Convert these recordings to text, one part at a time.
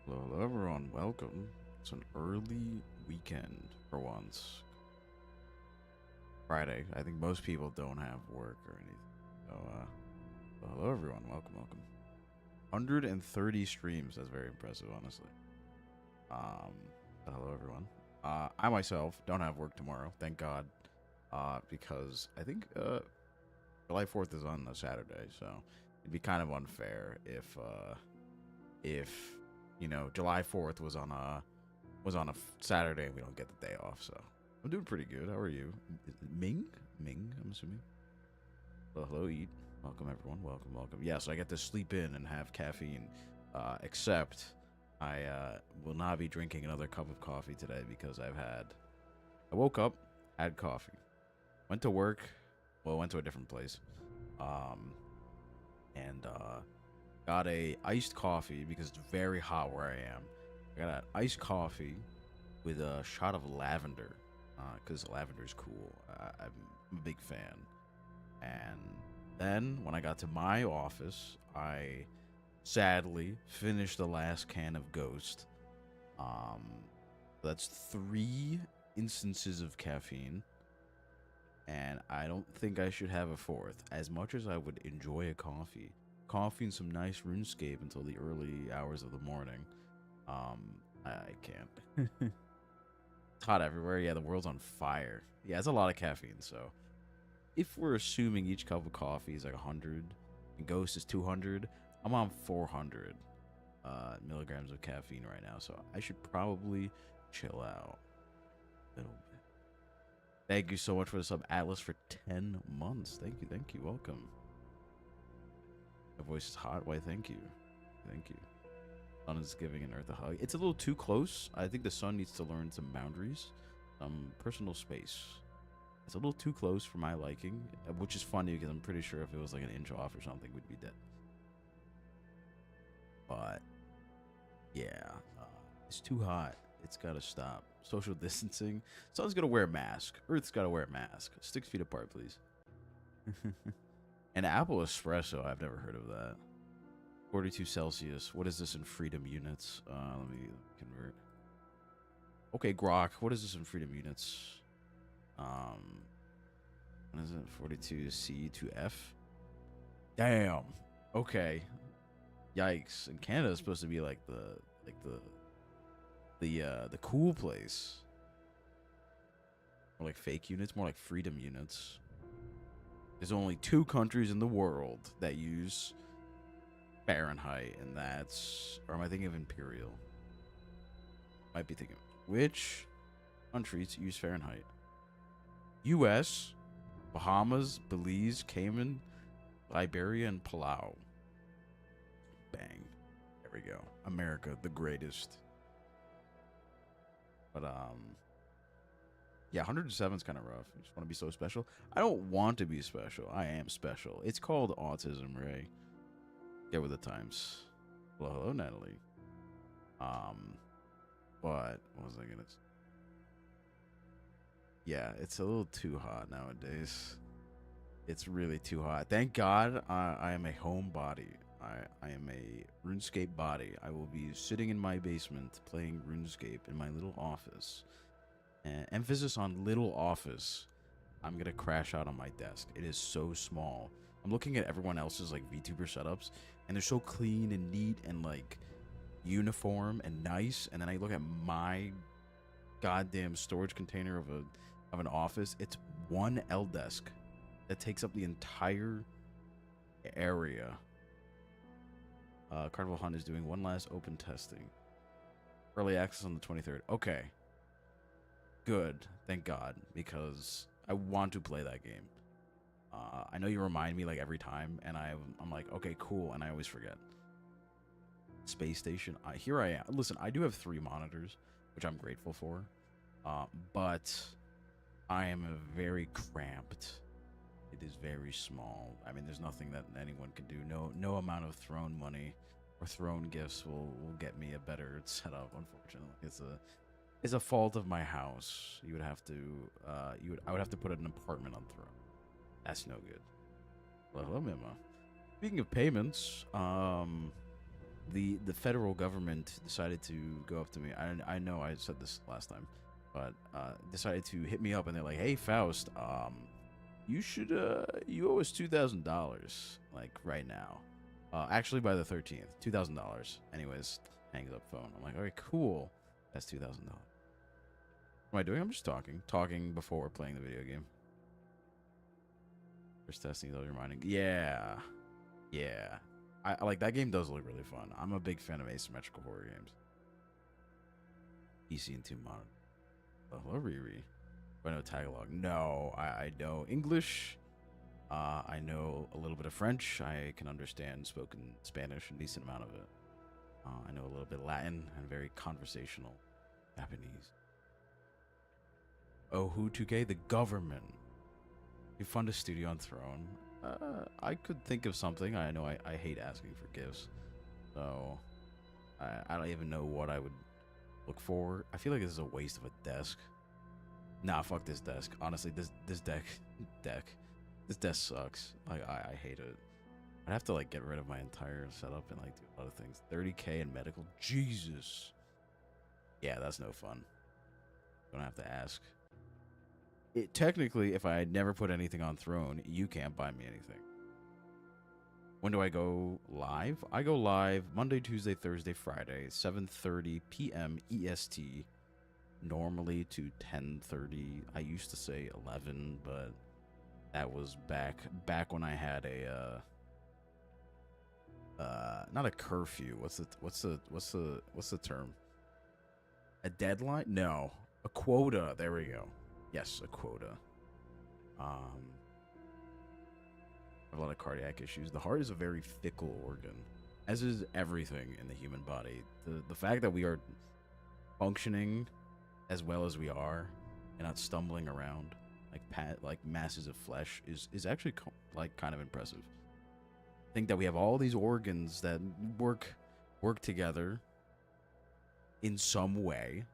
Hello, everyone. Welcome. It's an early weekend for once. Friday. I think most people don't have work or anything. Hello, everyone. Welcome. 130 streams. That's very impressive, honestly. Um, hello, everyone. I myself don't have work tomorrow. Thank God. Because I think July 4th is on a Saturday, so it'd be kind of unfair if July 4th was on a Saturday and we don't get the day off. So I'm doing pretty good. How are you? Is it Ming? Ming, I'm assuming. Hello, Eat. Welcome, everyone. Welcome. Yeah, so I get to sleep in and have caffeine. Except I will not be drinking another cup of coffee today because I woke up, had coffee, went to work, went to a different place, and got a iced coffee because it's very hot where I am. I got an iced coffee with a shot of lavender because lavender is cool. I'm a big fan. And then when I got to my office, I sadly finished the last can of Ghost. Um, that's 3 instances of caffeine, and I don't think I should have a fourth. As much as I would enjoy a coffee and some nice RuneScape until the early hours of the morning. I can't. It's hot everywhere. Yeah, the world's on fire. Yeah, it's a lot of caffeine. So, if we're assuming each cup of coffee is like 100 and Ghost is 200, I'm on 400 milligrams of caffeine right now. So I should probably chill out a little bit. Thank you so much for the sub, Atlas, for 10 months. Thank you. Welcome. My voice is hot. Why, thank you. Sun is giving an Earth a hug. It's a little too close. I think the sun needs to learn some boundaries, some personal space. It's a little too close for my liking, which is funny because I'm pretty sure if it was like an inch off or something, we'd be dead. But yeah, it's too hot. It's gotta stop. Social distancing. Sun's gonna wear a mask. Earth's gotta wear a mask. 6 feet apart, please. An apple espresso. I've never heard of that. 42 Celsius. What is this in freedom units? Let me convert. Okay, Grok. What is this in freedom units? What is it? 42 C to F. Damn. Okay. Yikes. And Canada is supposed to be like the cool place. Or like fake units, more like freedom units. There's only 2 countries in the world that use Fahrenheit, and that's, or am I thinking of Imperial? Might be thinking, which countries use Fahrenheit? U.S., Bahamas, Belize, Cayman, Liberia, and Palau. Bang. There we go. America, the greatest. But, yeah, 107 is kind of rough. I just want to be so special. I don't want to be special. I am special. It's called autism, Ray. Get with the times. Hello, Natalie. But what was I gonna say? Yeah, it's a little too hot nowadays. It's really too hot. Thank God I am a homebody. I am a RuneScape body. I will be sitting in my basement playing RuneScape in my little office. Emphasis on little office. I'm gonna crash out on my desk. It is so small. I'm looking at everyone else's like VTuber setups, and they're so clean and neat and like uniform and nice. And then I look at my goddamn storage container of an office. It's one L desk that takes up the entire area. Carnival Hunt is doing one last open testing. Early access on the 23rd. Okay. Good. Thank God, because I want to play that game. I know you remind me like every time, and I'm like, okay, cool, and I always forget. Space station. Here I am. Listen, I do have 3 monitors, which I'm grateful for, but I am very cramped. It is very small. I mean, there's nothing that anyone can do. No amount of throne money or throne gifts will get me a better setup. Unfortunately, it's a fault of my house. You would have to I would have to put an apartment on throne. That's no good. Well, hello, Mima. Speaking of payments, the federal government decided to go up to me. I know I said this last time, but decided to hit me up and they're like, "Hey Faust, you should you owe us $2,000 like right now. Actually by the 13th, $2,000." Anyways, hangs up phone. I'm like, "All right, cool. That's $2,000." What am I doing? I'm just talking before playing the video game. First testing, though, reminding. Yeah, yeah. I like that game. Does look really fun. I'm a big fan of asymmetrical horror games. PC and 2 monitor. Oh, hello, Riri. Do I know Tagalog? No, I know English. I know a little bit of French. I can understand spoken Spanish, a decent amount of it. I know a little bit Latin and very conversational Japanese. Oh, who 2K? The government. You fund a studio on Throne. I could think of something. I know I hate asking for gifts. So, I don't even know what I would look for. I feel like this is a waste of a desk. Nah, fuck this desk. Honestly, this desk sucks. Like, I hate it. I'd have to, like, get rid of my entire setup and, like, do a lot of things. 30K in medical? Jesus. Yeah, that's no fun. Don't have to ask. Technically, if I had never put anything on Throne, you can't buy me anything. When do I go live? I go live Monday, Tuesday, Thursday, Friday, 7:30 p.m. EST, normally to 10:30. I used to say 11, but that was back when I had a not a curfew. What's the term? A deadline? No, a quota. There we go. Yes, a quota. I have a lot of cardiac issues. The heart is a very fickle organ, as is everything in the human body. The fact that we are functioning as well as we are and not stumbling around like masses of flesh is actually like kind of impressive. Think that we have all these organs that work together in some way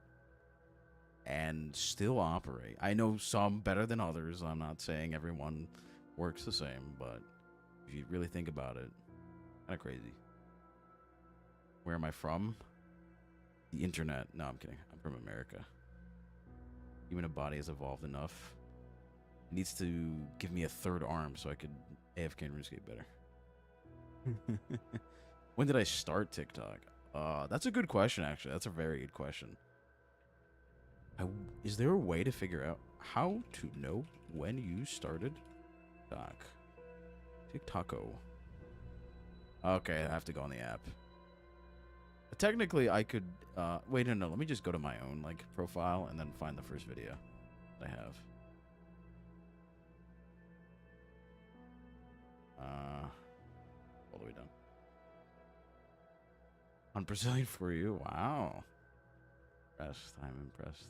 and still operate. I know some better than others. I'm not saying everyone works the same, but if you really think about it, kind of crazy. Where am I from? The internet. No, I'm kidding. I'm from America. Human body has evolved enough. It needs to give me a third arm so I could AFK and RuneScape better. When did I start TikTok? That's a good question, actually. That's a very good question. Is there a way to figure out how to know when you started TikToko? Okay, I have to go on the app. Technically, I could... wait, no. Let me just go to my own like profile and then find the first video that I have. All the way down. On Brazilian for you? Wow. Impressed. I'm impressed.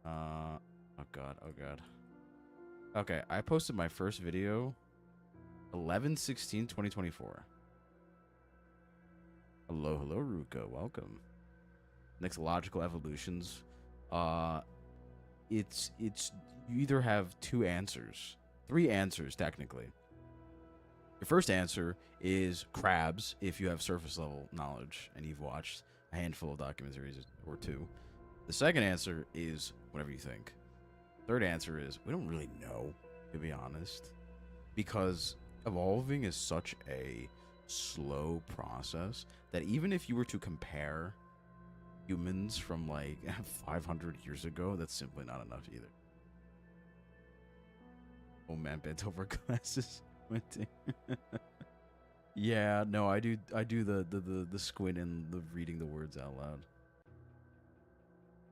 Oh god. Okay, I posted my first video 11/16/2024. Hello, Ruka. Welcome. Next logical evolutions. It's you either have three answers technically. Your first answer is crabs if you have surface level knowledge and you've watched a handful of documentaries or two. The second answer is whatever you think. Third answer is we don't really know, to be honest, because evolving is such a slow process that even if you were to compare humans from like 500 years ago, that's simply not enough either. Oh man, bent over glasses. Yeah, no, I do the squint and the reading the words out loud.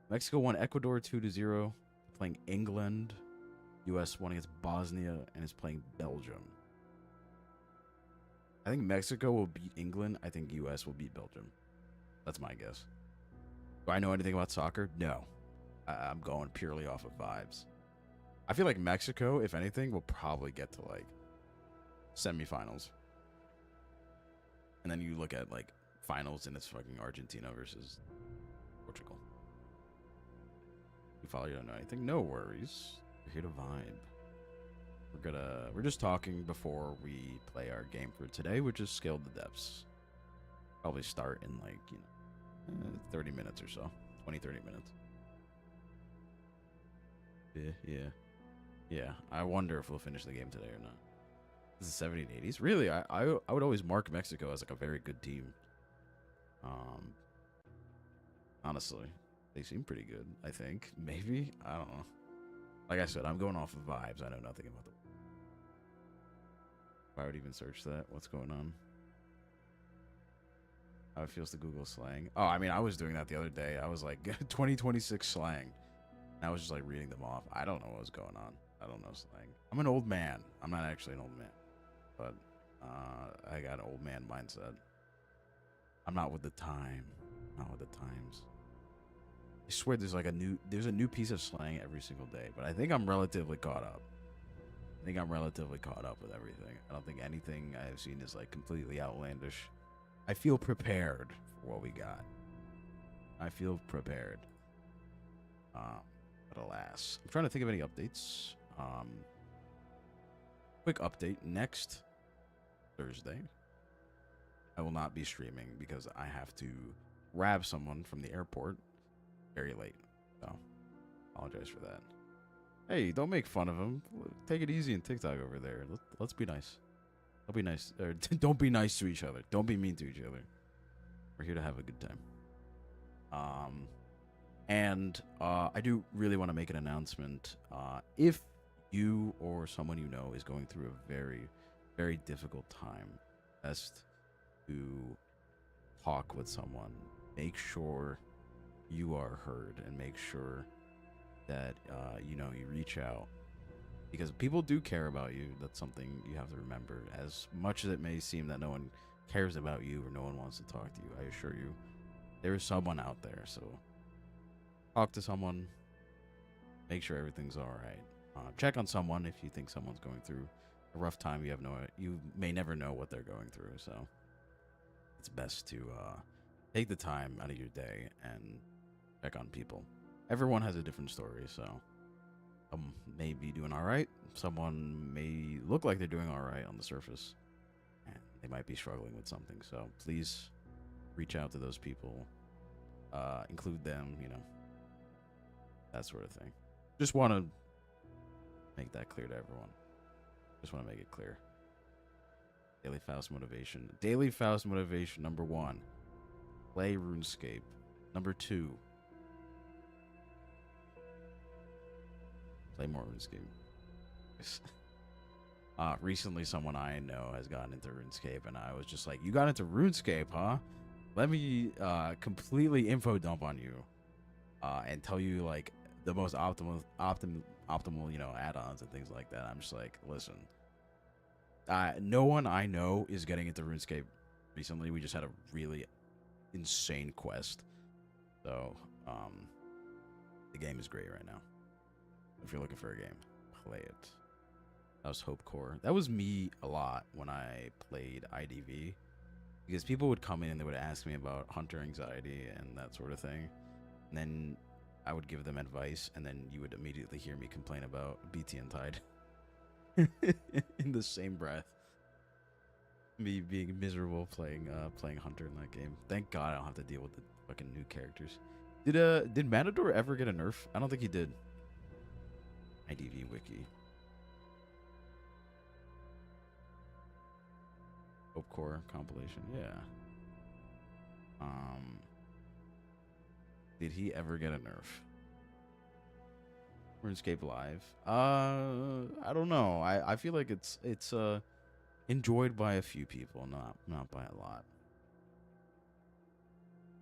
Mexico won Ecuador 2-0, playing England. US won against Bosnia and is playing Belgium. I think Mexico will beat England. I think US will beat Belgium. That's my guess. Do I know anything about soccer? No. I'm going purely off of vibes. I feel like Mexico, if anything, will probably get to like semifinals. And then you look at like finals and it's fucking Argentina versus Portugal. You follow, you don't know anything? No worries. We're here to vibe. We're just talking before we play our game for today, which is Scale the Depths. Probably start in like 30 minutes or so, 20-30 minutes. Yeah. I wonder if we'll finish the game today or not. This is 70s and 80s. Really, I would always mark Mexico as like a very good team. Um, honestly, they seem pretty good. I think maybe I don't know. Like I said, I'm going off of vibes. I know nothing about them. If I would even search that, what's going on? How it feels to Google slang. Oh, I mean, I was doing that the other day. I was like 2026 slang. And I was just like reading them off. I don't know what was going on. I don't know slang. I'm an old man. I'm not actually an old man, but I got an old man mindset. I'm not with the time. Not with the times. I swear there's a new piece of slang every single day, but I think I'm relatively caught up. I think I'm relatively caught up with everything. I don't think anything I've seen is like completely outlandish. I feel prepared for what we got. I feel prepared. But alas, I'm trying to think of any updates. Quick update. Next Thursday, I will not be streaming because I have to grab someone from the airport very late. So, apologize for that. Hey, don't make fun of him. Take it easy in TikTok over there. Let's be nice. Don't be nice. Or don't be nice to each other. Don't be mean to each other. We're here to have a good time. And I do really want to make an announcement. If you or someone you know is going through a very, very difficult time, best to talk with someone. Make sure you are heard and make sure that you reach out, because people do care about you. That's something you have to remember. As much as it may seem that no one cares about you or no one wants to talk to you, I assure you there is someone out there. So talk to someone, make sure everything's all right. Check on someone if you think someone's going through a rough time. You may never know what they're going through, so it's best to take the time out of your day and check on people. Everyone has a different story, so some may be doing all right. Someone may look like they're doing all right on the surface, and they might be struggling with something. So please reach out to those people, include them, that sort of thing. Just want to make that clear to everyone. Just want to make it clear. Daily Faust motivation. Daily Faust motivation number 1, play RuneScape. Number 2, play more RuneScape. Recently, someone I know has gotten into RuneScape, and I was just like, "You got into RuneScape, huh? Let me completely info dump on you, and tell you like the most optimal, add-ons and things like that." I'm just like, listen, no one I know is getting into RuneScape recently. We just had a really insane quest, so the game is great right now. If you're looking for a game, play it. That was Hope Core. That was me a lot when I played IDV, because people would come in and they would ask me about hunter anxiety and that sort of thing, and then I would give them advice, and then you would immediately hear me complain about BT and Tide in the same breath. Me being miserable playing hunter in that game. Thank God I don't have to deal with the fucking new characters. Did Matador ever get a nerf? I don't think he did. IDV wiki. Hope Core compilation. Yeah. Did he ever get a nerf? RuneScape Live. I don't know. I feel like it's enjoyed by a few people, not by a lot.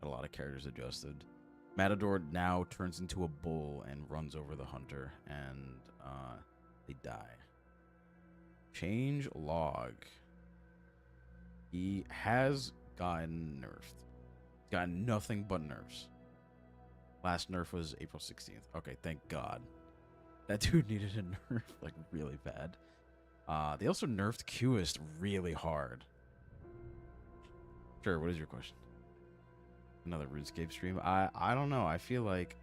Got a lot of characters adjusted. Matador now turns into a bull and runs over the hunter, and they die. Change log. He has gotten nerfed. He's gotten nothing but nerfs. Last nerf was April 16th. Okay, thank God. That dude needed a nerf, like, really bad. They also nerfed Qist really hard. Sure, what is your question? Another RuneScape stream? I don't know. I feel like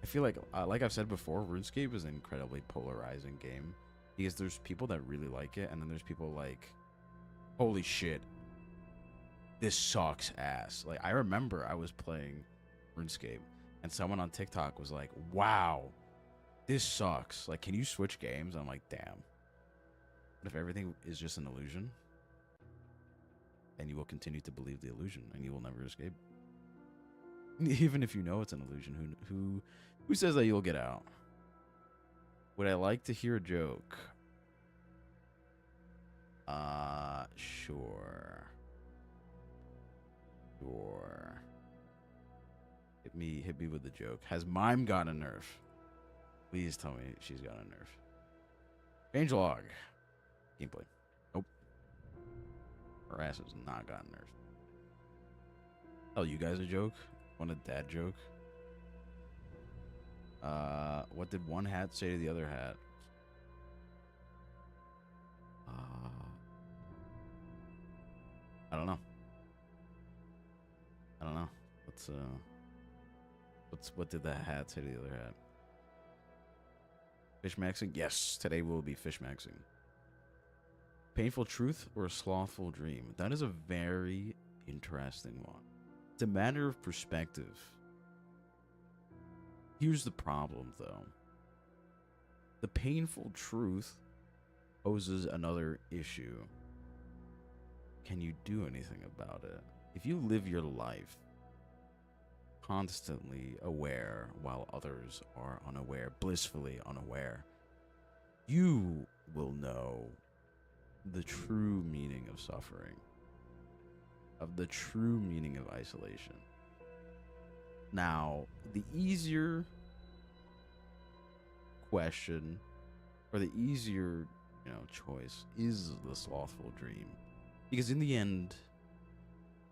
I've said before, RuneScape is an incredibly polarizing game, because there's people that really like it, and then there's people like, holy shit, this sucks ass. Like, I remember I was playing RuneScape, and someone on TikTok was like, wow, this sucks. Like, can you switch games? I'm like, damn. But if everything is just an illusion, then you will continue to believe the illusion, and you will never escape. Even if you know it's an illusion, who says that you'll get out? Would I like to hear a joke? Sure. Sure. Hit me with the joke. Has Mime gotten a nerf? Please tell me she's got a nerf. Changelog. Gameplay. Nope. Her ass has not gotten nerfed. Tell you guys a joke? Want a dad joke? What did one hat say to the other hat? I don't know. I don't know. What did the hat say to the other hat? Fish maxing? Yes, today will be fish maxing. Painful truth or a slothful dream? That is a very interesting one. It's a matter of perspective. Here's the problem, though. The painful truth poses another issue. Can you do anything about it? If you live your life constantly aware while others are unaware, blissfully unaware, you will know the true meaning of suffering, of the true meaning of isolation. Now, the easier question, or the easier, choice is the slothful dream. Because in the end,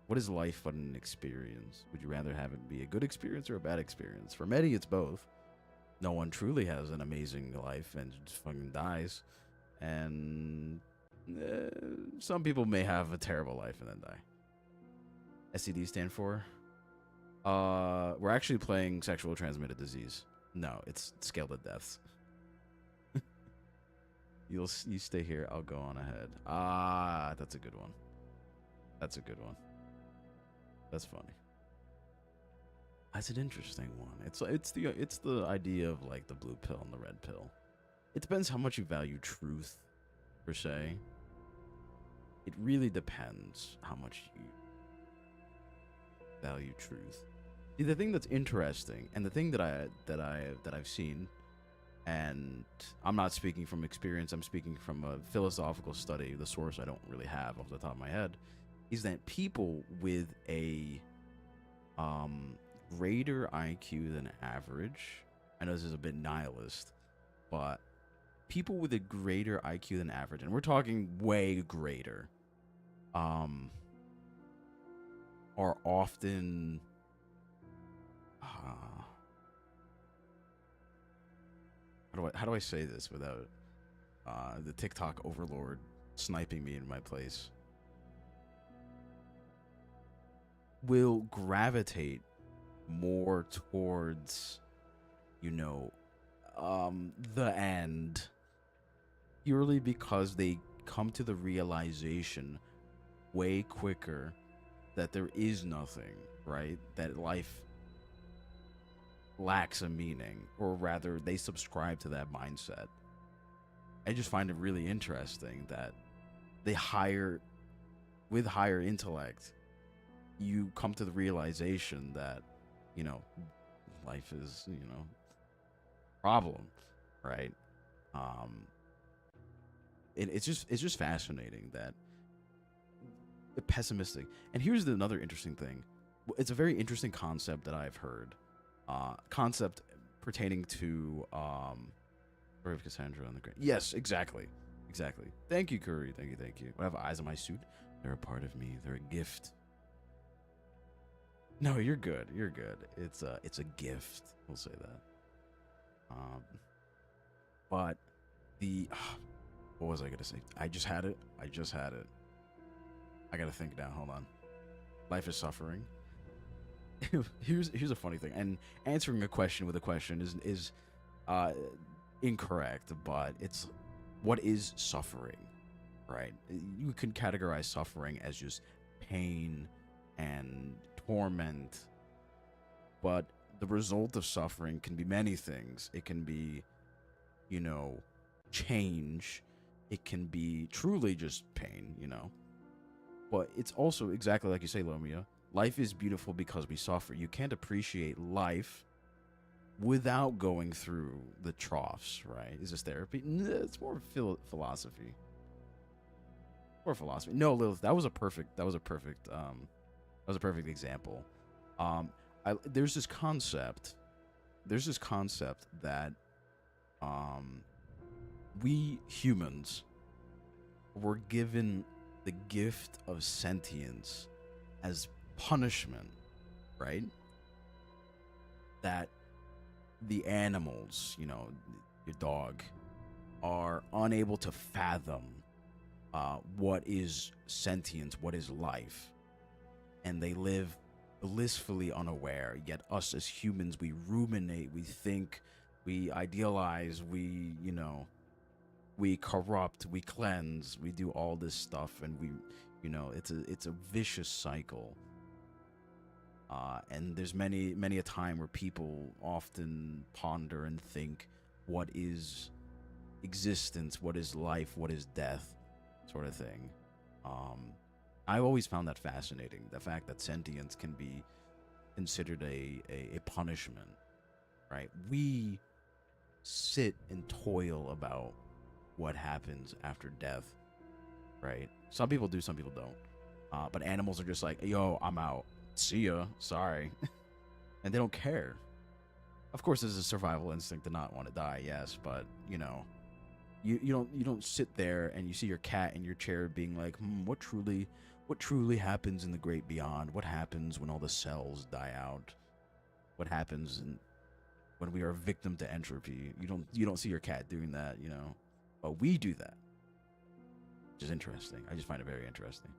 what is life but an experience? Would you rather have it be a good experience or a bad experience? For many, it's both. No one truly has an amazing life and just fucking dies. And some people may have a terrible life and then die. STD stand for? We're actually playing sexual transmitted disease. No, it's scaled to deaths. You stay here. I'll go on ahead. That's a good one. That's a good one. That's funny. That's an interesting one. It's the idea of like the blue pill and the red pill. It depends how much you value truth, per se. It really depends how much you value truth. See, the thing that's interesting, and the thing that I've seen, and I'm not speaking from experience, I'm speaking from a philosophical study, the source I don't really have off the top of my head, is that people with a greater IQ than average, I know this is a bit nihilist, but people with a greater IQ than average, and we're talking way greater, are often how do I say this without the TikTok overlord sniping me in my place? Will gravitate more towards, the end, purely because they come to the realization way quicker that there is nothing, right? That life lacks a meaning, or rather they subscribe to that mindset. I just find it really interesting that with higher intellect, you come to the realization that, life is, problem, right? It's just fascinating that pessimistic. And here's another interesting thing. It's a very interesting concept that I've heard. Concept pertaining to Story of Cassandra and the Great. Yes, exactly. Thank you, Curry. Thank you. I have eyes on my suit. They're a part of me. They're a gift. No, you're good. It's a gift. We'll say that. But what was I gonna say? I just had it. I gotta think now. Hold on. Life is suffering. Here's a funny thing, and answering a question with a question is incorrect, but it's what is suffering, right? You can categorize suffering as just pain, and torment. But the result of suffering can be many things. It can be, you know, change. It can be truly just pain, you know. But it's also exactly like you say, Lomia. Life is beautiful because we suffer. You can't appreciate life without going through the troughs, right? Is this therapy? It's more philosophy. More philosophy. No, Lilith, that was a perfect example. Um, there's this concept. There's this concept that um, we humans were given the gift of sentience as punishment, right? That the animals, you know, your dog, are unable to fathom what is sentience, what is life, and they live blissfully unaware. Yet us as humans, we ruminate, we think, we idealize, we, you know, we corrupt, we cleanse, we do all this stuff, and we, you know, it's a vicious cycle. And there's many a time where people often ponder and think, what is existence, what is life, what is death, sort of thing. I've always found that fascinating, the fact that sentience can be considered a punishment, right? We sit and toil about what happens after death, right? Some people do, some people don't. But animals are just like, yo, I'm out. See ya. Sorry. And they don't care. Of course, there's a survival instinct to not want to die, yes, but you know, you don't sit there and you see your cat in your chair being like, what truly happens in the great beyond? What happens when all the cells die out? What happens when we are a victim to entropy? You don't see your cat doing that, you know, but we do that, which is interesting. I just find it very interesting.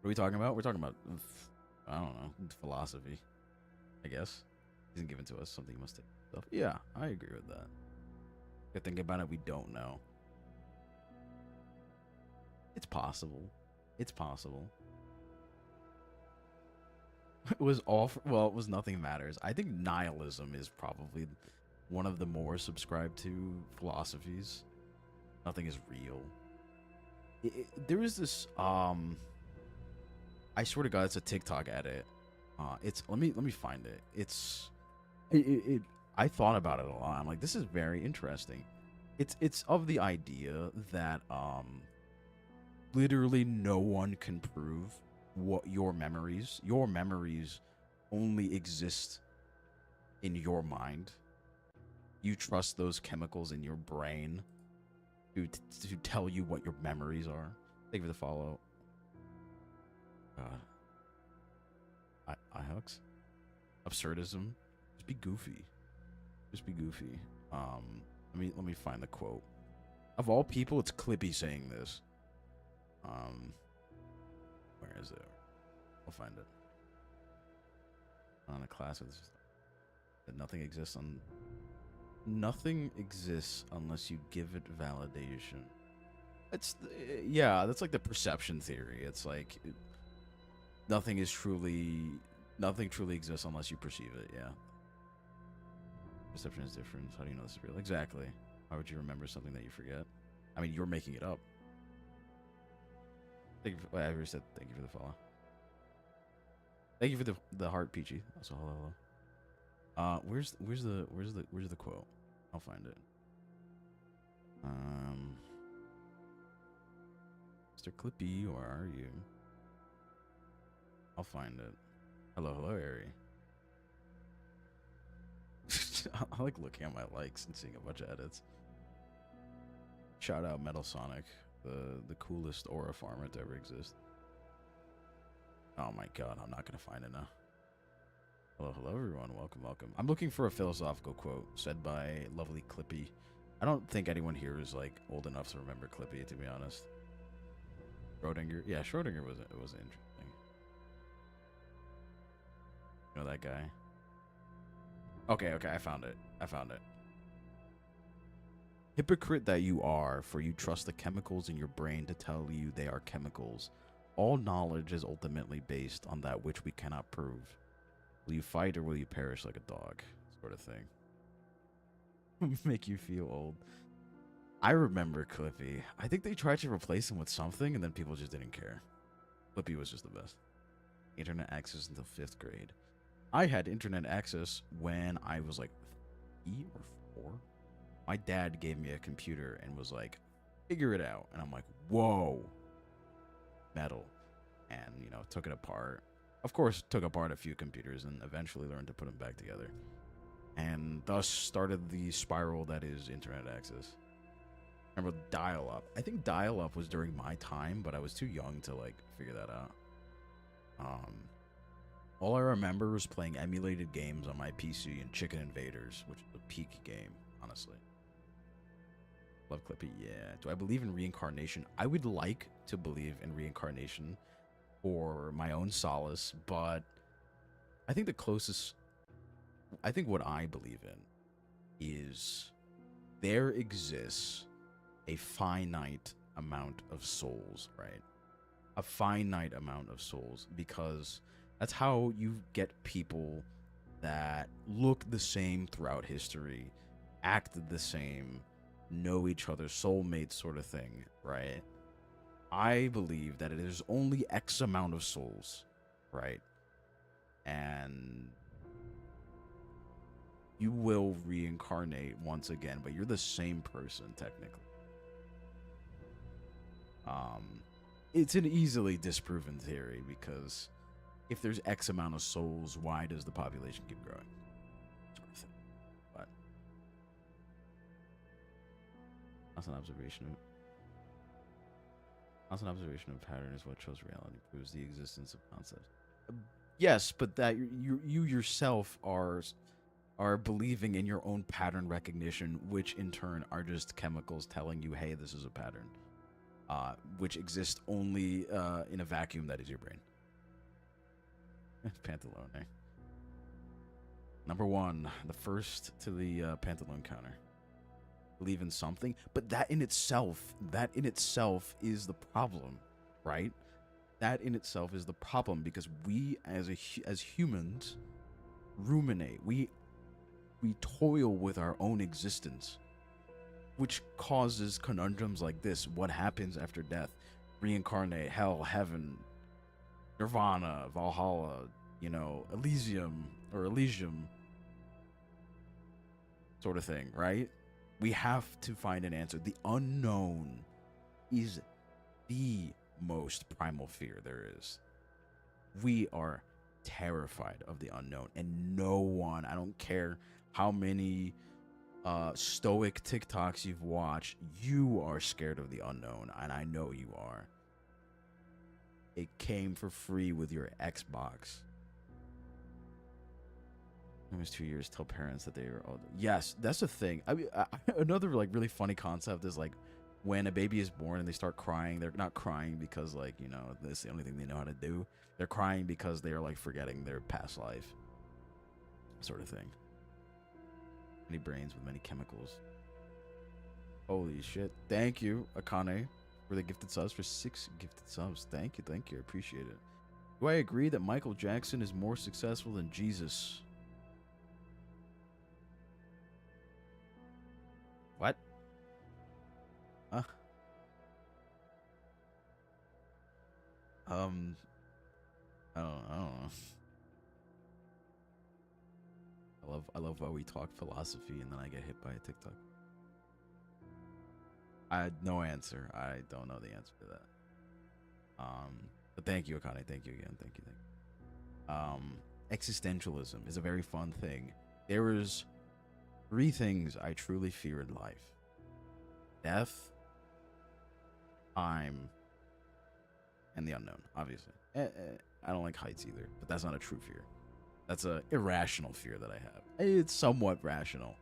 What are we talking about? We're talking about, I don't know, philosophy, I guess. Isn't given to us, something you must take stuff. Yeah, I agree with that. Good thing about it, we don't know. It's possible. It's possible. It was all well, it was nothing matters. I think nihilism is probably one of the more subscribed to philosophies. Nothing is real. There is this I swear to God, it's a TikTok edit. It's let me find it. I thought about it a lot. I'm like, this is very interesting. It's of the idea that literally no one can prove what your memories only exist in your mind. You trust those chemicals in your brain to tell you what your memories are. Thank you for the follow. God. I absurdism. Just be goofy. Just be goofy. Let me find the quote. Of all people, it's Clippy saying this. Where is it? I'll find it. On a class with that nothing exists unless you give it validation. It's yeah, that's like the perception theory. It's like nothing truly exists unless you perceive it. Yeah. Perception is different. How do you know this is real? Exactly. Why would you remember something that you forget? I mean, you're making it up. Thank you. I already said thank you for the follow. Thank you for the heart, Peachy. Also, hello. Where's the quote? I'll find it. Mr. Clippy, where are you? I'll find it. Hello, Ari. I like looking at my likes and seeing a bunch of edits. Shout out Metal Sonic, the coolest aura farmer to ever exist. Oh my god, I'm not gonna find it now. Hello everyone, welcome. I'm looking for a philosophical quote said by lovely Clippy. I don't think anyone here is like old enough to remember Clippy, to be honest. Schrodinger, yeah, Schrodinger was interesting. You know that guy? Okay, I found it. Hypocrite that you are, for you trust the chemicals in your brain to tell you they are chemicals. all knowledge is ultimately based on that which we cannot prove. Will you fight or will you perish like a dog? Sort of thing. Make you feel old. I remember Clippy. I think they tried to replace him with something, and then people just didn't care. Clippy was just the best. Internet access until 5th grade. I had internet access when I was like 3 or 4. My dad gave me a computer and was like, figure it out. And I'm like, whoa. Metal. And, you know, took it apart. Of course, took apart a few computers and eventually learned to put them back together. And thus started the spiral that is internet access. Remember dial-up. I think dial-up was during my time, but I was too young to, like, figure that out. All I remember was playing emulated games on my PC and Chicken Invaders, which was a peak game, honestly. Love Clippy, yeah. Do I believe in reincarnation? I would like to believe in reincarnation for my own solace, but I think what I believe in is there exists a finite amount of souls, right? A finite amount of souls, because that's how you get people that look the same throughout history, acted the same, know each other, soulmates sort of thing, right? I believe that it is only X amount of souls, right? And you will reincarnate once again, but you're the same person technically. It's an easily disproven theory because if there's X amount of souls, why does the population keep growing? Sort of thing. But that's an observation of pattern is what shows reality, proves the existence of concepts. Yes, but that you yourself are believing in your own pattern recognition, which in turn are just chemicals telling you, hey, this is a pattern, which exists only in a vacuum that is your brain. Pantalone, eh? Number 1, the first to the Pantalone counter. Believe in something, but that in itself is the problem, right? That in itself is the problem because we as humans ruminate. We toil with our own existence, which causes conundrums like this. What happens after death? Reincarnate, hell, heaven, Nirvana, Valhalla, you know, Elysium or Elysium sort of thing, right? We have to find an answer. The unknown is the most primal fear there is. We are terrified of the unknown, and no one, I don't care how many stoic TikToks you've watched, you are scared of the unknown, and I know you are. It came for free with your Xbox. It was 2 years. Tell parents that they are old. Yes, that's the thing. I mean, another like really funny concept is like when a baby is born and they start crying. They're not crying because like, you know, this is the only thing they know how to do. They're crying because they are like forgetting their past life, sort of thing. Many brains with many chemicals. Holy shit! Thank you, Akane, for the gifted subs, for 6 gifted subs. Thank you, I appreciate it. Do I agree that Michael Jackson is more successful than Jesus? What? Huh? I don't know. I love how we talk philosophy and then I get hit by a TikTok. I had no answer. I don't know the answer to that. But thank you, Akane. Thank you again. Thank you. Existentialism is a very fun thing. There is 3 things I truly fear in life: death, time, and the unknown. Obviously, I don't like heights either, but that's not a true fear. That's an irrational fear that I have. It's somewhat rational,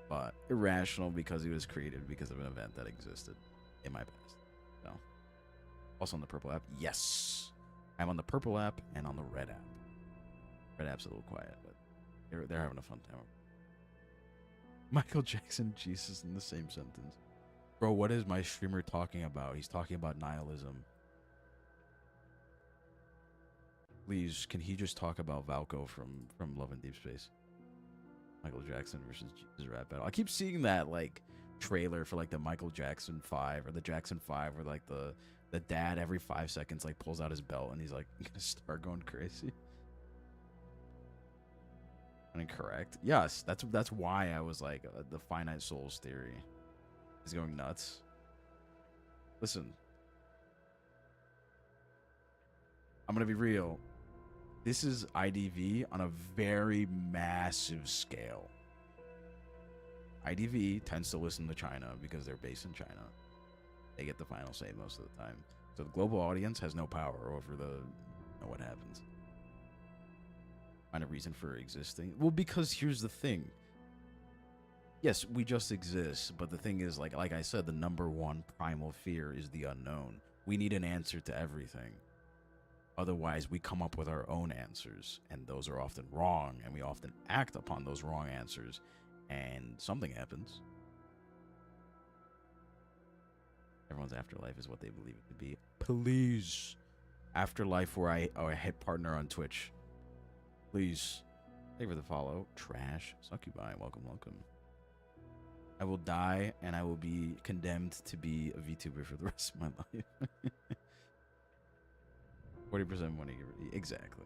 but irrational because it was created because of an event that existed in my past. So, also on the purple app, yes, I'm on the purple app and on the red app. Red app's a little quiet, but they're having a fun time. Michael Jackson, Jesus in the same sentence. Bro, what is my streamer talking about? He's talking about nihilism. Please, can he just talk about Valko from Love and Deep Space? Michael Jackson versus Jesus rap battle. I keep seeing that like trailer for like the Michael Jackson 5 or the Jackson 5 where like the dad every 5 seconds like pulls out his belt and he's like gonna start going crazy. Incorrect. Yes, that's why I was like the finite souls theory is going nuts. Listen, I'm gonna be real. This is IDV on a very massive scale. IDV tends to listen to China because they're based in China. They get the final say most of the time. So the global audience has no power over what happens. Find a reason for existing. Well, because here's the thing. Yes, we just exist, but the thing is, like I said, the number one primal fear is the unknown. We need an answer to everything. Otherwise, we come up with our own answers, and those are often wrong, and we often act upon those wrong answers, and something happens. Everyone's afterlife is what they believe it to be. Please. Afterlife where I hit partner on Twitch. Please. Thank you for the follow. Trash. Succubi. Welcome, welcome. I will die, and I will be condemned to be a VTuber for the rest of my life. 40% money. Exactly.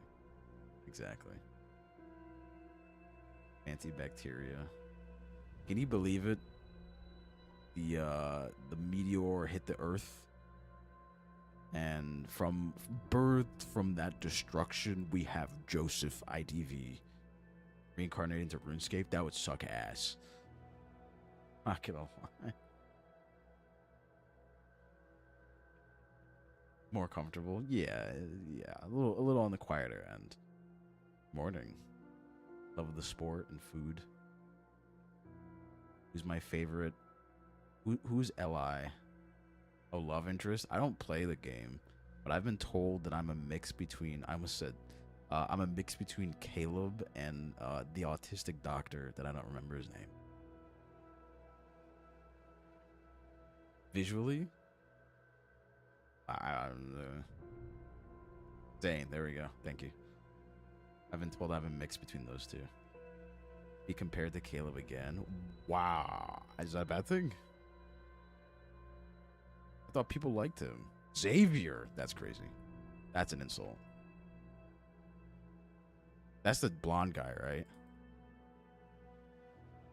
Exactly. Antibacteria. Can you believe it? The meteor hit the Earth, and from that destruction, we have Joseph IDV reincarnated into RuneScape. That would suck ass. Not gonna lie. More comfortable, yeah, a little on the quieter end. Morning. Love of the sport and food. Who's my favorite? Who's Li? Oh, love interest. I don't play the game, but I've been told that I'm a mix between. I almost said, I'm a mix between Caleb and the autistic doctor that I don't remember his name. Visually, Zane. There we go. Thank you. I've been told I have a mix between those two. Be compared to Caleb again. Wow, is that a bad thing? I thought people liked him. Xavier. That's crazy. That's an insult. That's the blonde guy, right?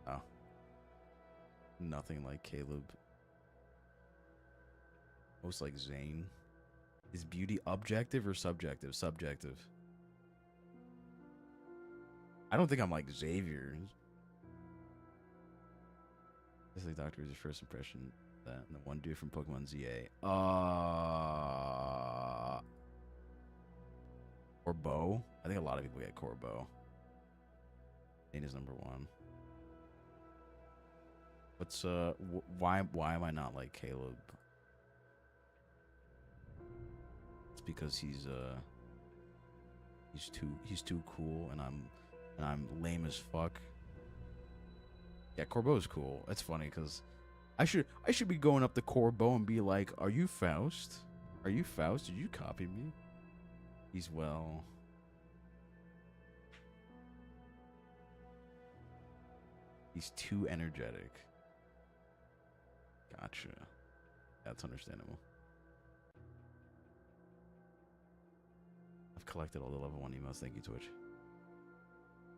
Oh. Nothing like Caleb. Most like Zane. Is beauty objective or subjective? Subjective. I don't think I'm like Xavier. This like Doctor was your first impression. That and the one dude from Pokemon ZA. Corbo. I think a lot of people get Corbo. Zane is number one. What's why am I not like Caleb? It's because he's too cool, and I'm lame as fuck. Yeah, Corbo's cool. It's funny because I should be going up to Corbo and be like, "Are you Faust? Are you Faust? Did you copy me?" He's well. He's too energetic. Gotcha. That's understandable. I've collected all the level 1 emails. Thank you, Twitch.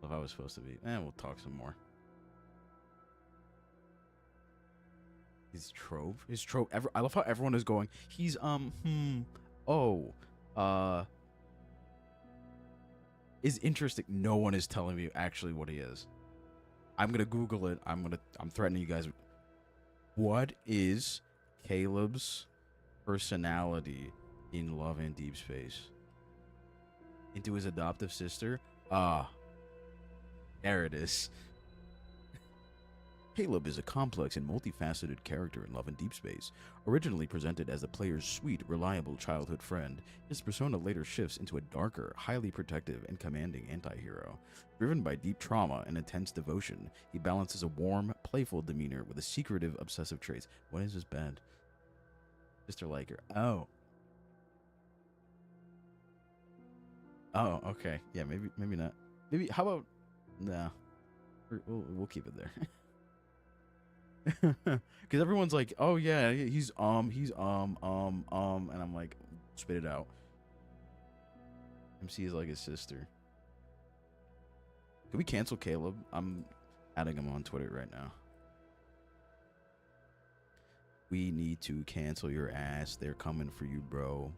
If I was supposed to be. We'll talk some more. His trope. I love how everyone is going. He's is interesting. No one is telling me actually what he is. I'm gonna Google it. I'm threatening you guys. What is Caleb's personality in Love and Deep Space? Into his adoptive sister? There it is. Caleb is a complex and multifaceted character in Love and Deep Space. Originally presented as the player's sweet, reliable childhood friend, his persona later shifts into a darker, highly protective, and commanding anti-hero. Driven by deep trauma and intense devotion, he balances a warm, playful demeanor with a secretive, obsessive traits. What is this band? Sister like her. Oh. Oh, okay. Yeah, maybe not. Maybe how about nah? We'll keep it there. Because everyone's like, oh yeah, and I'm like, spit it out. MC is like his sister. Can we cancel Caleb? I'm adding him on Twitter right now. We need to cancel your ass. They're coming for you, bro.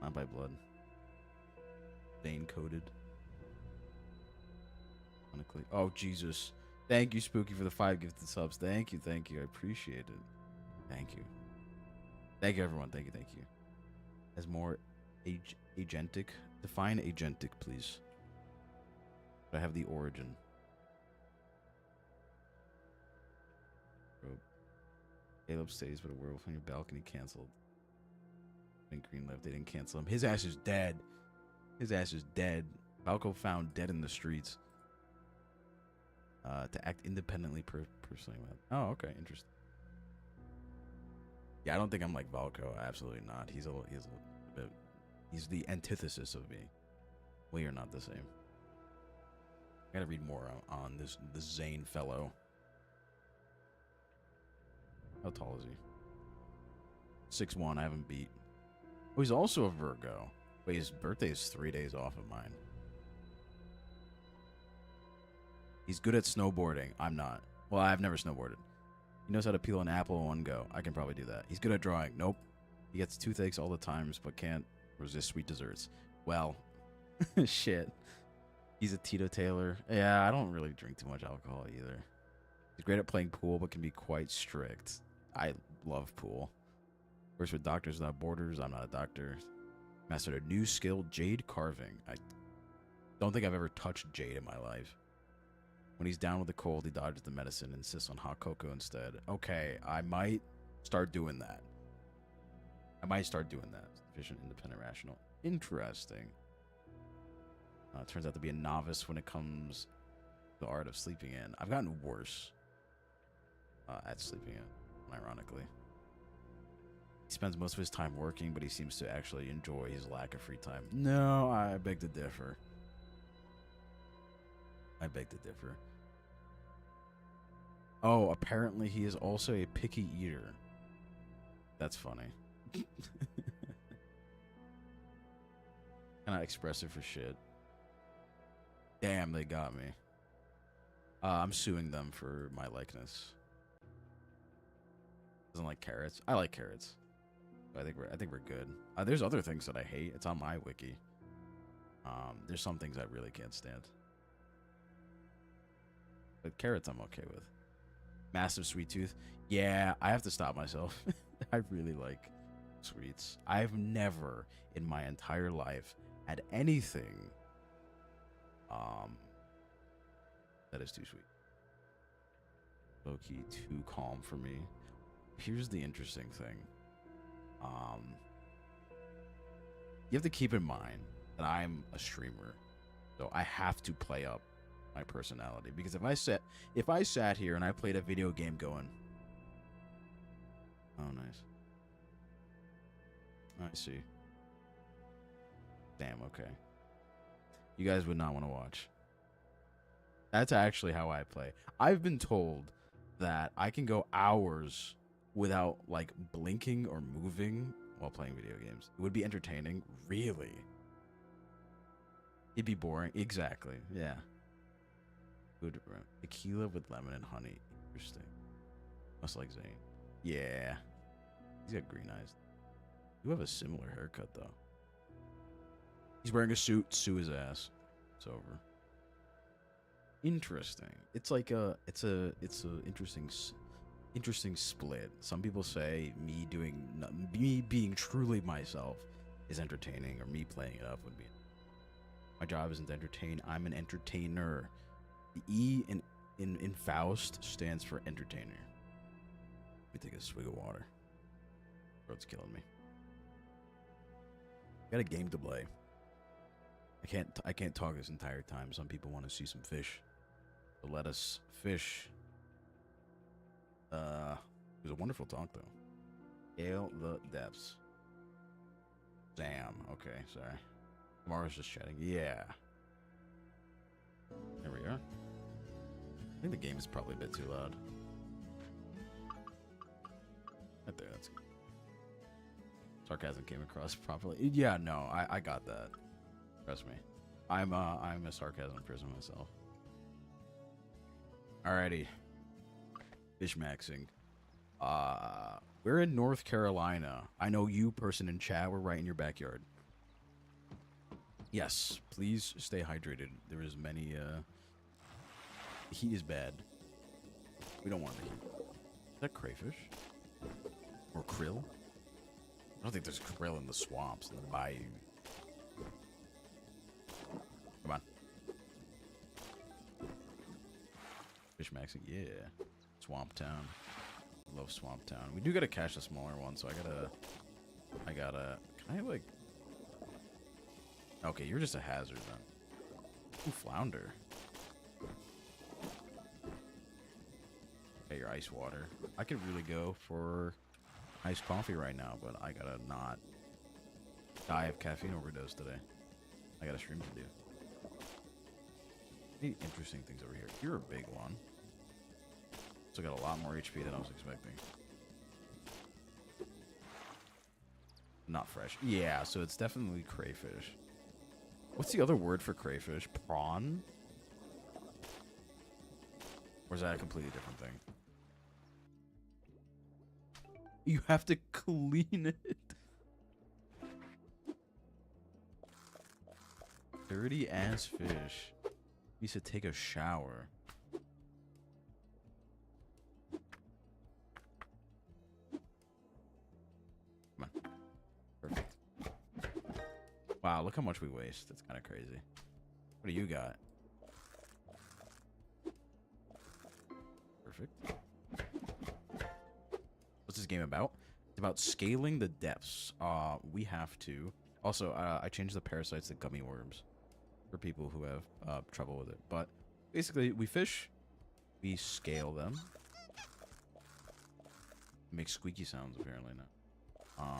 Not by blood. Stain coded. Oh Jesus! Thank you, Spooky, for the 5 gifted subs. Thank you. I appreciate it. Thank you. Thank you, everyone. Thank you. As more agentic. Define agentic, please. I have the origin. Caleb stays with a werewolf on your balcony. Canceled. And Green left. They didn't cancel him. His ass is dead. Balco found dead in the streets. To act independently personally. Oh, okay, interesting. Yeah, I don't think I'm like Valko. Absolutely not. He's a bit. He's the antithesis of me. We are not the same. I gotta read more on this Zane fellow. How tall is he? 6'1". I haven't beat. Oh, he's also a Virgo. Wait, his birthday is 3 days off of mine. He's good at snowboarding. I'm not. Well, I've never snowboarded. He knows how to peel an apple in one go. I can probably do that. He's good at drawing. Nope. He gets toothaches all the times, but can't resist sweet desserts. Well, shit. He's a teetotaler. Yeah, I don't really drink too much alcohol either. He's great at playing pool, but can be quite strict. I love pool. Works with Doctors Without Borders. I'm not a doctor. Mastered a new skill, jade carving. I don't think I've ever touched jade in my life. When he's down with a cold, he dodges the medicine and insists on hot cocoa instead. Okay, I might start doing that. Efficient, independent, rational. Interesting. Turns out to be a novice when it comes to the art of sleeping in. I've gotten worse at sleeping in, ironically. He spends most of his time working, but he seems to actually enjoy his lack of free time. No, I beg to differ. Oh, apparently he is also a picky eater. That's funny. Kind of expressive for shit. Damn, they got me. I'm suing them for my likeness. Doesn't like carrots. I like carrots. I think we're good. There's other things that I hate. It's on my wiki. There's some things I really can't stand. But carrots I'm okay with. Massive sweet tooth. Yeah, I have to stop myself. I really like sweets. I've never in my entire life had anything that is too sweet. Low-key too calm for me. Here's the interesting thing. You have to keep in mind that I'm a streamer, so I have to play up my personality, because if I sat here and I played a video game going, oh nice, I see, damn, okay, you guys would not want to watch. That's actually how I play. I've been told that I can go hours without like blinking or moving while playing video games. It would be entertaining. Really? It'd be boring. Exactly. Yeah. Good. Tequila with lemon and honey. Interesting. Must like Zane. Yeah. He's got green eyes. You have a similar haircut though. He's wearing a suit. Sue his ass. It's over. Interesting. It's like it's a interesting split. Some people say me being truly myself is entertaining, or me playing it up would be. My job isn't to entertain. I'm an entertainer. The E in Faust stands for entertainer. Let me take a swig of water. Throat's killing me. Got a game to play. I can't talk this entire time. Some people want to see some fish. So let us fish. It was a wonderful talk though. Scale the depths. Damn. Okay, sorry. Mara's just chatting. Yeah. There we are. I think the game is probably a bit too loud. Right there, that's good. Sarcasm came across properly. Yeah, no, I got that. Trust me. I'm a sarcasm person myself. Alrighty. Fish maxing. We're in North Carolina. I know you, person in chat, we're right in your backyard. Yes, please stay hydrated. There is many, the heat is bad. We don't want the heat. Is that crayfish? Or krill? I don't think there's krill in the swamps, in the bayou. Come on. Fish maxing, yeah. Swamp Town. Love Swamp Town. We do gotta catch the smaller one, so I gotta, can I like, okay, you're just a hazard then. Ooh, flounder. Okay, your ice water. I could really go for iced coffee right now, but I gotta not die of caffeine overdose today. I got a stream to do. Any interesting things over here? You're a big one. So got a lot more HP than I was expecting. Not fresh. Yeah, so it's definitely crayfish. What's the other word for crayfish? Prawn? Or is that a completely different thing? You have to clean it. Dirty ass fish. Needs to take a shower. Come on. Perfect. Wow, look how much we waste. That's kind of crazy. What do you got? Perfect. What's this game about? It's about scaling the depths. We have to. Also, I changed the parasites to gummy worms for people who have trouble with it. But basically, we fish, we scale them. Make squeaky sounds apparently now.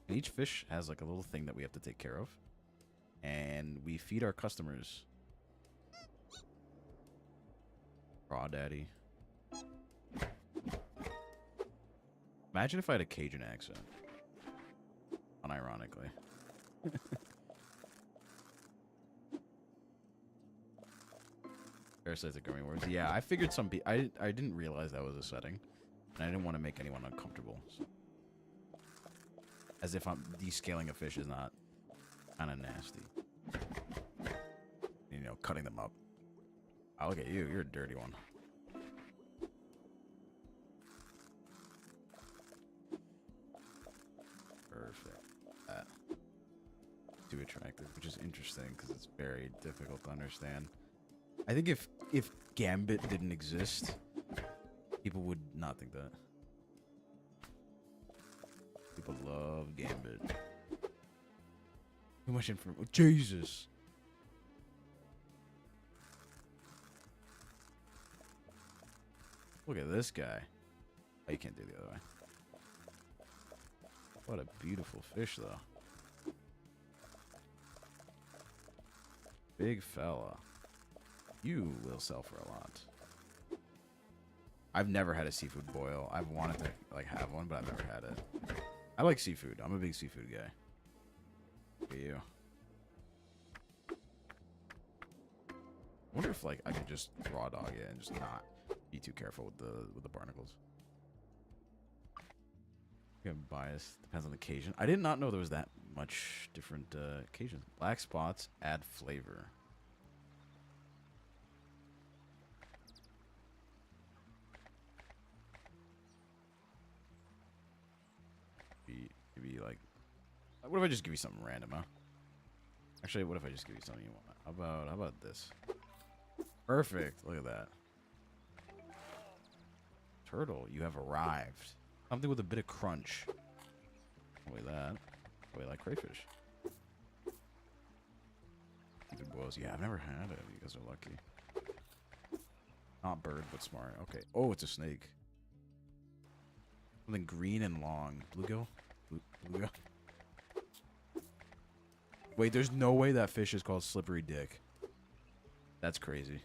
And each fish has like a little thing that we have to take care of, and we feed our customers. Crawdaddy. Imagine if I had a Cajun accent. Unironically. Parasites are gummy worms. Yeah, I figured some people. I didn't realize that was a setting, and I didn't want to make anyone uncomfortable. So. As if descaling a fish is not kind of nasty. You know, cutting them up. Oh, look at you. You're a dirty one. Perfect. Too attractive, which is interesting because it's very difficult to understand. I think if Gambit didn't exist, people would not think that. People love Gambit. Too much information. Oh, Jesus. Look at this guy. Oh, you can't do the other way. What a beautiful fish, though. Big fella. You will sell for a lot. I've never had a seafood boil. I've wanted to like have one, but I've never had it. I like seafood. I'm a big seafood guy. Look at you. I wonder if like I could just raw dog it and just not be too careful with the barnacles. I'm biased. Depends on the occasion. I did not know there was that much different occasions. Black spots add flavor. Maybe like, what if I just give you something random, huh? Actually, what if I just give you something you want? How about this? Perfect. Look at that. Turtle, you have arrived. Something with a bit of crunch. Wait, that. Wait, like crayfish. Boils. Yeah, I've never had it. You guys are lucky. Not bird, but smart. Okay. Oh, it's a snake. Something green and long. Bluegill? Bluegill? Wait, there's no way that fish is called slippery dick. That's crazy.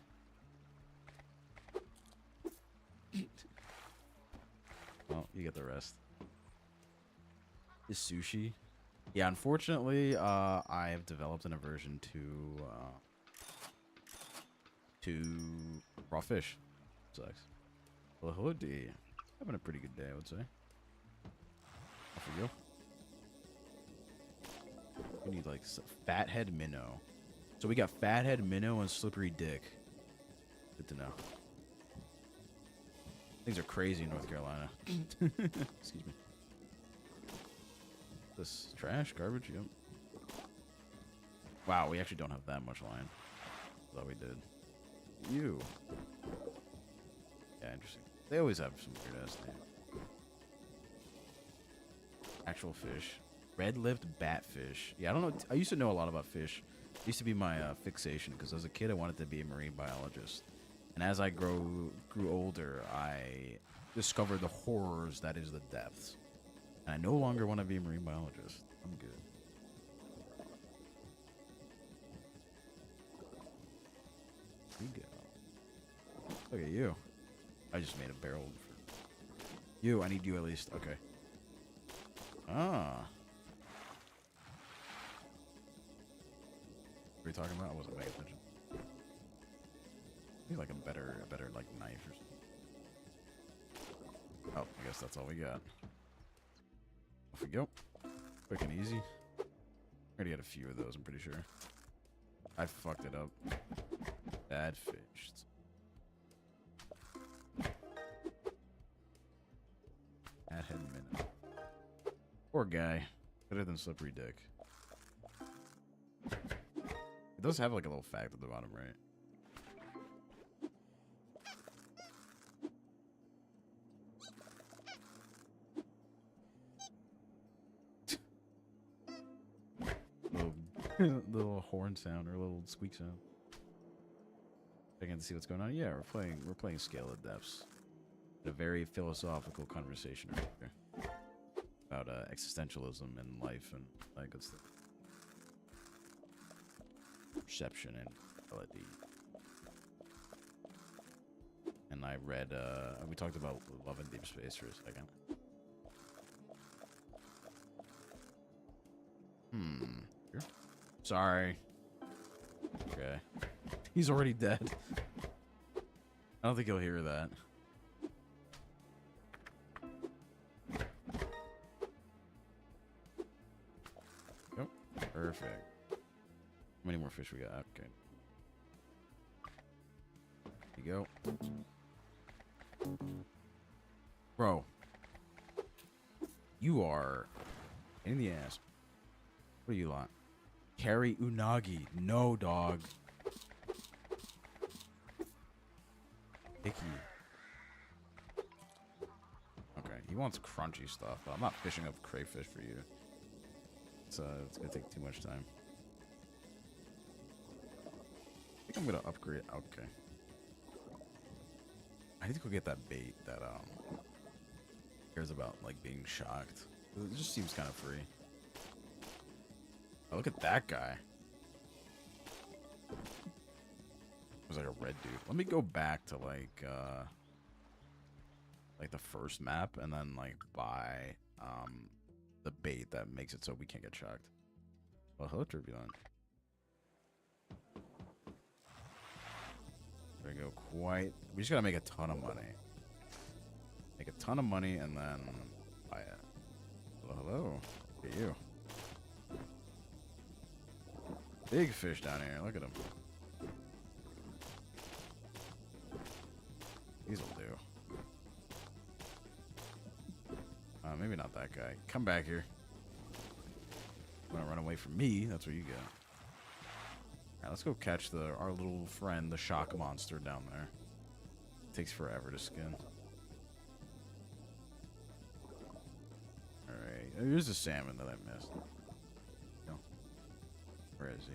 Well, you get the rest. Is sushi? Yeah, unfortunately, I have developed an aversion to raw fish. Sucks. Well, hello, D. Having a pretty good day, I would say. Off we go. We need like fathead minnow. So we got fathead minnow and slippery dick. Good to know. Things are crazy in North Carolina. Excuse me. This trash, garbage, yep. Wow, we actually don't have that much line. Thought we did. You. Yeah, interesting. They always have some weird ass name. Actual fish. Red-lipped batfish. Yeah, I don't know. I used to know a lot about fish. It used to be my fixation because as a kid I wanted to be a marine biologist. And as I grew older, I discovered the horrors that is the depths. And I no longer want to be a marine biologist. I'm good. Here we go. Look at you. I just made a barrel for you. I need you at least. Okay. Ah. What are you talking about? I wasn't paying attention. I need like a better like knife or something. Oh, I guess that's all we got. Off we go. Quick and easy. I already had a few of those, I'm pretty sure. I fucked it up. Bad fish. Fathead minnow. Poor guy. Better than slippery dick. It does have like a little fact at the bottom, right? Little horn sound or a little squeak sound. Checking to see what's going on. Yeah, we're playing Scale of Depths. A very philosophical conversation right there about existentialism and life and like good stuff. Perception and reality. And I read we talked about Love in Deep Space for a second. Here? Sorry. Okay. He's already dead. I don't think he'll hear that. Yep. Perfect. How many more fish we got? Okay. There you go. Bro. You are in the ass. What do you want? Carry unagi. No, dog. Icky. Okay, he wants crunchy stuff, but I'm not fishing up crayfish for you. It's gonna take too much time. I think I'm gonna upgrade. Okay. I need to go get that bait that cares about like being shocked. It just seems kind of free. Oh, look at that guy. It was like a red dude. Let me go back to like the first map and then like buy the bait that makes it so we can't get shocked. Well, hello, Turbulent. There we go. We just gotta make a ton of money. Make a ton of money and then buy it. Hello, hello. Look at you. Big fish down here. Look at him. These will do. Maybe not that guy. Come back here. You wanna run away from me? That's what you get. Alright, let's go catch our little friend, the shock monster down there. Takes forever to skin. Alright, here's the salmon that I missed. No. Where is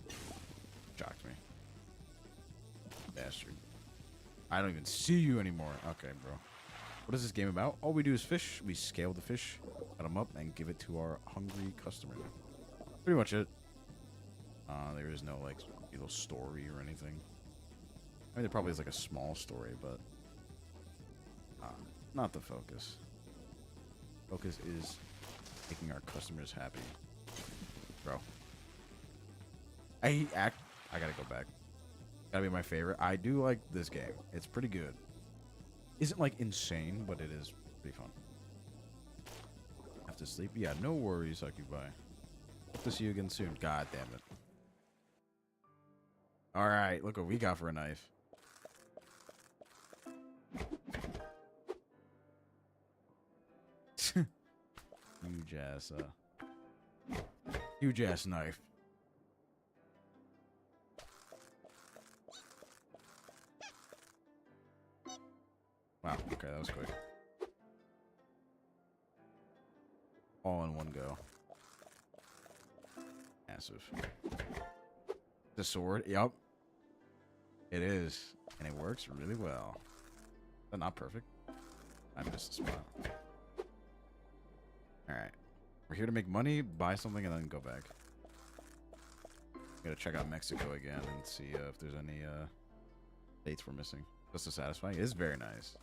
he? Shocked me. Bastard. I don't even see you anymore. Okay, bro. What is this game about? All we do is fish. We scale the fish, cut them up, and give it to our hungry customer. Pretty much it. There is no, like, little story or anything. I mean, there probably is, like, a small story, but not the focus. Focus is making our customers happy. Bro. I gotta go back. Gotta be my favorite. I do like this game. It's pretty good. Isn't, like, insane, but it is pretty fun. Have to sleep? Yeah, no worries, Occupy. Hope to see you again soon. God damn it. Alright, look what we got for a knife. Huge ass knife. Wow, okay, that was quick. All in one go. Massive. The sword, yep. It is. And it works really well. Is that not perfect? I missed the spot. Alright. We're here to make money, buy something, and then go back. Gotta check out Mexico again and see if there's any dates we're missing. Just to satisfy. It is very nice.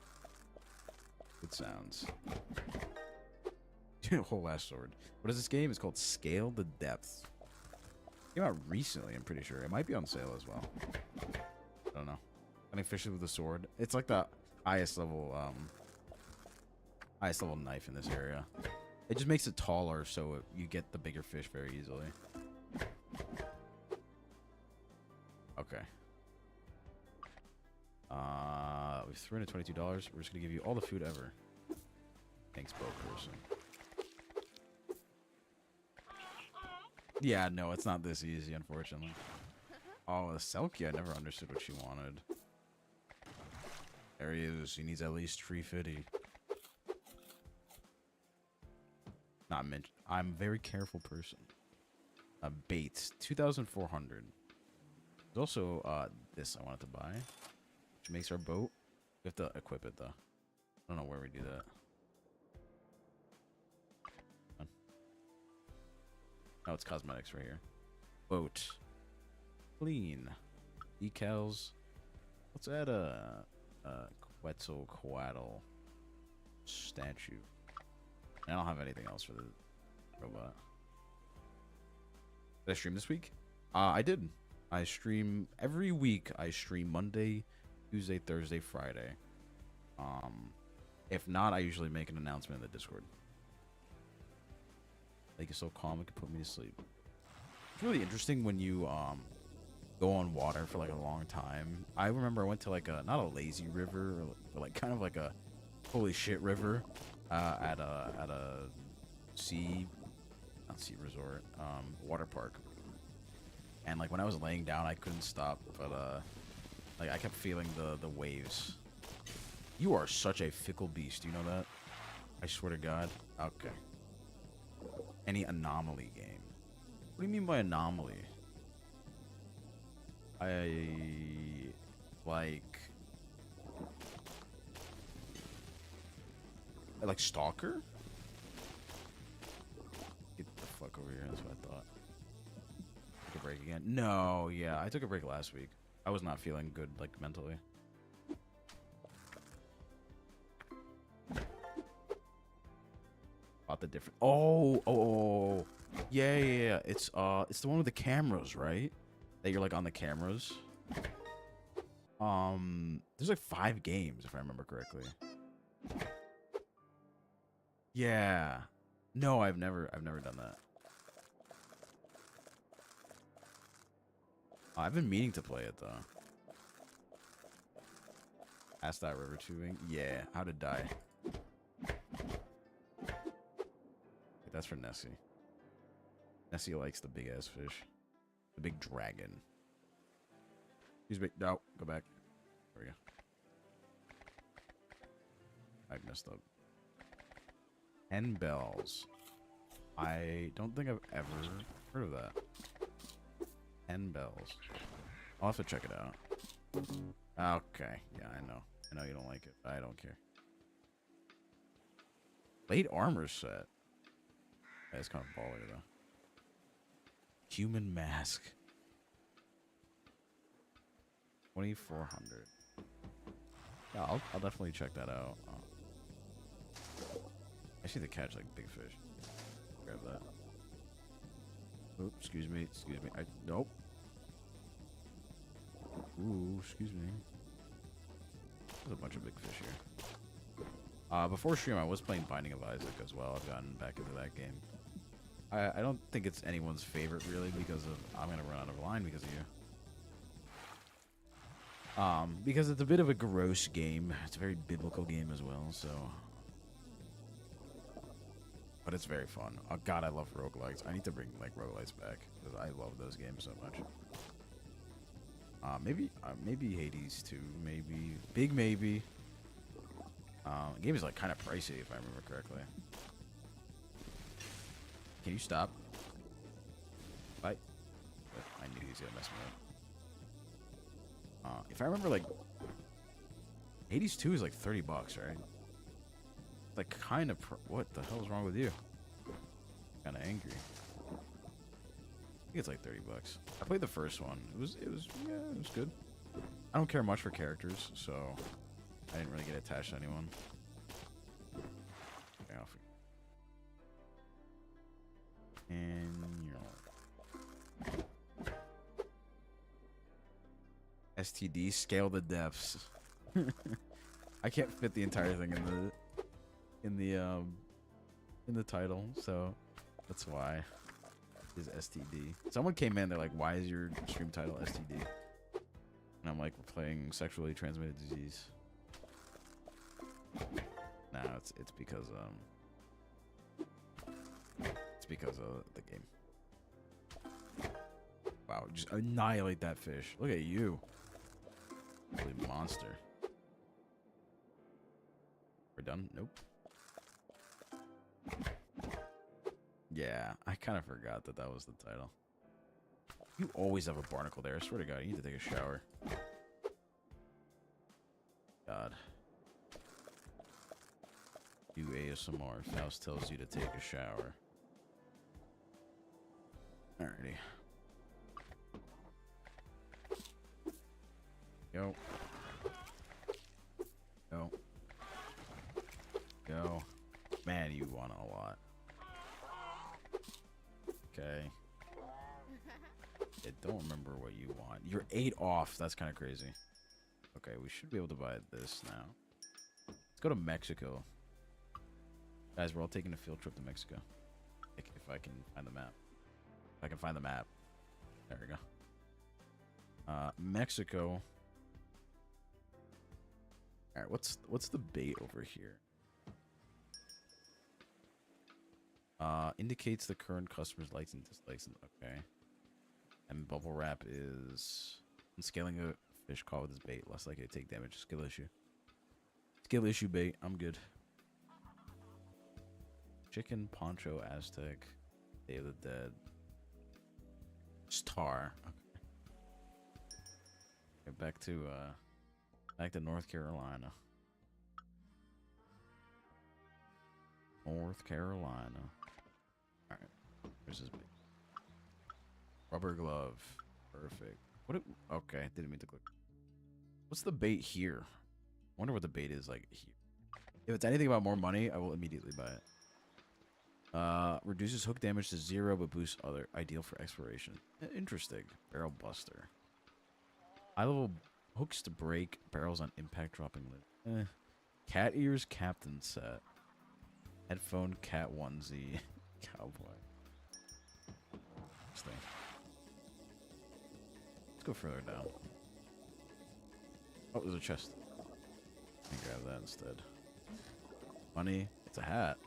Good sounds. Whole last sword. What is this game? It's called Scale the Depths. Came out recently, I'm pretty sure. It might be on sale as well. I don't know. Hunting fishes with a sword. It's like the highest level knife in this area. It just makes it taller so you get the bigger fish very easily. Okay. We've thrown in $22. We're just gonna give you all the food ever. Thanks, boat person. Yeah, no, it's not this easy, unfortunately. Oh, the Selkie, I never understood what she wanted. There he is. He needs at least 350. Not mentioned. I'm a very careful person. Baits, 2,400. There's also this I wanted to buy, which makes our boat. We have to equip it though. I don't know where we do that. Oh, it's cosmetics right here. Boat. Clean. Decals. Let's add a Quetzalcoatl statue. I don't have anything else for the robot. Did I stream this week? I did. I stream every week. I stream Monday, Tuesday, Thursday, Friday. If not, I usually make an announcement in the Discord. Like, it's so calm, it can put me to sleep. It's really interesting when you go on water for like a long time. I remember I went to like a not a lazy river, but like kind of like a holy shit river at a not sea resort, water park. And like when I was laying down, I couldn't stop, but like I kept feeling the waves. You are such a fickle beast. You know that? I swear to God. Okay. Any anomaly game? What do you mean by anomaly? I like Stalker? Get the fuck over here. That's what I thought. Take a break again. No, yeah, I took a break last week. I was not feeling good, like, mentally. About the different. Oh, yeah. It's the one with the cameras, right? That you're like on the cameras. There's like 5 games if I remember correctly. Yeah. No, I've never done that. I've been meaning to play it though. Ask that river tubing. Yeah. How to die. That's for Nessie. Nessie likes the big ass fish. The big dragon. Excuse me. No, go back. There we go. I messed up. 10 bells. I don't think I've ever heard of that. 10 bells. I'll have to check it out. Okay. Yeah, I know. I know you don't like it, but I don't care. Plate armor set. That's kind of baller though. Human mask. 2,400. Yeah, I'll definitely check that out. I just need to catch like big fish. Grab that. Oops, excuse me. Nope. Ooh, excuse me. There's a bunch of big fish here. Before stream, I was playing Binding of Isaac as well. I've gotten back into that game. I don't think it's anyone's favorite really because of I'm gonna run out of line because of you. Because it's a bit of a gross game. It's a very biblical game as well, so. But it's very fun. Oh god, I love roguelikes. I need to bring like roguelikes back because I love those games so much. Maybe Hades too. Maybe maybe. The game is like kind of pricey if I remember correctly. Can you stop? Bye. I knew he was gonna mess me up. If I remember, like Hades 2 is like $30, right? Like kind of. What the hell is wrong with you? Kind of angry. I think it's like $30. I played the first one. It was good. I don't care much for characters, so I didn't really get attached to anyone. Okay, off. And STD, scale the depths. I can't fit the entire thing in the title, so that's why is STD. Someone came in, they're like, "Why is your stream title STD?" And I'm like, "We're playing sexually transmitted disease." No, it's because of the game. Wow, just annihilate that fish. Look at you. Holy monster. We're done? Nope. Yeah, I kind of forgot that was the title. You always have a barnacle there. I swear to God, you need to take a shower. God. Do ASMR. Faust tells you to take a shower. Alrighty. Go. Go. Go. Man, you want a lot. Okay. I don't remember what you want. You're 8 off. That's kind of crazy. Okay, we should be able to buy this now. Let's go to Mexico. Guys, we're all taking a field trip to Mexico. If I can find the map. If I can find the map. There we go. Mexico. Alright, what's the bait over here? Indicates the current customer's likes and dislikes. Okay. And bubble wrap is scaling a fish caught with his bait. Less likely to take damage. Skill issue. Skill issue bait. I'm good. Chicken, Poncho, Aztec, Day of the Dead, Star. Okay. Back to North Carolina. North Carolina. All right. Where's this bait? Rubber glove. Perfect. Okay, didn't mean to click. What's the bait here? I wonder what the bait is like here. If it's anything about more money, I will immediately buy it. Reduces hook damage to 0, but boosts other. Ideal for exploration. Interesting. Barrel buster. High level hooks to break. Barrels on impact dropping lid. Cat ears captain set. Headphone cat onesie. Cowboy. Interesting. Let's go further down. Oh, there's a chest. Let me grab that instead. Money. It's a hat.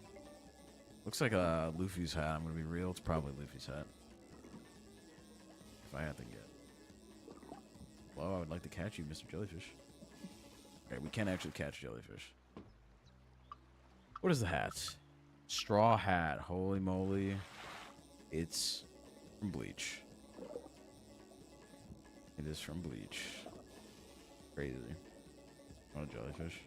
Looks like a Luffy's hat. I'm gonna be real. It's probably Luffy's hat. If I had to get. Well, I would like to catch you, Mr. Jellyfish. Okay, we can't actually catch jellyfish. What is the hat? Straw hat. Holy moly. It's from Bleach. It is from Bleach. Crazy. Want a jellyfish?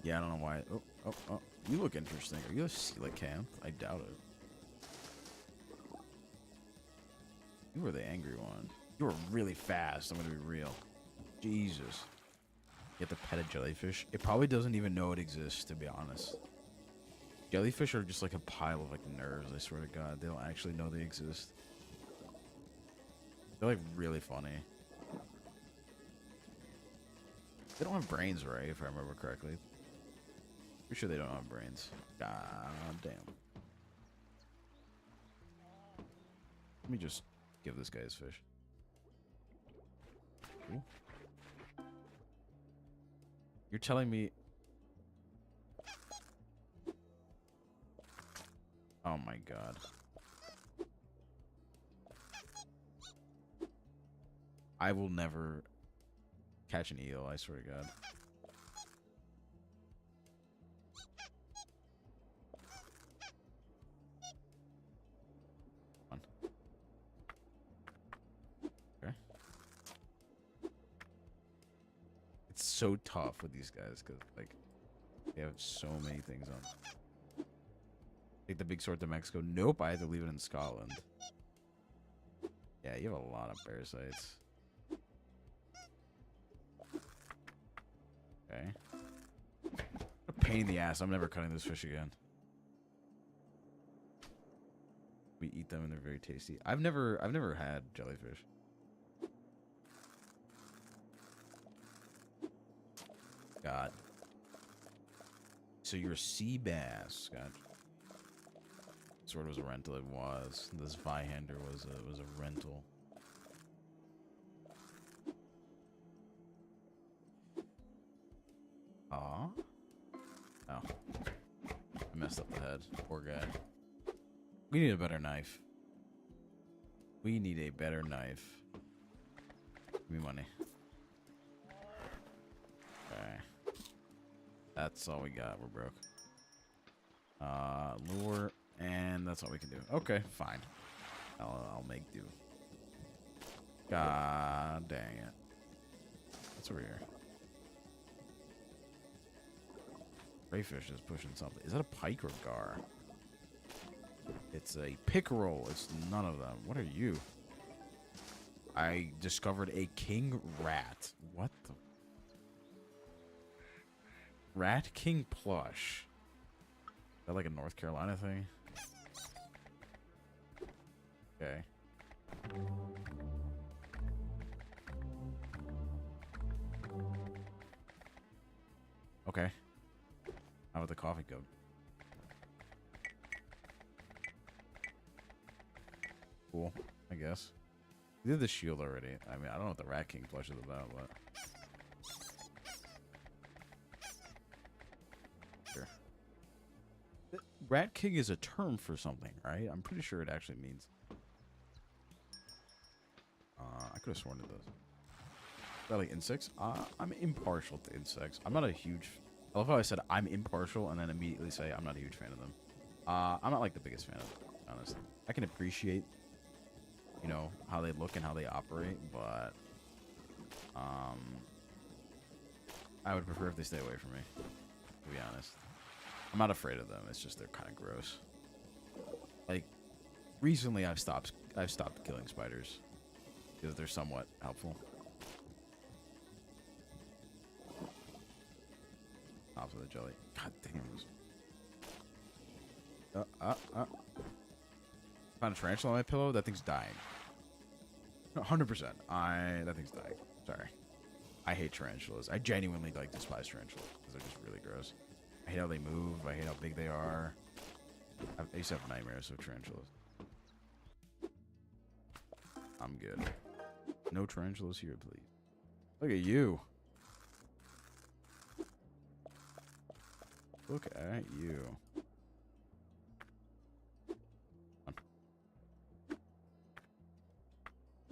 Yeah, I don't know why. Oh. You look interesting. Are you a coelacanth? I doubt it. You were the angry one. You were really fast. I'm gonna be real. Jesus. You have to pet a jellyfish. It probably doesn't even know it exists, to be honest. Jellyfish are just like a pile of like nerves, I swear to God. They don't actually know they exist. They're like really funny. They don't have brains, right? If I remember correctly. Pretty sure they don't have brains. God damn. Let me just give this guy his fish. Ooh. You're telling me... Oh my God. I will never catch an eel, I swear to God. Come on. Okay. It's so tough with these guys because, like, they have so many things on. Take the big sword to Mexico. Nope, I had to leave it in Scotland. Yeah, you have a lot of parasites. Okay. A pain in the ass. I'm never cutting this fish again. We eat them and they're very tasty. I've never had jellyfish. God. So you're a sea bass. Gotcha. Sword was a rental. It was. This Vihander was a rental. Aw. Oh. I messed up the head. Poor guy. We need a better knife. We need a better knife. Give me money. Okay. That's all we got. We're broke. Lure, and that's all we can do. Okay, fine. I'll make do. God dang it. What's over here? Crayfish is pushing something. Is that a pike or gar? It's a pickerel. It's none of them. What are you? I discovered a king rat. What the? Rat King plush. Is that like a North Carolina thing? Okay. Okay. How about the coffee cup? Cool, I guess. We did the shield already. I mean, I don't know what the Rat King plush is about, but... Sure. Rat King is a term for something, right? I'm pretty sure it actually means... I could have sworn it does. Is that like insects? I'm impartial to insects. I'm not a huge... I love how I said I'm impartial and then immediately say I'm not a huge fan of them. I'm not like the biggest fan of them, honestly. I can appreciate, you know, how they look and how they operate, but I would prefer if they stay away from me, to be honest. I'm not afraid of them. It's just they're kind of gross. Like recently I've stopped killing spiders because they're somewhat helpful. Tops of the jelly. God damn it. Found a tarantula on my pillow. That thing's dying. 100%. That thing's dying. Sorry. I hate tarantulas. I genuinely like despise tarantulas because they're just really gross. I hate how they move. I hate how big they are. I used to have nightmares of tarantulas. I'm good. No tarantulas here, please. Look at you. Look at you.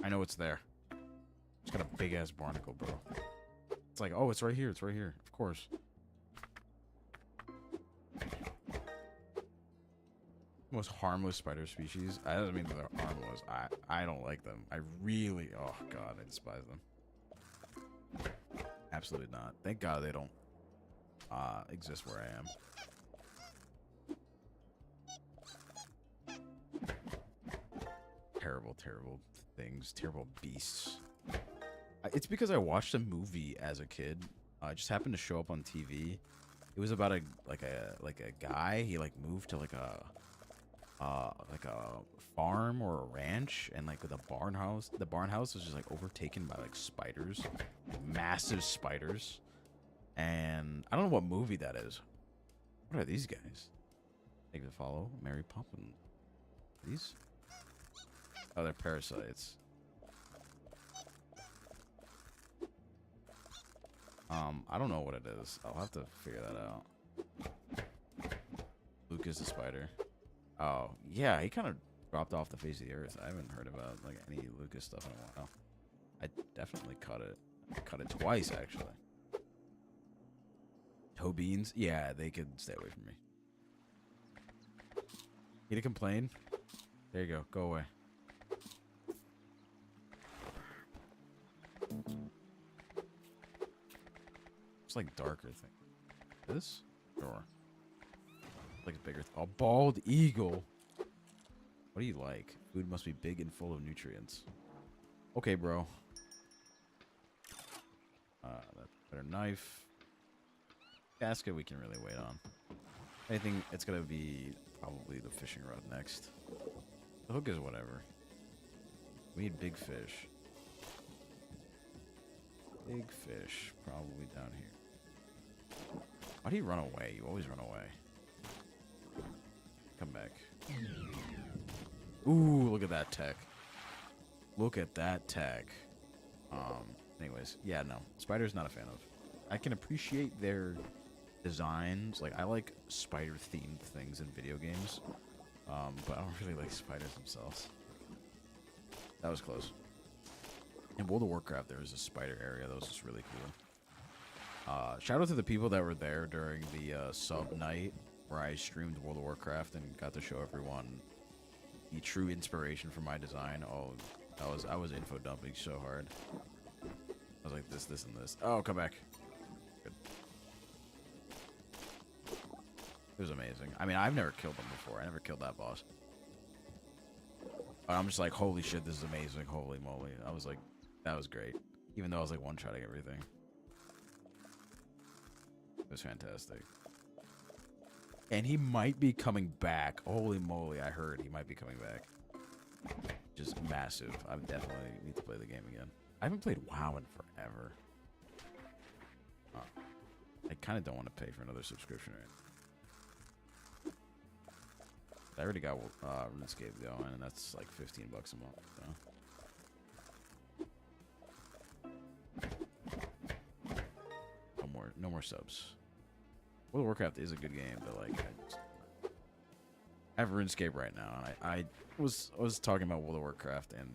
I know it's there. It's got a big ass barnacle, bro. It's like, oh, it's right here. It's right here. Of course. Most harmless spider species. That doesn't mean they're harmless. I don't like them. I really, oh god, I despise them. Absolutely not. Thank God they don't exist where I am. Terrible, terrible things, terrible beasts. It's because I watched a movie as a kid. It just happened to show up on TV. It was about a guy. He like moved to like a farm or a ranch, and like the barn house. The barn house was just like overtaken by like spiders, like, massive spiders. And I don't know what movie that is. What are these guys? Thank you to follow Mary Poppins. These? Oh, they're parasites. I don't know what it is. I'll have to figure that out. Lucas the spider. Oh, yeah, he kind of dropped off the face of the earth. I haven't heard about like any Lucas stuff in a while. I definitely cut it. I cut it twice, actually. Toe beans? Yeah, they could stay away from me. Need to complain? There you go. Go away. It's like darker thing. This? Sure. Like a bigger. A bald eagle. What do you like? Food must be big and full of nutrients. Okay, bro. That's a better knife. Basket we can really wait on. I think it's gonna be probably the fishing rod next. The hook is whatever. We need big fish. Big fish, probably down here. Why do you run away? You always run away. Come back. Ooh, look at that tech. Look at that tech. Anyways, yeah, no. Spider's not a fan of. I can appreciate their designs. Like, I like spider-themed things in video games. But I don't really like spiders themselves. That was close. In World of Warcraft, there was a spider area that was just really cool. Shout out to the people that were there during the sub night where I streamed World of Warcraft and got to show everyone the true inspiration for my design. Oh, I was info dumping so hard. I was like this, and this. Oh, come back. Good. It was amazing. I mean, I've never killed them before. I never killed that boss. But I'm just like, holy shit, this is amazing. Holy moly. I was like, that was great. Even though I was like one-shotting everything. It was fantastic. And he might be coming back. Holy moly, I heard he might be coming back. Just massive. I definitely need to play the game again. I haven't played WoW in forever. I kind of don't want to pay for another subscription right. I already got RuneScape going, and that's like $15 a month. So. No more subs. World of Warcraft is a good game, but like I have RuneScape right now, and I was talking about World of Warcraft and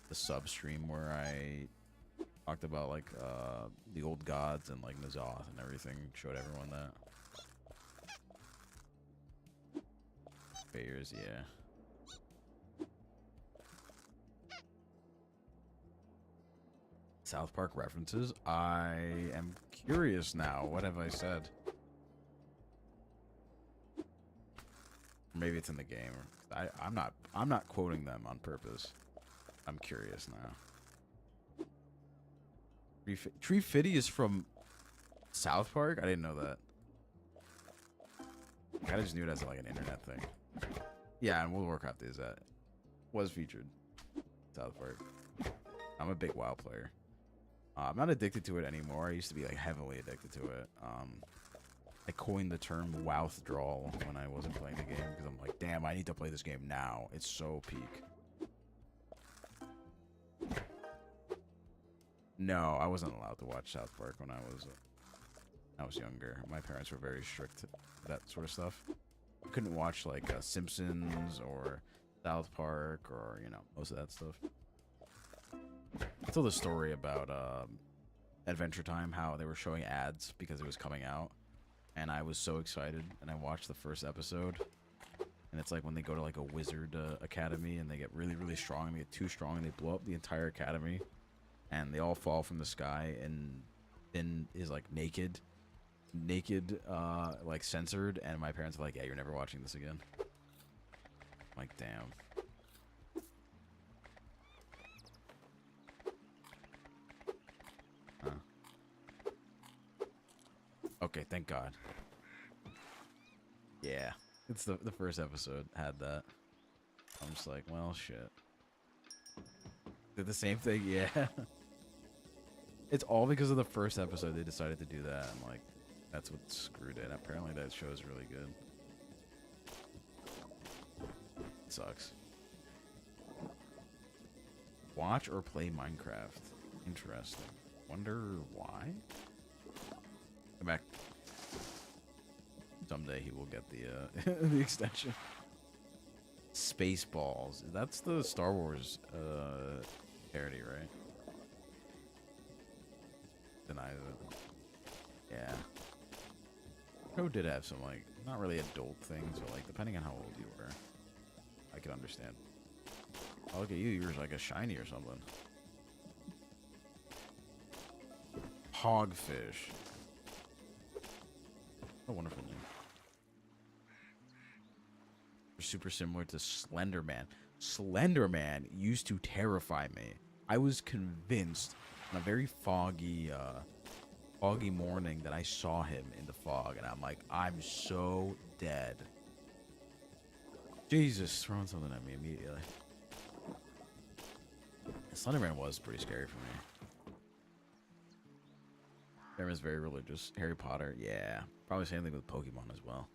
the sub stream where I talked about like the old gods and like N'Zoth and everything. Showed everyone that. Bears, yeah. South Park references. I am curious now. What have I said? Maybe it's in the game. I'm not quoting them on purpose. I'm curious now. Tree Fitty is from South Park? I didn't know that. I just knew it as like an internet thing. Yeah, and World of Warcraft is that. Was featured. South Park. I'm a big WoW player. I'm not addicted to it anymore. I used to be like heavily addicted to it. I coined the term WoW withdrawal when I wasn't playing the game because I'm like, damn, I need to play this game now. It's so peak. No, I wasn't allowed to watch South Park when I was younger. My parents were very strict to that sort of stuff. I couldn't watch like Simpsons or South Park or most of that stuff. I told a story about Adventure Time, how they were showing ads because it was coming out, and I was so excited, and I watched the first episode, and it's like when they go to like a wizard academy and they get really, really strong, and they get too strong, and they blow up the entire academy, and they all fall from the sky, and Finn is like naked, naked, like censored, and my parents are like, yeah, you're never watching this again. I'm like, damn. Huh. Okay, thank God. Yeah, it's the first episode had that. I'm just like, well, shit. Did the same thing, yeah. It's all because of the first episode they decided to do that. I'm like, that's what screwed it. Apparently that show is really good. It sucks. Watch or play Minecraft. Interesting. Wonder why? Come back. Someday he will get the the extension. Spaceballs. That's the Star Wars parody, right? Deny it. Yeah. Show did have some, like, not really adult things, but, like, depending on how old you were, I could understand. Oh, look at you. You're like a shiny or something. Hogfish. What a wonderful name. Super similar to Slender Man. Slender Man used to terrify me. I was convinced on a very foggy morning that I saw him in the fog, and I'm like, I'm so dead. Jesus, throwing something at me immediately. Slender Man was pretty scary for me. Aaron is very religious. Harry Potter, yeah. Probably same thing with Pokemon as well.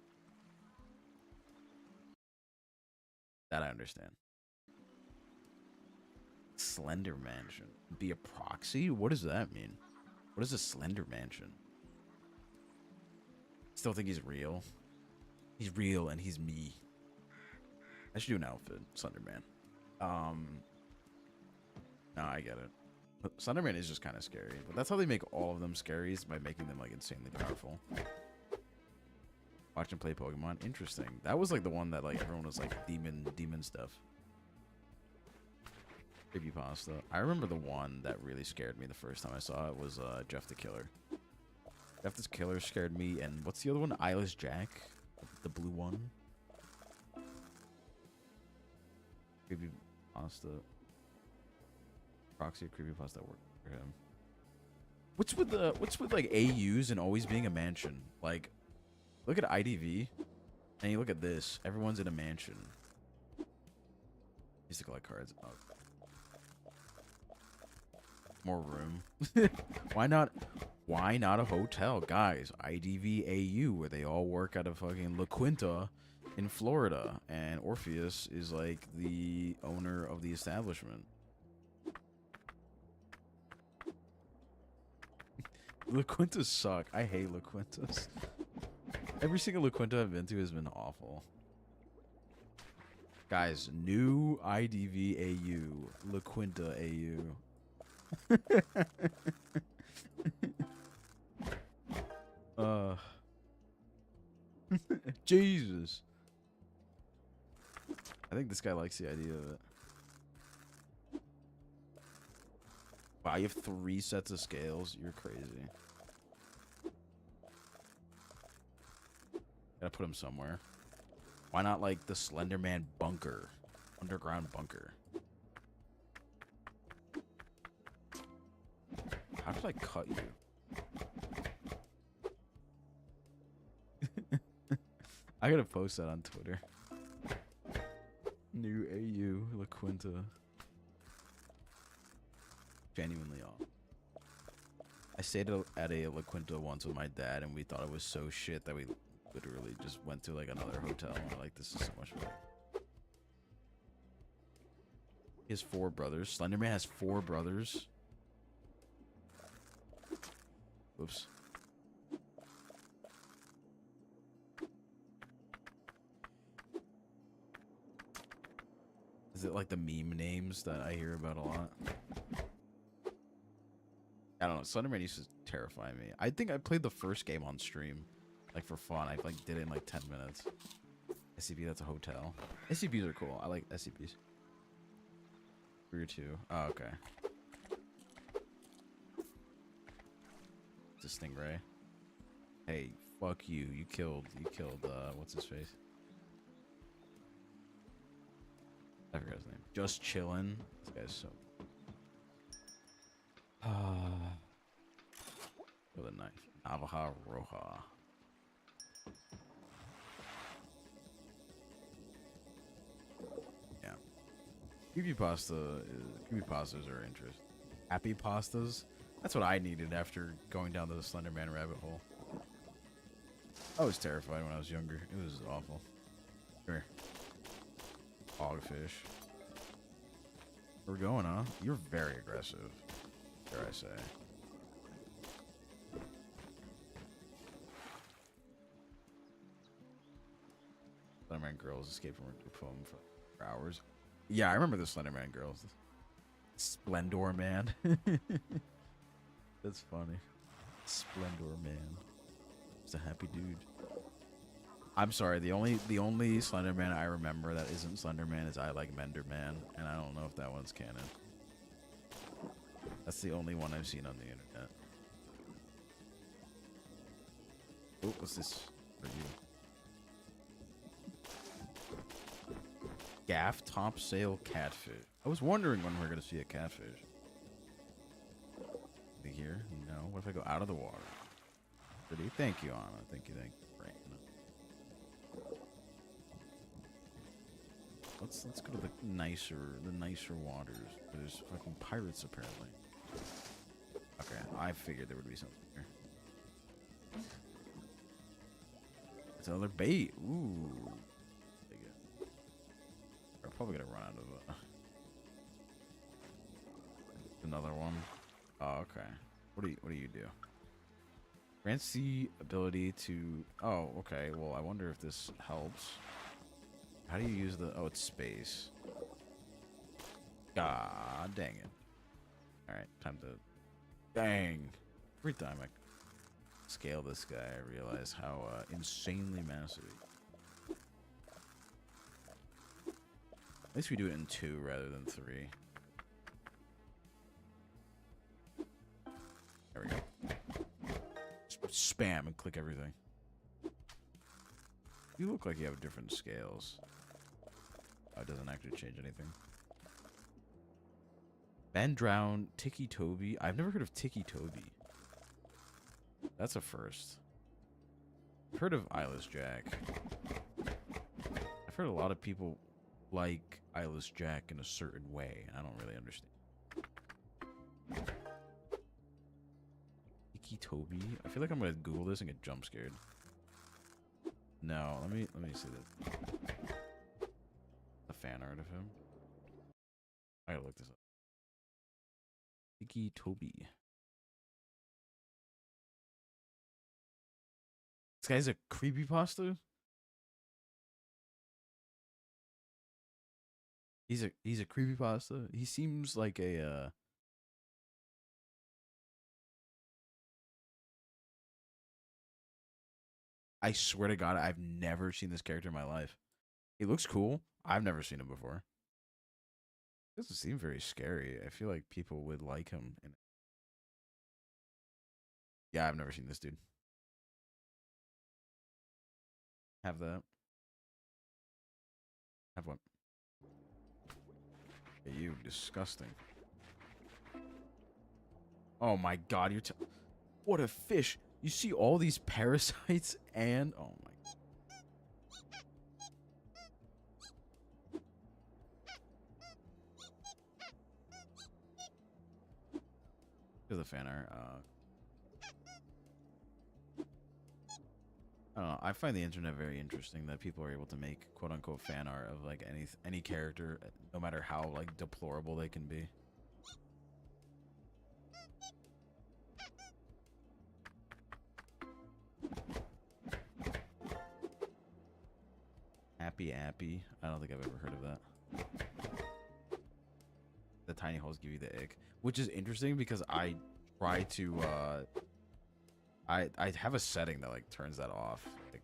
That I understand. Slender Mansion. Be a proxy? What does that mean? What is a Slender Mansion? Still think he's real? He's real and he's me. I should do an outfit. Slender Man. No, I get it. But Slender Man is just kind of scary. But that's how they make all of them scary, is by making them like insanely powerful. Watch him play Pokemon. Interesting. That was like the one that like everyone was like demon stuff. Creepypasta. I remember the one that really scared me the first time I saw it was Jeff the Killer. Jeff the Killer scared me, and what's the other one? Eyeless Jack, the blue one. Creepypasta. Proxy creepypasta that worked for him. What's with like AUs and always being a mansion? Like, look at IDV, and you look at this. Everyone's in a mansion. Used to collect cards. Oh. More room. Why not? Why not a hotel, guys? IDV AU, where they all work out of fucking La Quinta in Florida, and Orpheus is like the owner of the establishment. La Quintas suck. I hate La Quintas. Every single La Quinta I've been to has been awful. Guys, new IDV AU, La Quinta AU. Jesus. I think this guy likes the idea of it. Wow, you have 3 sets of scales? You're crazy. Gotta put him somewhere. Why not like the Slender Man bunker? Underground bunker. How did I cut you? I gotta post that on Twitter. New AU La Quinta. Genuinely off. I stayed at a La Quinta once with my dad, and we thought it was so shit that we literally just went to like another hotel, and we're like, this is so much fun. He has 4 brothers. Slenderman has 4 brothers. Whoops. Is it like the meme names that I hear about a lot? I don't know. Slenderman used to terrify me. I think I played the first game on stream, like for fun. I like did it in like 10 minutes. SCP, that's a hotel. SCPs are cool. I like SCPs. 3 or 2. Oh, okay. It's a stingray. Hey, fuck you. You killed, what's his face? I forgot his name. Just chillin'. This guy's so... With a knife. Navaja Roja. Yeah. Creepypastas are interesting. Happy pastas? That's what I needed after going down the Slenderman rabbit hole. I was terrified when I was younger. It was awful. Come here. Hogfish. We're going, huh? You're very aggressive, dare I say. Slenderman girls escape from for hours. Yeah, I remember the Slenderman girls. Splendor Man. That's funny. Splendor Man. Just a happy dude. I'm sorry, the only Slenderman I remember that isn't Slenderman is I Like Menderman, and I don't know if that one's canon. That's the only one I've seen on the internet. Oh, what's this for you? Gaff topsail catfish. I was wondering when we were gonna see a catfish. Here? No. What if I go out of the water? Pretty. Thank you, Anna. Thank you. Right. Let's go to the nicer waters. There's fucking pirates apparently. Okay, I figured there would be something here. It's another bait. Ooh. We're probably gonna run out of another one. Oh, okay. What do you do? Grants the ability to... Oh, okay. Well, I wonder if this helps. How do you use the... Oh, it's space. God dang it. Alright, time to... Dang! Every time I scale this guy, I realize how insanely massive. At least we do it in 2 rather than 3. There we go. Spam and click everything. You look like you have different scales. Oh, it doesn't actually change anything. Ben Drown, Tiki Toby. I've never heard of Tiki Toby. That's a first. I've heard of Eyeless Jack. I've heard a lot of people like Eyeless Jack in a certain way, and I don't really understand. Tiki Toby? I feel like I'm gonna Google this and get jump scared. No, let me see this. A fan art of him. I gotta look this up. Tiki Toby. This guy's a creepypasta? He's a creepypasta. He seems like a I swear to God, I've never seen this character in my life. He looks cool. I've never seen him before. Doesn't seem very scary. I feel like people would like him. Yeah, I've never seen this dude. Have that. Have one. Hey, you disgusting. Oh my God, what a fish. You see all these parasites and... Oh my... Here's the fan art. I don't know. I find the internet very interesting that people are able to make quote-unquote fan art of like any character, no matter how like deplorable they can be. Appy. I don't think I've ever heard of that. The tiny holes give you the ick, which is interesting because I try to I have a setting that like turns that off. Like,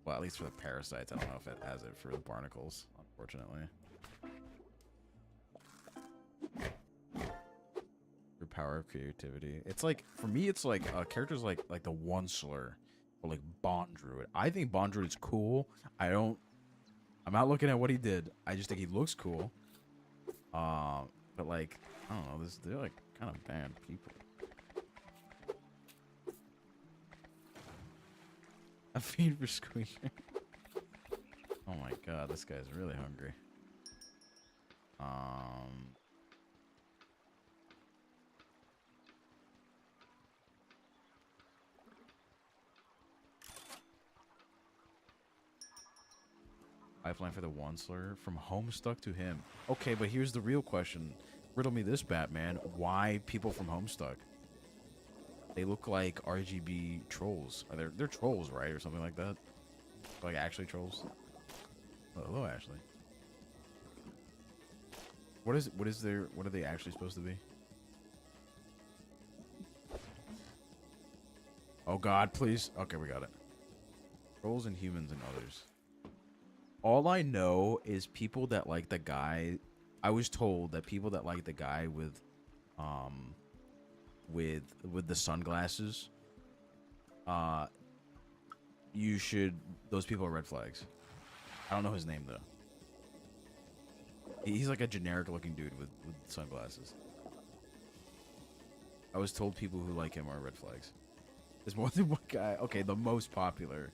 well, at least for the parasites. I don't know if it has it for the barnacles, unfortunately. Your power of creativity. It's like, for me, it's like characters like the one slur. Or like Bond Druid. I think Bond Druid is cool. I'm not looking at what he did. I just think he looks cool. But like, I don't know, they're like kind of bad people. A feed for Squeaker. Oh my god, this guy's really hungry. Lifeline for the Onceler from Homestuck to him. Okay, but here's the real question. Riddle me this, Batman. Why people from Homestuck? They look like RGB trolls. They're trolls, right? Or something like that? Like actually trolls? Oh, hello, Ashley. What are they actually supposed to be? Oh god, please. Okay, we got it. Trolls and humans and others. All I know is people that like the guy. I was told that people that like the guy with the sunglasses, those people are red flags. I don't know his name though. He's like a generic looking dude with sunglasses. I was told people who like him are red flags. There's more than one guy. Okay, the most popular.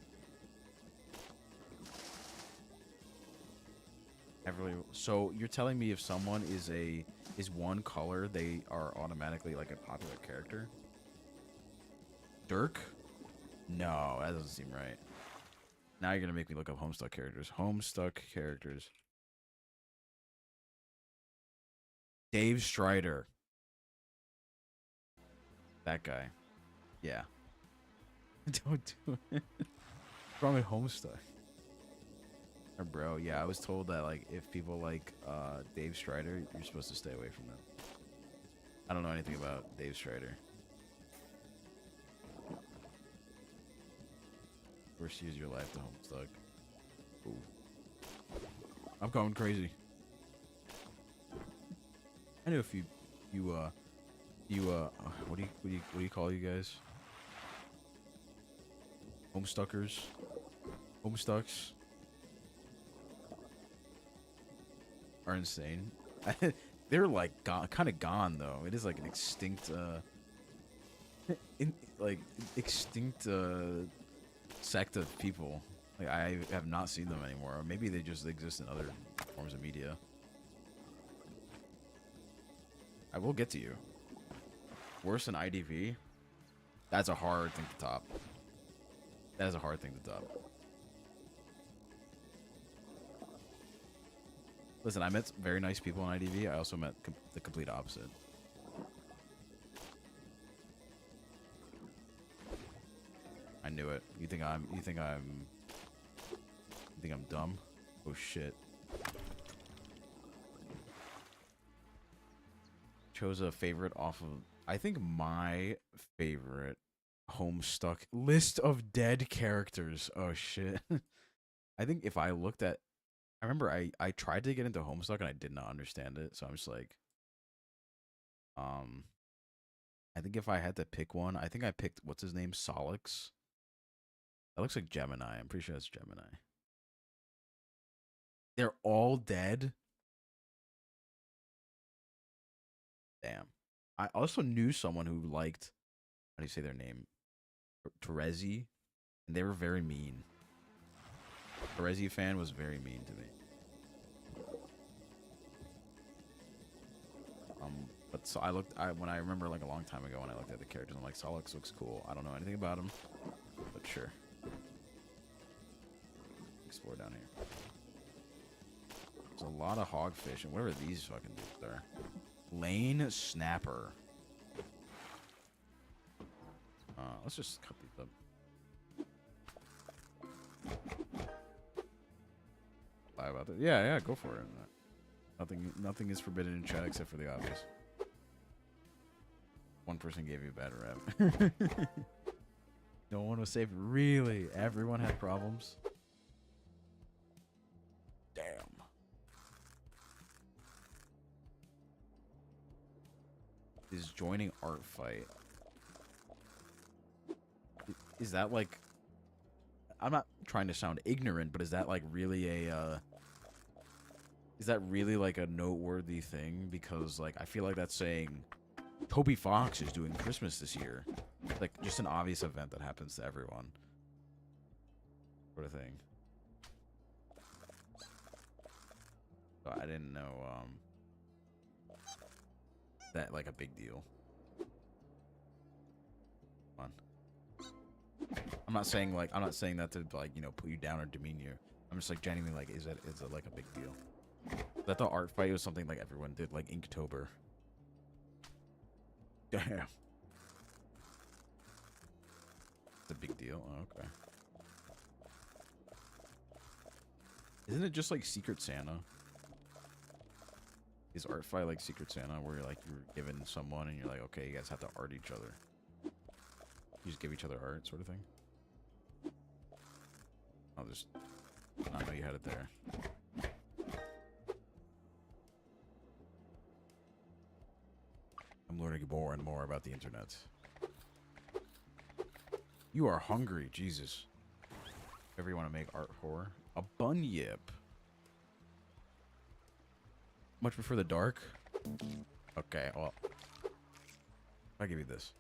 So you're telling me if someone is one color, they are automatically like a popular character? Dirk? No, that doesn't seem right. Now you're gonna make me look up Homestuck characters. Homestuck characters. Dave Strider. That guy. Yeah. Don't do it. What's wrong with Homestuck? Bro, yeah, I was told that like if people like Dave Strider, you're supposed to stay away from them. I don't know anything about Dave Strider. First use your life to Homestuck. Ooh. I'm going crazy. I know if what do you call you guys? Homestuckers? Homestucks? Are insane. They're like kind of gone though. It is like an extinct, extinct sect of people. Like I have not seen them anymore. Or maybe they just exist in other forms of media. I will get to you. Worse than IDV? That's a hard thing to top. That is a hard thing to top. Listen, I met very nice people in IDV. I also met the complete opposite. I knew it. You think I'm dumb? Oh shit. Chose a favorite off of, I think my favorite Homestuck list of dead characters. Oh shit. I think if I looked at, I remember I tried to get into Homestuck and I did not understand it, so I'm just like, I think if I had to pick one, I think I picked, what's his name, Solix. That looks like Gemini. I'm pretty sure that's Gemini. They're all dead. Damn. I also knew someone who liked, how do you say their name? Terezi, and they were very mean. Terezi fan was very mean to me. But so when I remember like a long time ago when I looked at the characters, I'm like, Solix looks cool. I don't know anything about him, but sure. Explore down here. There's a lot of hogfish, and whatever these fucking dudes are. Lane Snapper. Let's just cut these up. Lie about that. Yeah, go for it. Nothing is forbidden in chat except for the obvious. One person gave you a bad rap. No one was safe. Really? Everyone had problems? Damn. Is joining art fight. Is that like I'm not trying to sound ignorant, but is that like really a is that really like a noteworthy thing? Because like I feel like that's saying Toby Fox is doing Christmas this year. Like just an obvious event that happens to everyone. Sort of thing. So I didn't know that like a big deal. Come on. I'm not saying that to like, you know, put you down or demean you. I'm just like genuinely like is it like a big deal? That the art fight was something like everyone did like Inktober. Damn. It's a big deal. Oh, okay. Isn't it just like Secret Santa? Is art fight like Secret Santa where you're like you're giving someone and you're like, okay, you guys have to art each other. You just give each other art sort of thing? I'll just not know you had it there. I'm learning more and more about the internet. You are hungry, Jesus. Ever you want to make art horror? A bunyip. Much prefer the dark? Okay, well. I'll give you this.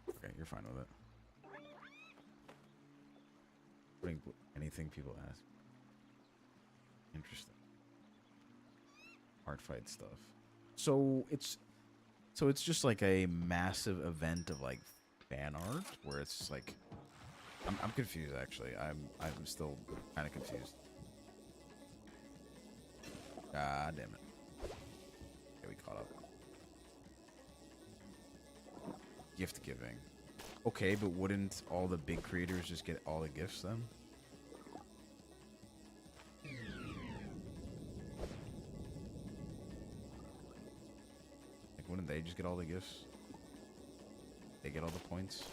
Okay, you're fine with it. Putting anything people ask. Interesting. Art fight stuff. So it's just like a massive event of like fan art where it's like I'm confused actually. I'm still kind of confused. God damn it. Okay, we caught up. Gift giving. Okay, but wouldn't all the big creators just get all the gifts then? Like, wouldn't they just get all the gifts? They get all the points?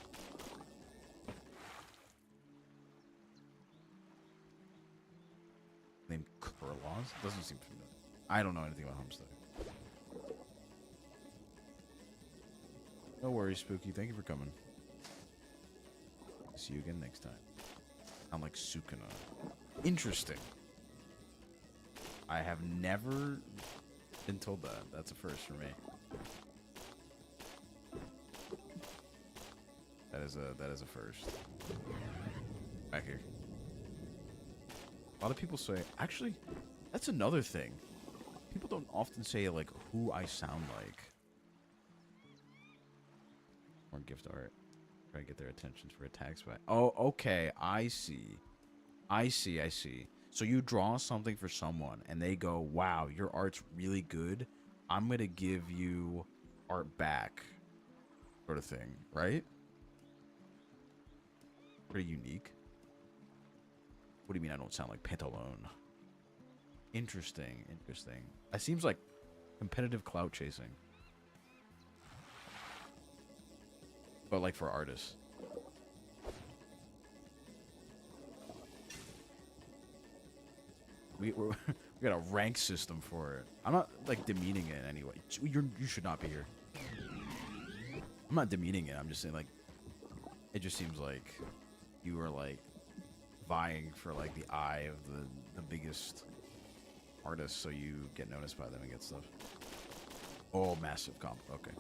Named Kurlaws? Doesn't seem familiar. I don't know anything about Homestead. No worries, Spooky. Thank you for coming. See you again next time. I'm like Sukuna. Interesting. I have never been told that. That's a first for me. That is a first. Back here. A lot of people say, actually, that's another thing. People don't often say like who I sound like. More gift art. Try to get their attention for a tag spot. Oh, okay. I see. I see. So you draw something for someone and they go, wow, your art's really good. I'm going to give you art back. Sort of thing, right? Pretty unique. What do you mean I don't sound like Pantalone? Interesting. That seems like competitive clout chasing. But like for artists. We got a rank system for it. I'm not like demeaning it in any way. You should not be here. I'm not demeaning it. I'm just saying like it just seems like you are like vying for like the eye of the biggest artists, so you get noticed by them and get stuff. Oh, massive comp. Okay,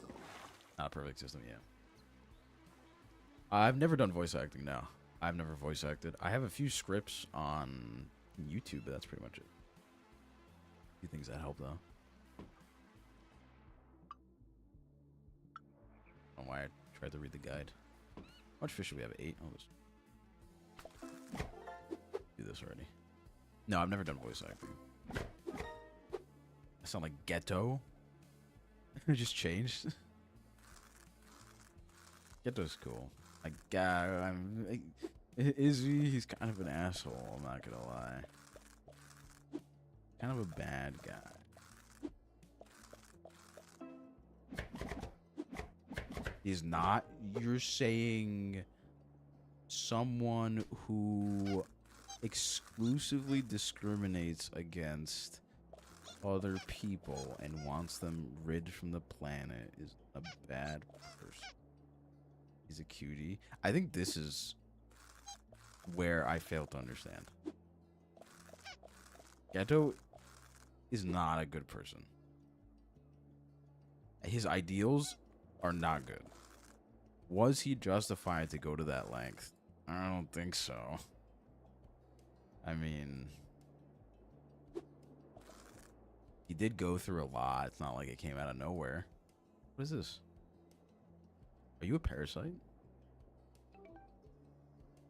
not a perfect system yet. I've never done voice acting. No, I've never voice acted. I have a few scripts on YouTube, but that's pretty much it. A few things that help though. I don't know why I tried to read the guide. How much fish do we have? 8. I'll just do this already. No, I've never done voice acting. I sound like Ghetto. It just changed. Ghetto's cool. Like, he's kind of an asshole, I'm not gonna lie. Kind of a bad guy. He's not. You're saying someone who exclusively discriminates against other people and wants them rid from the planet is a bad person. He's a cutie. I think this is where I fail to understand. Ghetto is not a good person. His ideals are not good. Was he justified to go to that length? I don't think so. I mean, he did go through a lot. It's not like it came out of nowhere. What is this? Are you a parasite?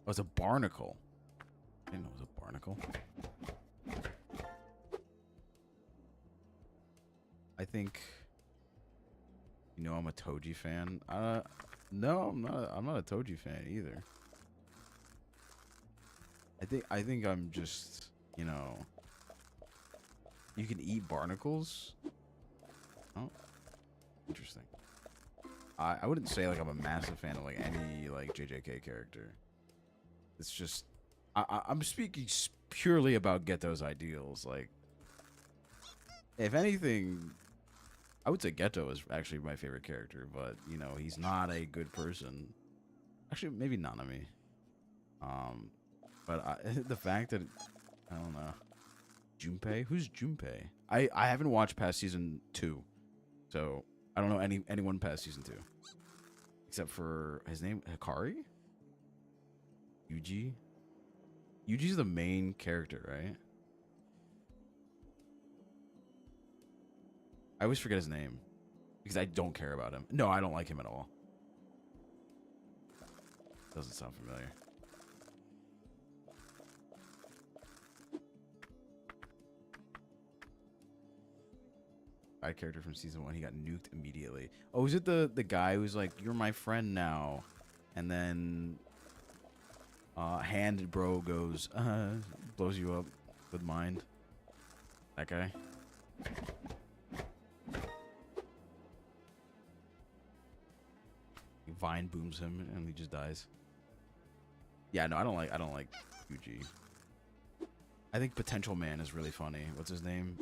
Oh, it's a barnacle. I didn't know it was a barnacle. I think, you know, I'm a Toji fan. No, I'm not a Toji fan either. I think I'm just, you know, you can eat barnacles. Oh, interesting. I wouldn't say like I'm a massive fan of like any like JJK character. It's just I'm speaking purely about Ghetto's ideals. Like, if anything, I would say Ghetto is actually my favorite character, but you know he's not a good person. Actually, maybe Nanami. But the fact that I don't know, Junpei. Who's Junpei? I haven't watched past season 2, so I don't know anyone past season 2, except for his name Hikari. Yuji. Yuji's the main character, right? I always forget his name because I don't care about him. No, I don't like him at all. Doesn't sound familiar. Side character from season 1. He got nuked immediately. Oh, is it the guy who's like, "You're my friend now," and then hand bro goes, blows you up with mind. That guy. Vine booms him and he just dies. Yeah, no, I don't like Yuji. I think Potential Man is really funny. What's his name?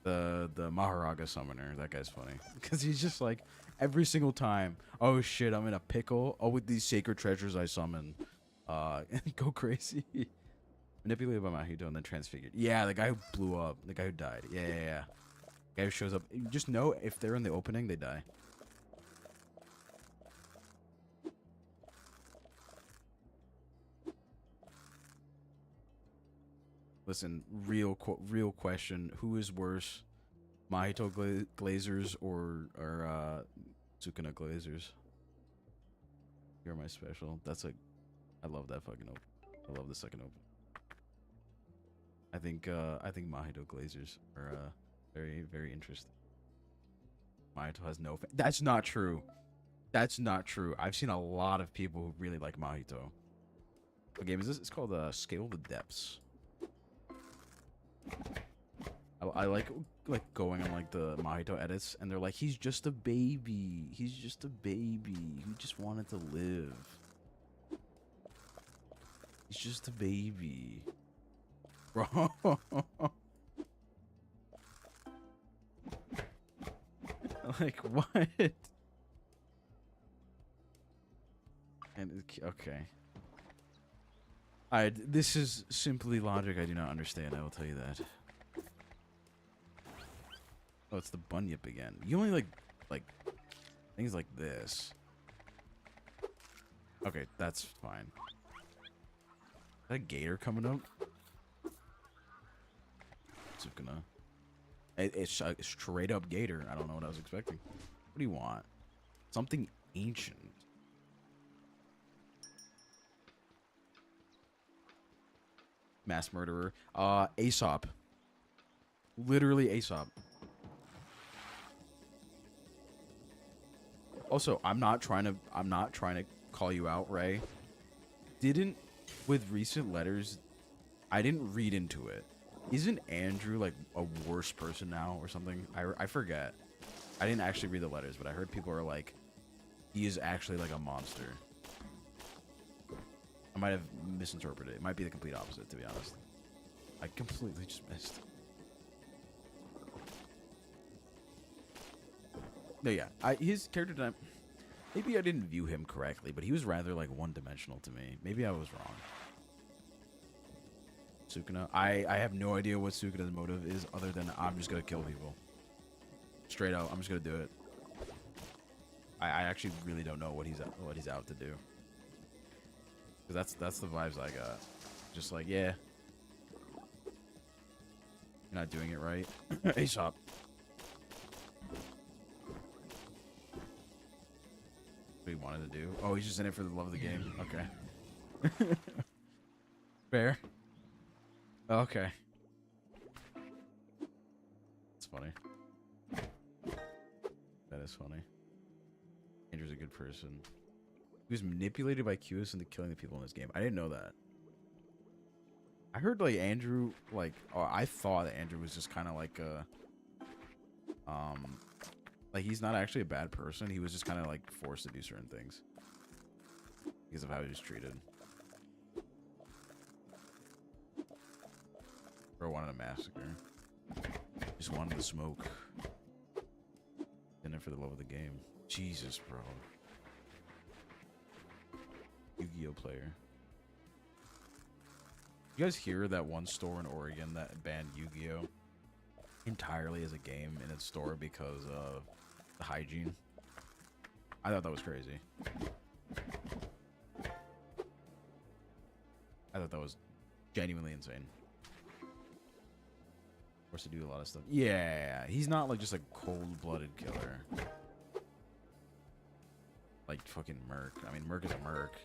The Maharaga summoner. That guy's funny because he's just like every single time. Oh shit, I'm in a pickle. Oh, with these sacred treasures I summon, go crazy. Manipulated by Mahito and then transfigured. Yeah, the guy who blew up, the guy who died. Yeah. The guy who shows up. You just know if they're in the opening, they die. Listen, real question: who is worse, Mahito Glazers or Sukuna Glazers? You're my special. I love that fucking open. I love the second open. I think Mahito Glazers are very interesting. Mahito has no. That's not true. That's not true. I've seen a lot of people who really like Mahito. What game is this? It's called Scale the Depths. I like going on like the Mahito edits, and they're like, he's just a baby. He's just a baby. He just wanted to live. He's just a baby, bro. Like what? And okay. This is simply logic I do not understand. I will tell you that. Oh, it's the bunyip again. You only like things like this. Okay, that's fine. Is that a gator coming up? Sukuna. It's a straight up gator. I don't know what I was expecting. What do you want? Something ancient. Mass murderer. Aesop. Literally Aesop. Also, I'm not trying to call you out, Ray. With recent letters, I didn't read into it. Isn't Andrew like a worse person now or something? I forget. I didn't actually read the letters, but I heard people are like, he is actually like a monster. I might have misinterpreted it. It might be the complete opposite, to be honest. I completely just missed. No, yeah. His character dynamic. Maybe I didn't view him correctly, but he was rather like one-dimensional to me. Maybe I was wrong. Sukuna. I have no idea what Sukuna's motive is other than I'm just gonna kill people. Straight out, I'm just gonna do it. I actually really don't know what he's out to do. Cause that's the vibes I got. Just like, yeah, you're not doing it right. Aesop. What he wanted to do. Oh, he's just in it for the love of the game. Okay. Fair. Okay. That's funny. That is funny. Andrew's a good person. He was manipulated by Qs into killing the people in this game. I didn't know that. I heard like Andrew, like, oh, I thought that Andrew was just kind of like like he's not actually a bad person. He was just kind of like forced to do certain things because of how he was treated. Bro wanted a massacre. Just wanted to smoke. In it for the love of the game. Jesus, bro. Yu-Gi-Oh player. You guys hear that one store in Oregon that banned Yu-Gi-Oh entirely as a game in its store because of the hygiene? I thought that was crazy. I thought that was genuinely insane. Forced to do a lot of stuff. Yeah, he's not like just a cold-blooded killer. Like fucking Merc. I mean, Merc is a Merc.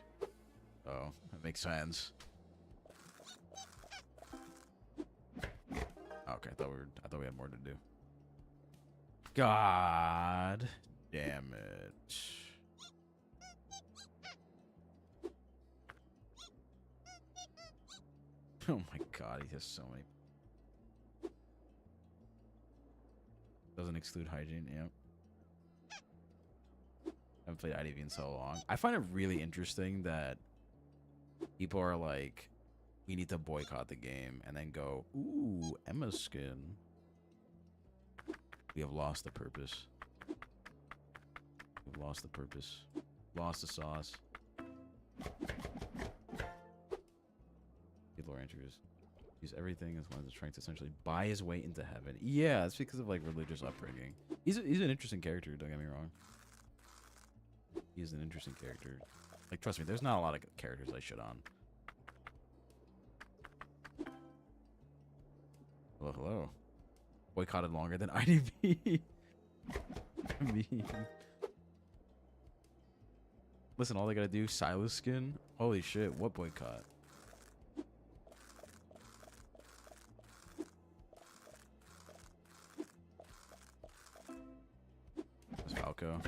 Oh, that makes sense. Okay, I thought we had more to do. God damn it. Oh my god, he has so many. Doesn't exclude hygiene, yep. I haven't played IDV in so long. I find it really interesting that people are like, we need to boycott the game, and then go, ooh, Emma's skin. We have lost the purpose. We've lost the purpose. Lost the sauce. Good Lord Andrews. Use everything as one of the strengths to essentially buy his way into heaven. Yeah, it's because of like religious upbringing. He's an interesting character, don't get me wrong. He's an interesting character. Like, trust me, there's not a lot of characters I shit on. Hello, hello. Boycotted longer than IDV. I mean, listen, all they gotta do, Silas skin. Holy shit, what boycott? That's Falco.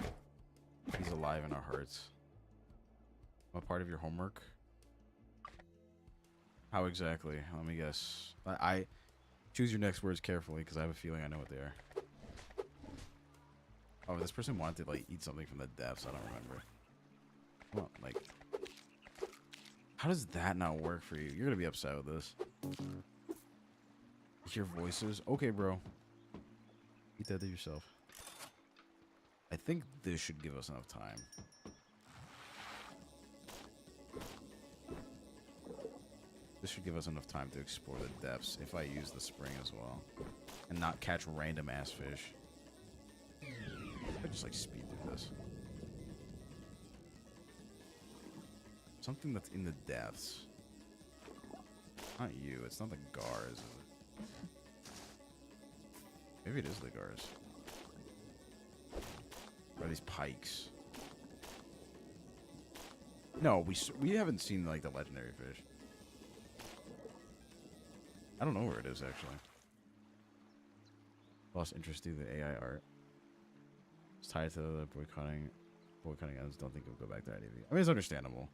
He's alive in our hearts. What part of your homework? How exactly? Let me guess. I choose your next words carefully because I have a feeling I know what they are. Oh, this person wanted to like eat something from the depths. I don't remember. Well, like, how does that not work for you? You're gonna be upset with this. Hear voices. Okay, bro. Eat that to yourself. I think this should give us enough time. This should give us enough time to explore the depths if I use the spring as well. And not catch random ass fish. I just like speed through this. Something that's in the depths. Not you, it's not the Gars, is it? Maybe it is the Gars. Or these pikes. No, we haven't seen like the legendary fish. I don't know where it is actually. Lost interest in the AI art. It's tied to the boycotting ends. Don't think it'll go back to IDV. I mean, it's understandable.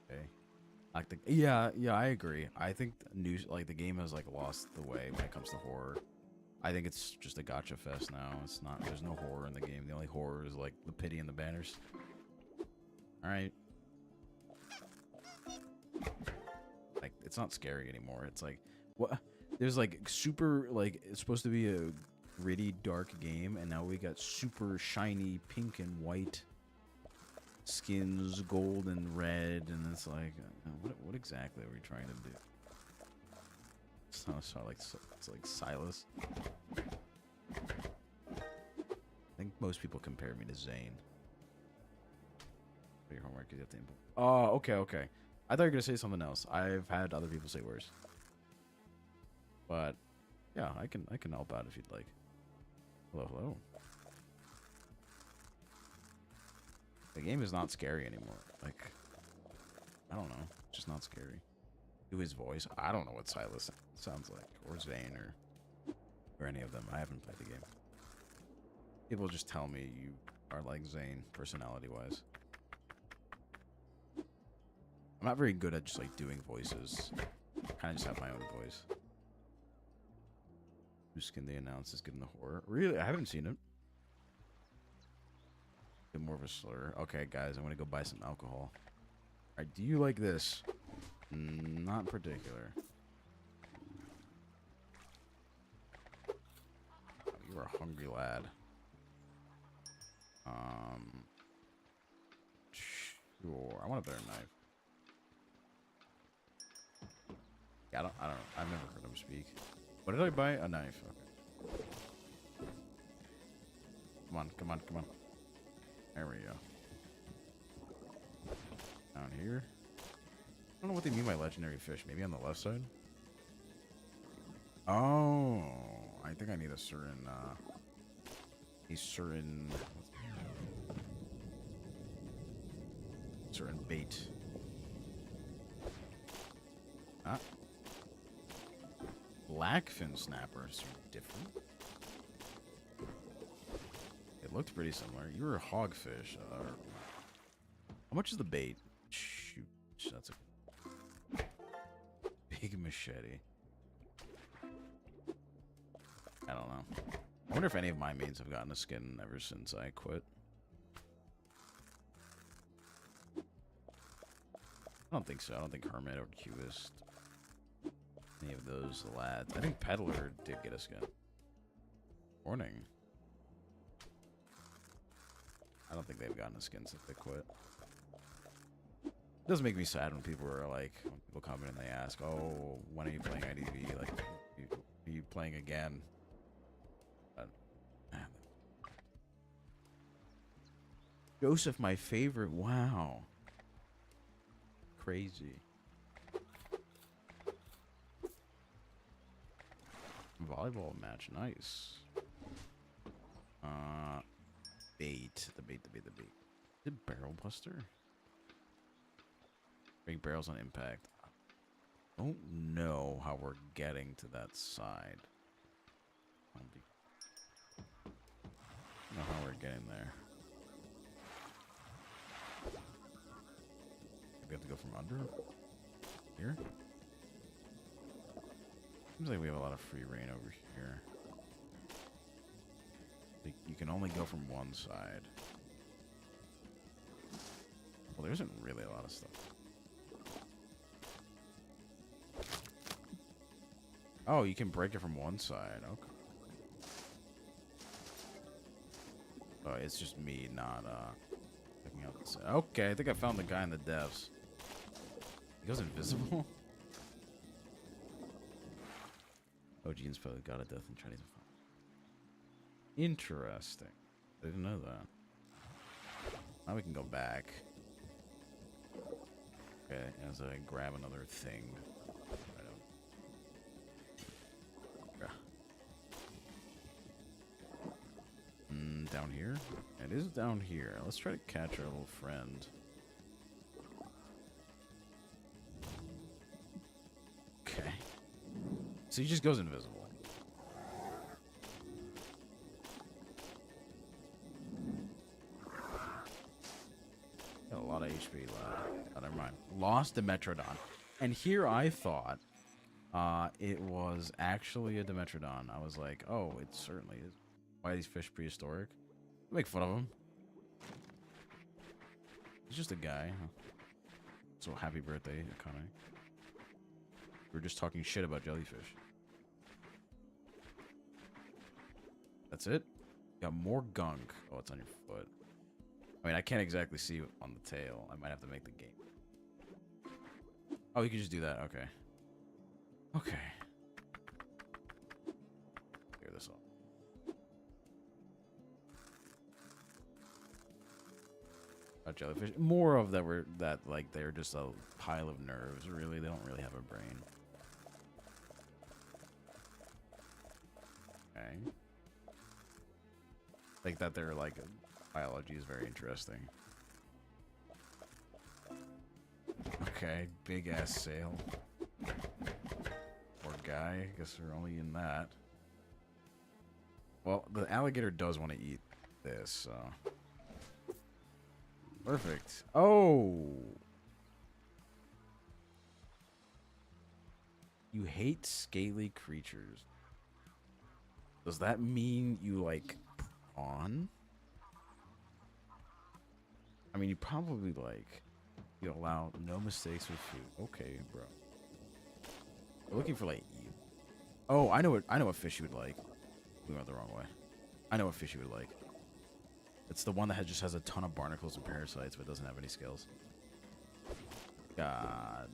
Okay. Like yeah, I agree. I think the game has like lost the way when it comes to horror. I think it's just a gotcha fest now. It's not. There's no horror in the game. The only horror is like the pity and the banners. All right. Like, it's not scary anymore. It's like, what? There's like super, like, it's supposed to be a gritty, dark game, and now we got super shiny pink and white skins, gold and red, and it's like, what exactly are we trying to do? It's not like it's like Silas. I think most people compare me to Zane. Your homework is you have to input. Oh, okay. I thought you were gonna say something else. I've had other people say worse. But yeah, I can help out if you'd like. Hello. The game is not scary anymore. Like, I don't know. It's just not scary. Do his voice. I don't know what Silas sounds like. Or Zane or any of them. I haven't played the game. People just tell me you are like Zane, personality-wise. I'm not very good at just like doing voices. I kind of just have my own voice. Whose skin they announce is good in the horror? Really? I haven't seen it. Bit more of a slur. Okay, guys, I'm gonna go buy some alcohol. Alright, do you like this? Not in particular. Oh, you are a hungry lad. Sure. I want a better knife. Yeah, I don't. I've never heard him speak. What did I buy? A knife. Okay. Come on. There we go. Down here. I don't know what they mean by legendary fish. Maybe on the left side? Oh, I think I need a certain bait. Ah. Blackfin snappers are different. It looked pretty similar. You were a hogfish. How much is the bait? Shoot, that's a big machete. I don't know. I wonder if any of my mains have gotten a skin ever since I quit. I don't think so. I don't think Hermit or Cubist, any of those lads. I think Peddler did get a skin. Warning. I don't think they've gotten a skin since they quit. It does make me sad when people are like, when people come in and they ask, "Oh, when are you playing IDV? Like, are you playing again?" But, Joseph, my favorite. Wow. Crazy. Volleyball match, nice. Bait. The bait. Is it Barrel Buster? Bring barrels on impact. I don't know how we're getting to that side. I don't know how we're getting there. We have to go from under? Here? Seems like we have a lot of free reign over here. Like, you can only go from one side. Well, there isn't really a lot of stuff. Oh, you can break it from one side. Okay. Oh, it's just me not picking out the side. Okay, I think I found the guy in the depths. He goes invisible? Oh, Gene's probably got a death in Chinese. Interesting. I didn't know that. Now we can go back. Okay, as I grab another thing. Down here? It is down here. Let's try to catch our little friend. Okay. So he just goes invisible. Got a lot of HP left. Oh, never mind. Lost Dimetrodon. And here I thought it was actually a Dimetrodon. I was like, oh, it certainly is. Why are these fish prehistoric? Make fun of him. He's just a guy. Huh? So happy birthday, Akane. We were just talking shit about jellyfish. That's it? Got more gunk. Oh, it's on your foot. I mean, I can't exactly see on the tail. I might have to make the game. Oh, you can just do that. Okay. Okay. Clear this off. Jellyfish. More of that were that like they're just a pile of nerves. Really, they don't really have a brain. Okay. Like that their like biology is very interesting. Okay, big ass sail. Poor guy. Guess we're only in that. Well, the alligator does want to eat this, so. Perfect. Oh! You hate scaly creatures. Does that mean you like prawn? I mean, you probably like you allow no mistakes with food. Okay, bro. We're looking for like eel. Oh, I know what fish you would like. We went the wrong way. I know what fish you would like. It's the one that just has a ton of barnacles and parasites, but doesn't have any scales. God.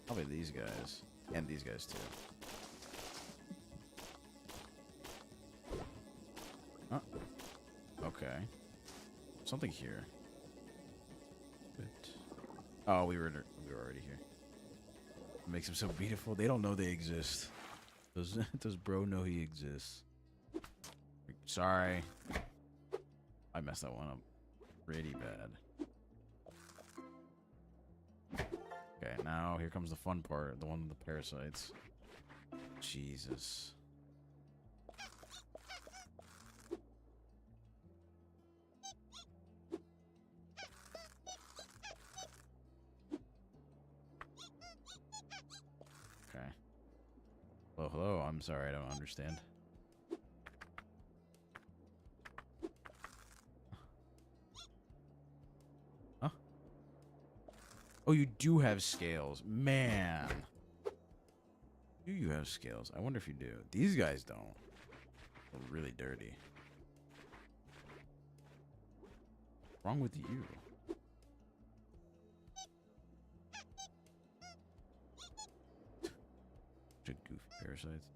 Probably these guys. And these guys, too. Huh? Okay. Something here. Oh, we were already here. It makes him so beautiful. They don't know they exist. Does bro know he exists? Sorry. I messed that one up pretty bad. Okay, now here comes the fun part. The one with the parasites. Jesus. Okay. Well, hello. I'm sorry. I don't understand. Oh, you do have scales. Man. Do you have scales? I wonder if you do. These guys don't. They're really dirty. What's wrong with you? Such a goofy parasites.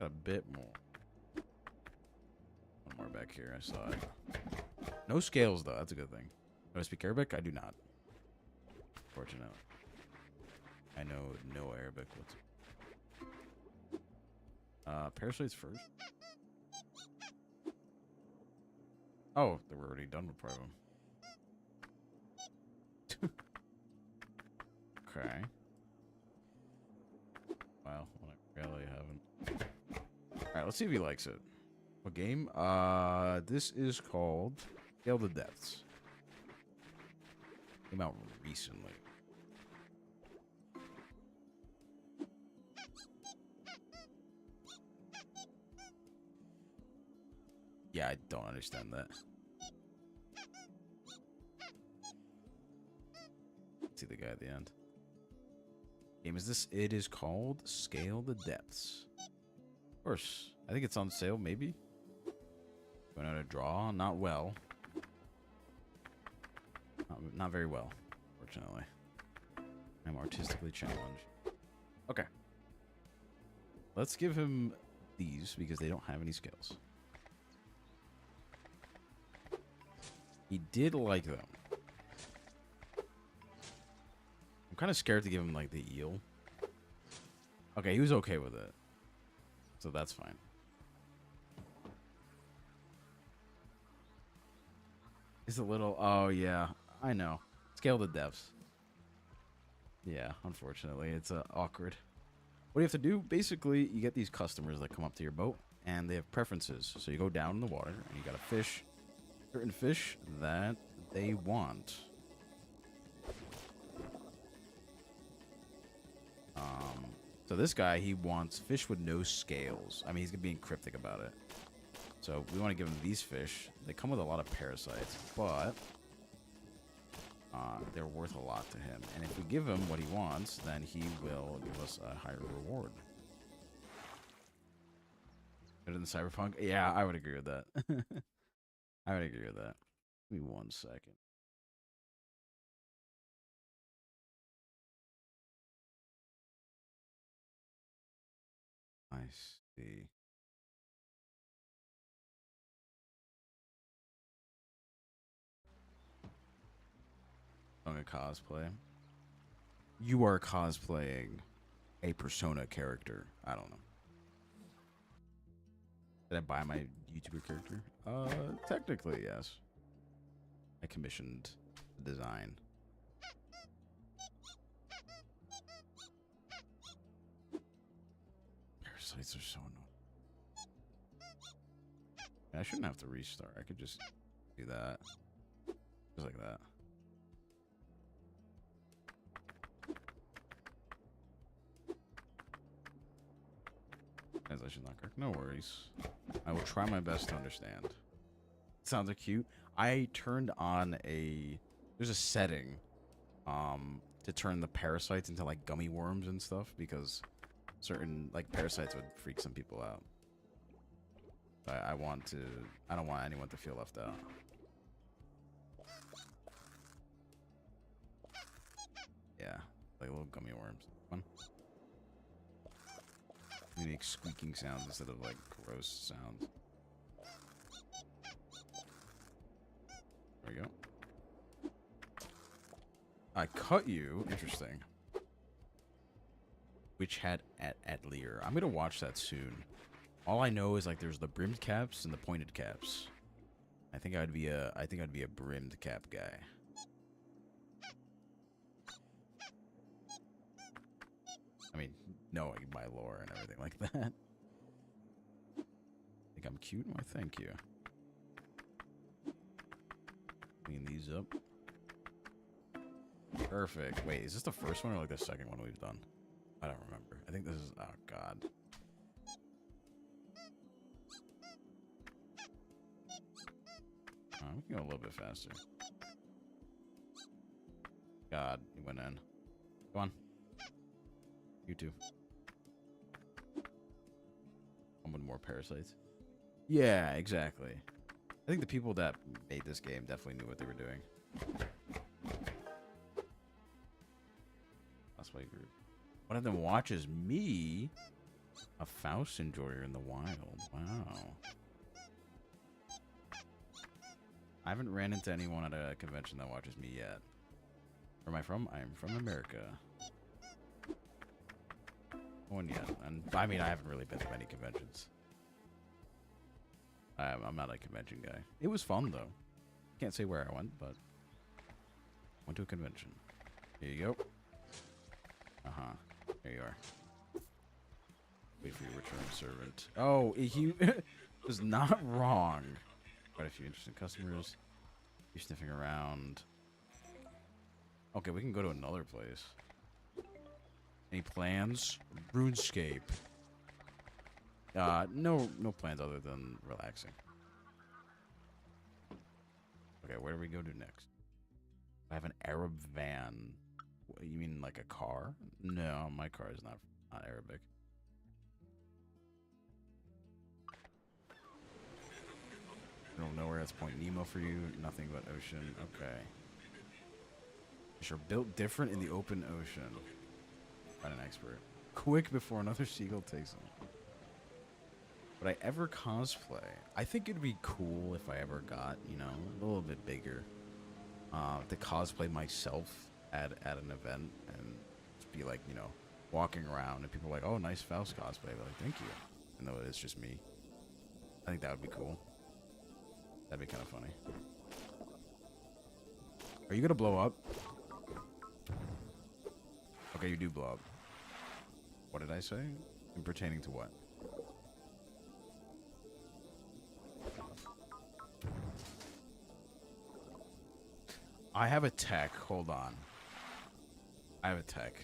A bit more. One more back here. I saw it. No scales though. That's a good thing. Do I speak Arabic? I do not. Fortunately, I know no Arabic. Parasites first. Oh, they were already done with part of them. Okay. Well, I really haven't. Alright, let's see if he likes it. What game? This is called Scale the Depths. Came out recently. Yeah, I don't understand that. See the guy at the end. Game is this? It is called Scale the Depths. Of course. I think it's on sale, maybe. Going out a draw. Not well. Not very well, fortunately. I'm artistically challenged. Okay. Let's give him these because they don't have any scales. He did like them. I'm kind of scared to give him like the eel. Okay, he was okay with it. So that's fine. It's a little... Oh, yeah. I know. Scale the depths. Yeah, unfortunately. It's awkward. What do you have to do? Basically, you get these customers that come up to your boat, and they have preferences. So you go down in the water, and you got to fish certain fish that they want. So this guy, he wants fish with no scales. I mean, he's being cryptic about it. So we want to give him these fish. They come with a lot of parasites, but they're worth a lot to him. And if we give him what he wants, then he will give us a higher reward. Better than Cyberpunk? Yeah, I would agree with that. I would agree with that. Give me 1 second. I see. I'm gonna cosplay. You are cosplaying a Persona character. I don't know. Did I buy my YouTuber character? Technically, yes. I commissioned the design. Parasites are so annoying. I shouldn't have to restart. I could just do that. Just like that. Translation not correct. No worries. I will try my best to understand. Sounds like cute. I turned on there's a setting to turn the parasites into like gummy worms and stuff because certain like parasites would freak some people out. I don't want anyone to feel left out. Yeah, like little gummy worms. Fun. You make squeaking sounds instead of like gross sounds. There we go. I cut you. Interesting. Witch hat at Lear. I'm gonna watch that soon. All I know is like there's the brimmed caps and the pointed caps. I think I'd be a brimmed cap guy. I mean, knowing my lore and everything like that. Think I'm cute? Why, thank you. Clean these up. Perfect. Wait, is this the first one or like the second one we've done? I don't remember. I think this is... Oh, God. We can go a little bit faster. God, he went in. Come on. You too. One with more parasites. Yeah, exactly. I think the people that made this game definitely knew what they were doing. That's why group. One of them watches me, a Faust enjoyer in the wild. Wow. I haven't ran into anyone at a convention that watches me yet. Where am I from? I'm from America. One yet. And I mean, I haven't really been to many conventions. I'm not a convention guy. It was fun though. Can't say where I went, but went to a convention. Here you go. There you are. Wait for your return servant. Oh, he was not wrong. Quite a few interesting customers. You're sniffing around. Okay, we can go to another place. Any plans? RuneScape. No plans other than relaxing. Okay, where do we go to next? I have an Arab van. What, you mean like a car? No, my car is not Arabic. No, nowhere that's Point Nemo for you. Nothing but ocean. Okay. Fish are built different in the open ocean. Find an expert. Quick before another seagull takes them. Would I ever cosplay? I think it'd be cool if I ever got, you know, a little bit bigger. To cosplay myself at an event and just be like, you know, walking around and people are like, oh, nice Faust cosplay. They're like, thank you. Even though it's just me. I think that would be cool. That'd be kind of funny. Are you gonna blow up? Okay, you do blow up. What did I say? In pertaining to what? I have a tech. Hold on. I have a tech.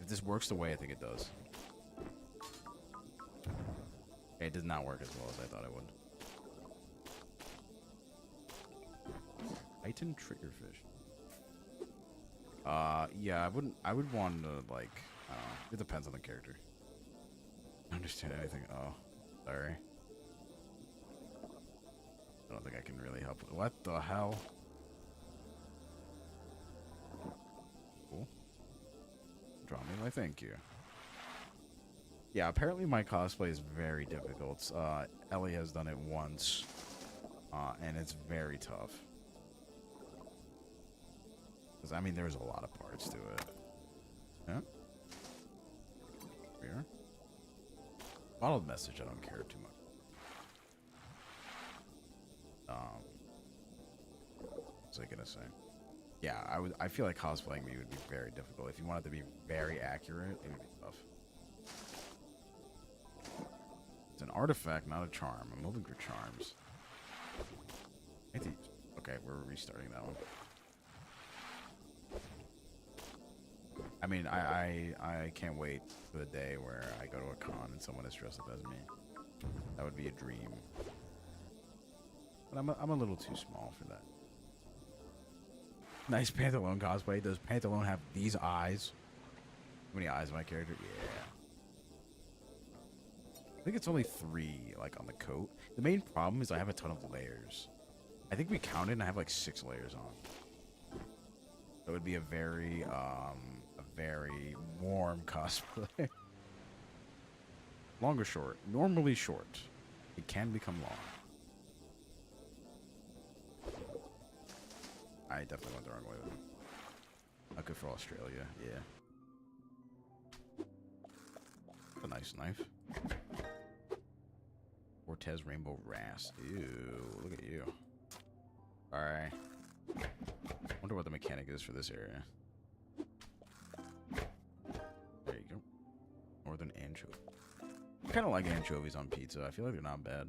If this works the way I think it does. Okay, it does not work as well as I thought it would. Titan triggerfish. Yeah, I would want to, like, it depends on the character. I don't understand anything. Oh, sorry. I don't think I can really help. What the hell? Cool. Draw me my thank you. Yeah, apparently my cosplay is very difficult. Ellie has done it once, and it's very tough. Because, I mean, there's a lot of parts to it. Yeah? Here. Bottled message, I don't care too much. What was I gonna say? Yeah, I feel like cosplaying me would be very difficult. If you wanted to be very accurate, it would be tough. It's an artifact, not a charm. I'm hoping for charms. Okay, we're restarting that one. I mean, I can't wait for the day where I go to a con and someone is dressed up as me. That would be a dream. But I'm a little too small for that. Nice Pantaloon cosplay. Does Pantaloon have these eyes? How many eyes my character? Yeah. I think it's only 3, like, on the coat. The main problem is I have a ton of layers. I think we counted and I have like 6 layers on. So it would be a very warm cosplay. Long or short? Normally short. It can become long. I definitely went the wrong way with him. Not good for Australia, yeah. A nice knife. Cortez Rainbow Rast. Ew, look at you. Alright. Wonder what the mechanic is for this area. There you go. Northern anchovy. I kind of like anchovies on pizza. I feel like they're not bad.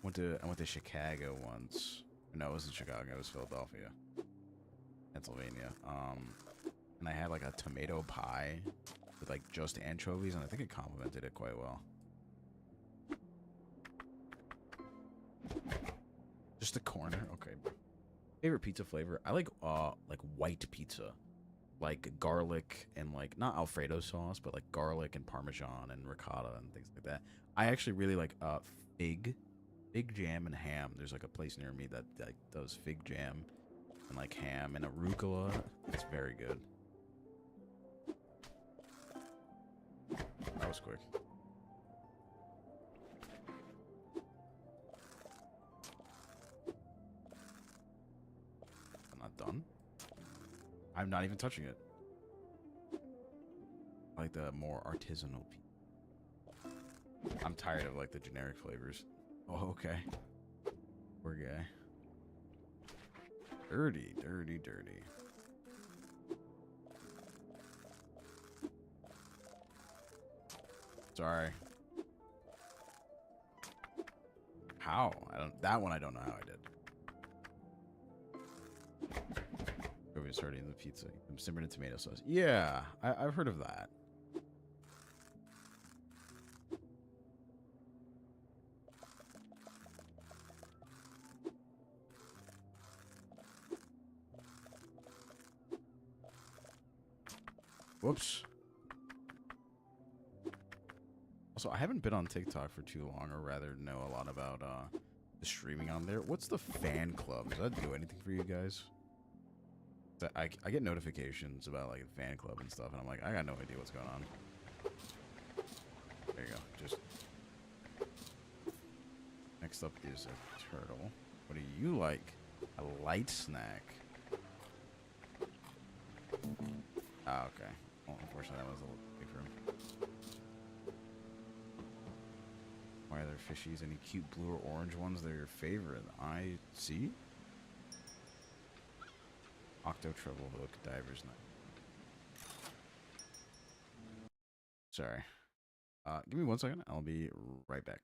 I went to Chicago once. No, it wasn't Chicago. It was Philadelphia, Pennsylvania. And I had like a tomato pie with like just anchovies, and I think it complemented it quite well. Just a corner, okay. Favorite pizza flavor? I like white pizza, like garlic and like not Alfredo sauce, but like garlic and Parmesan and ricotta and things like that. I actually really like fig jam and ham. There's like a place near me that like does fig jam and like ham and arugula. It's very good. That was quick. I'm not done. I'm not even touching it. I like the more artisanal pizza. I'm tired of like the generic flavors. Oh, okay. Poor guy. Dirty, dirty, dirty. Sorry. How? That one I don't know how I did. Go starting in the pizza. I'm simmered in tomato sauce. Yeah, I've heard of that. Whoops. Also, I haven't been on TikTok for too long, or rather know a lot about the streaming on there. What's the fan club? Does that do anything for you guys? I get notifications about like the fan club and stuff, and I'm like, I got no idea what's going on. There you go. Just next up is a turtle. What do you like? A light snack. Ah, okay. Well, unfortunately, that was a little big for him. Why are there fishies? Any cute blue or orange ones that are your favorite? I see. Octo Treble Hook, Diver's Knife. Sorry. Give me 1 second. I'll be right back.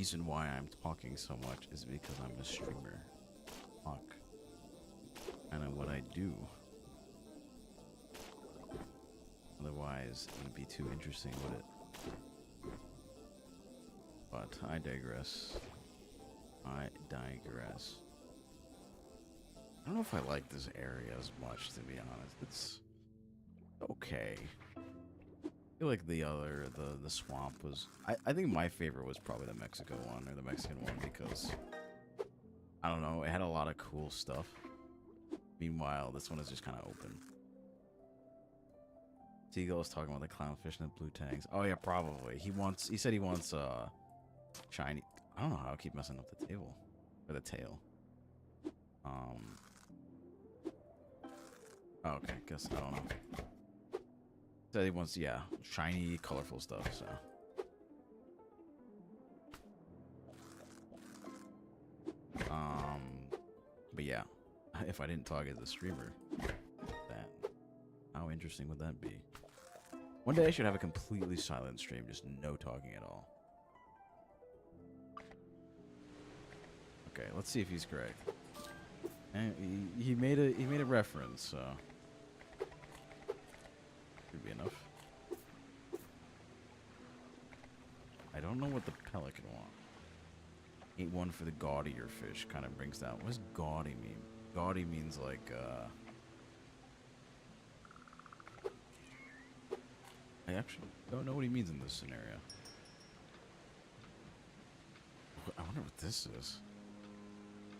reason why I'm talking so much is because I'm a streamer. Fuck. I know what I do. Otherwise, it wouldn't be too interesting, would it? But I digress. I digress. I don't know if I like this area as much, to be honest. It's okay. I feel like the swamp was... I think my favorite was probably the Mexico one, or the Mexican one, because... I don't know, it had a lot of cool stuff. Meanwhile, this one is just kind of open. Seagull was talking about the clownfish and the blue tangs. Oh yeah, probably. He said he wants shiny... I don't know how I keep messing up the table. Or the tail. Oh, okay, guess I don't know. Said he wants, yeah, shiny, colorful stuff, so. But yeah, if I didn't talk as a streamer, that, how interesting would that be? One day I should have a completely silent stream, just no talking at all. Okay, let's see if he's correct. And he made a reference, so should be enough. I don't know what the pelican wants. Ain't one for the gaudier fish. Kind of brings down. What does gaudy mean? Gaudy means like I actually don't know what he means in this scenario. I wonder what this is.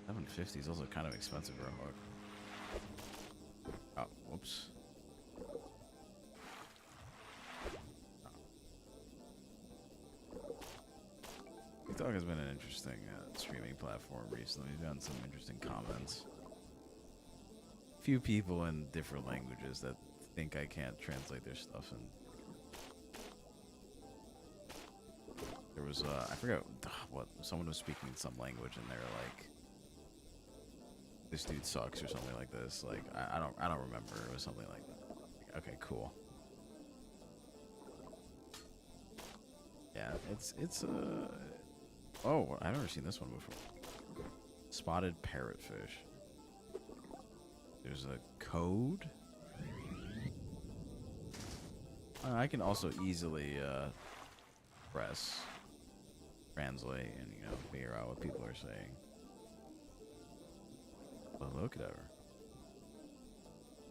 750 is also kind of expensive for a hook. Oh, whoops. TikTok has been an interesting streaming platform recently. We've gotten some interesting comments. Few people in different languages that think I can't translate their stuff, and there was I forgot what, someone was speaking in some language and they were like, "This dude sucks" or something like this. Like I don't remember. It was something like that. Like, okay, cool. Yeah, it's oh, I've never seen this one before. Spotted parrotfish. There's a code. I can also easily press translate and, you know, figure out what people are saying. But look at her.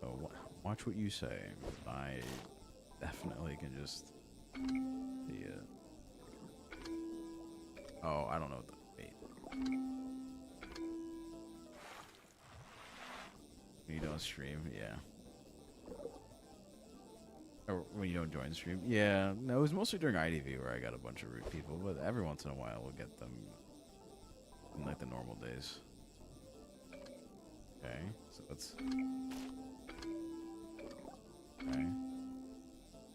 So watch what you say. I definitely can just see it. Oh, I don't know what the wait. When you don't stream, yeah. Or when you don't join stream, yeah. No, it was mostly during IDV where I got a bunch of rude people, but every once in a while we'll get them in like the normal days. Okay, so let's. Okay,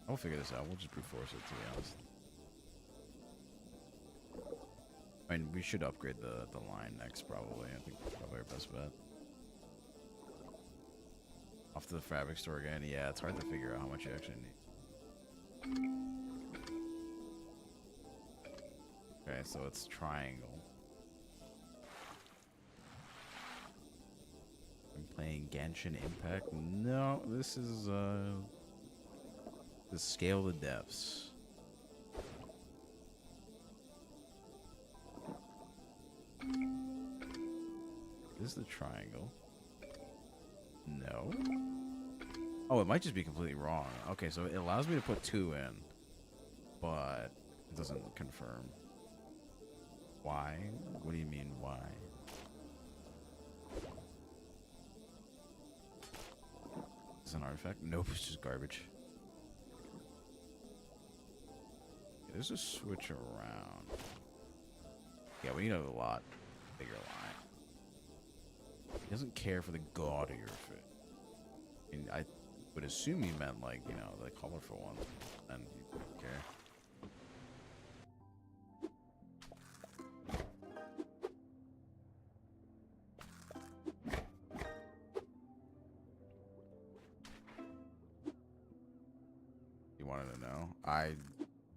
I'll figure this out. We'll just brute force it, to be honest. I mean, we should upgrade the line next, probably. I think that's probably our best bet. Off to the fabric store again. Yeah, it's hard to figure out how much you actually need. Okay, so it's triangle. I'm playing Genshin Impact. No, this is the scale the depths. This is the triangle. No. Oh, it might just be completely wrong. Okay, so it allows me to put 2 in, but it doesn't confirm. Why? What do you mean, why? Is it an artifact? Nope, it's just garbage. Okay, there's a switch around. Yeah, we need a lot bigger line. He doesn't care for the gaudier fish. I mean, I would assume he meant, like, you know, the colorful ones, and he wouldn't care. You wanted to know? I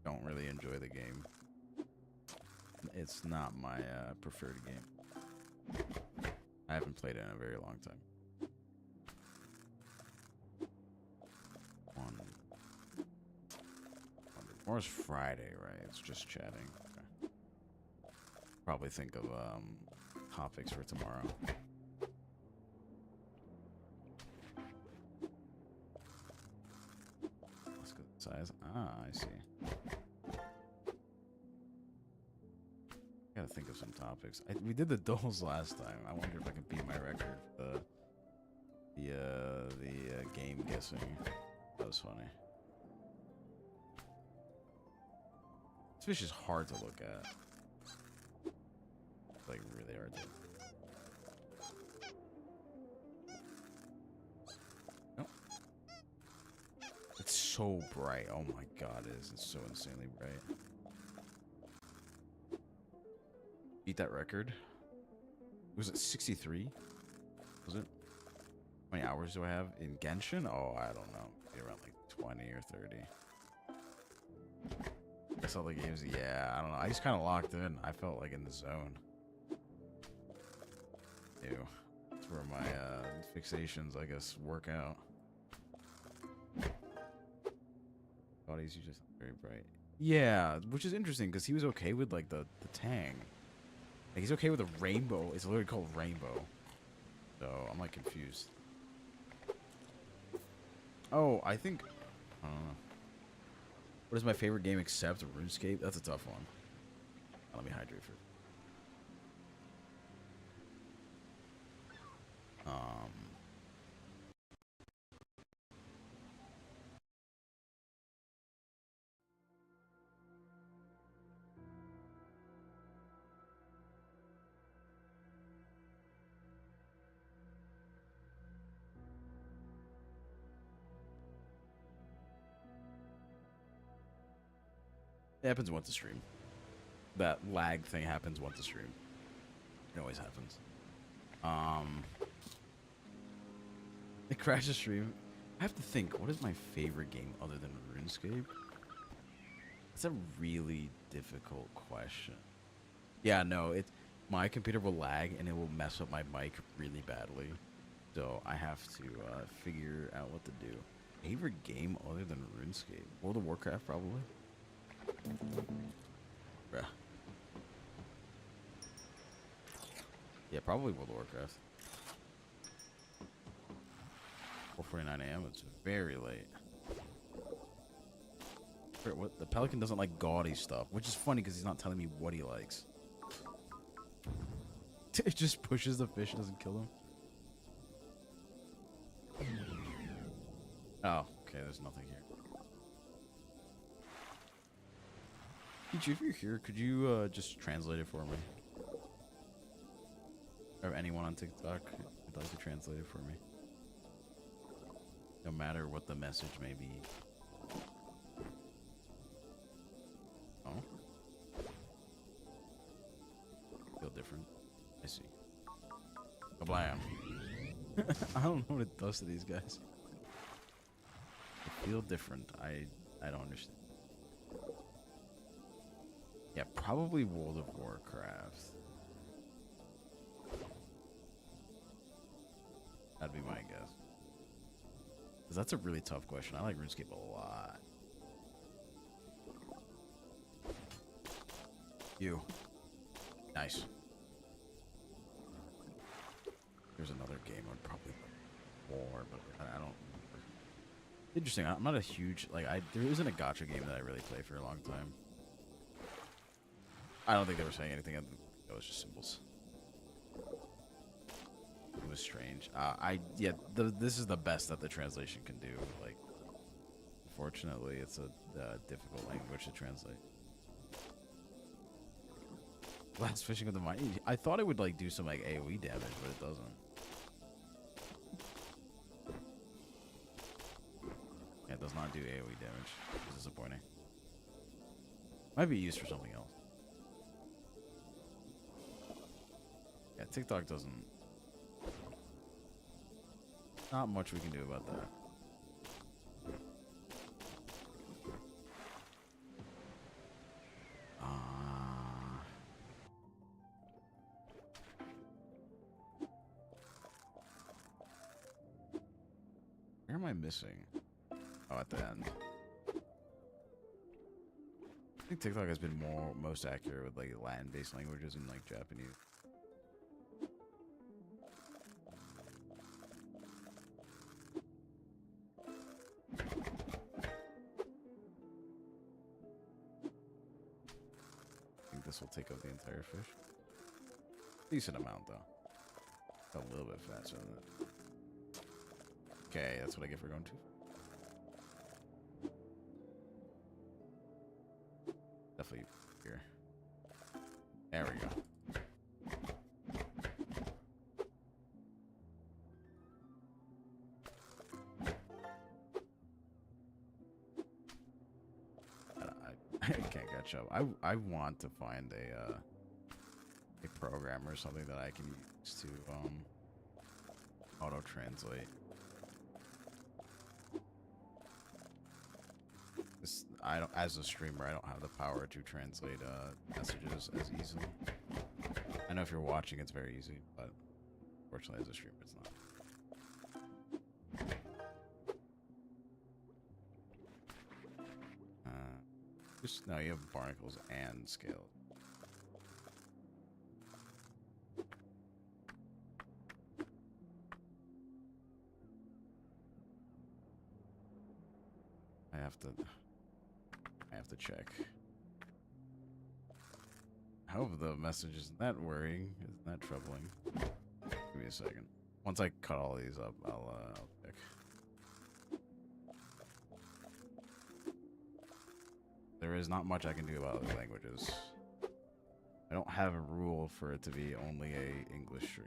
don't really enjoy the game. It's not my preferred game. I haven't played it in a very long time. Tomorrow's Friday, right? It's just chatting. Okay. Probably think of topics for tomorrow. Let's go size. Ah, I see. Gotta think of some topics. We did the duels last time. I wonder if I can beat my record for the game guessing. That was funny. This fish is hard to look at. It's like really hard to. Nope. It's so bright. Oh my god, it is. It's so insanely bright. Beat that record. Was it 63? Was it? How many hours do I have in Genshin? Oh, I don't know. Maybe around like 20 or 30. I saw the games. Yeah, I don't know. I just kind of locked in. I felt like in the zone. Ew. That's where my fixations, I guess, work out. Bodies, you just very bright. Yeah, which is interesting because he was okay with like the Tang. Like he's okay with a rainbow. It's literally called rainbow. So I'm like confused. Oh, I think. I don't know. What is my favorite game except RuneScape? That's a tough one. Let me hydrate first. It happens once a stream. That lag thing happens once a stream. It always happens. It crashes a stream. I have to think, what is my favorite game other than RuneScape? That's a really difficult question. Yeah, no, my computer will lag and it will mess up my mic really badly. So I have to figure out what to do. Favorite game other than RuneScape? World of Warcraft, probably. Bruh. Yeah, probably World of Warcraft. 4:49 a.m. It's very late. What? The Pelican doesn't like gaudy stuff, which is funny because he's not telling me what he likes. It just pushes the fish and doesn't kill him. Oh, okay. There's nothing here. Peachy, if you're here, could you just translate it for me? Or anyone on TikTok would like to translate it for me. No matter what the message may be. Oh. Feel different. I see. Kablam. I don't know what it does to these guys. I feel different. I don't understand. Yeah, probably World of Warcraft. That'd be my guess. Because that's a really tough question. I like RuneScape a lot. You. Nice. There's another game I'd probably like more, but I don't remember. Interesting. I'm not a huge there isn't a gacha game that I really play for a long time. I don't think they were saying anything. It was just symbols. It was strange. This is the best that the translation can do. Like, unfortunately, it's a difficult language to translate. Last fishing with the mine. I thought it would like do some like AOE damage, but it doesn't. Yeah, it does not do AOE damage. It's disappointing. Might be used for something else. Yeah, TikTok doesn't. Not much we can do about that. Where am I missing? Oh, at the end. I think TikTok has been most accurate with like Latin-based languages and like Japanese. I think this will take up the entire fish. Decent amount though. A little bit faster than that. Okay, that's what I get for going too. Definitely here. There we go. I can't catch up. I want to find a program or something that I can use to auto translate. I don't, as a streamer, I don't have the power to translate messages as easily. I know if you're watching, it's very easy, but unfortunately, as a streamer, it's not. Just no, you have barnacles and scales. I have to check. I hope the message isn't that worrying, isn't that troubling. Give me a second. Once I cut all these up, I'll check. There is not much I can do about other languages. I don't have a rule for it to be only a English stream.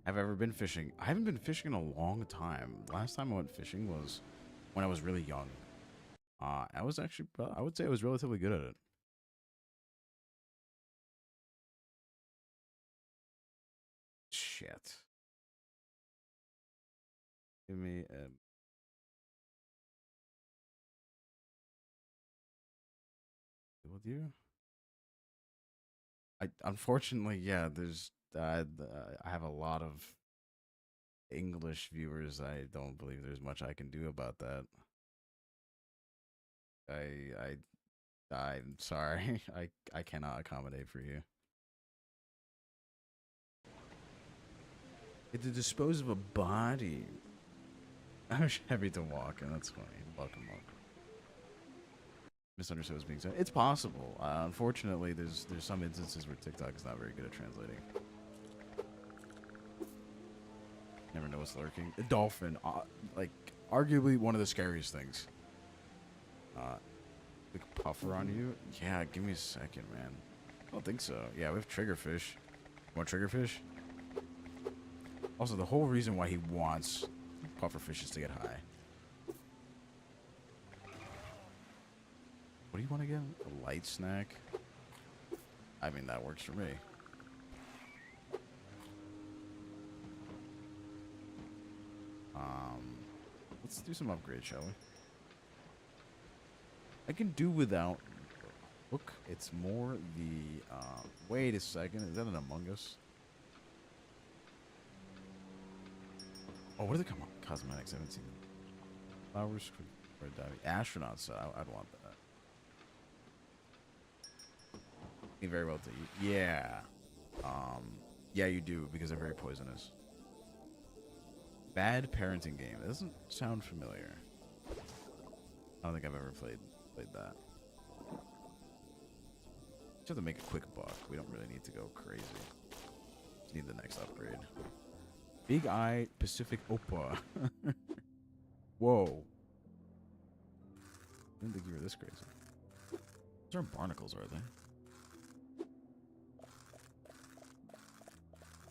Have I ever been fishing? I haven't been fishing in a long time. Last time I went fishing was when I was really young. I was actually, I would say I was relatively good at it. Shit. Give me a... With you? Unfortunately, yeah, there's I have a lot of English viewers. I don't believe there's much I can do about that. I'm sorry. I cannot accommodate for you. To dispose of a body. I'm heavy to walk, and that's funny. Welcome. Misunderstood was being said. It's possible. Unfortunately, there's some instances where TikTok is not very good at translating. Never know what's lurking. A dolphin, like arguably one of the scariest things. Like puffer on you? Yeah, give me a second, man. I don't think so. Yeah, we have triggerfish. Want triggerfish? Also, the whole reason why he wants pufferfish is to get high. What do you want again? A light snack? I mean, that works for me. Let's do some upgrades, shall we? I can do without hook. It's more the wait a second, is that an Among Us? Oh, what are the cosmetics? I haven't seen them. Flowers for diving. Astronauts, I'd want that. You very well to eat. Yeah. Yeah, you do, because they're very poisonous. Bad parenting game. It doesn't sound familiar. I don't think I've ever played that. Just have to make a quick buck. We don't really need to go crazy. Just need the next upgrade. Big Eye Pacific Oppa. Whoa. I didn't think you were this crazy. Those aren't barnacles, are they?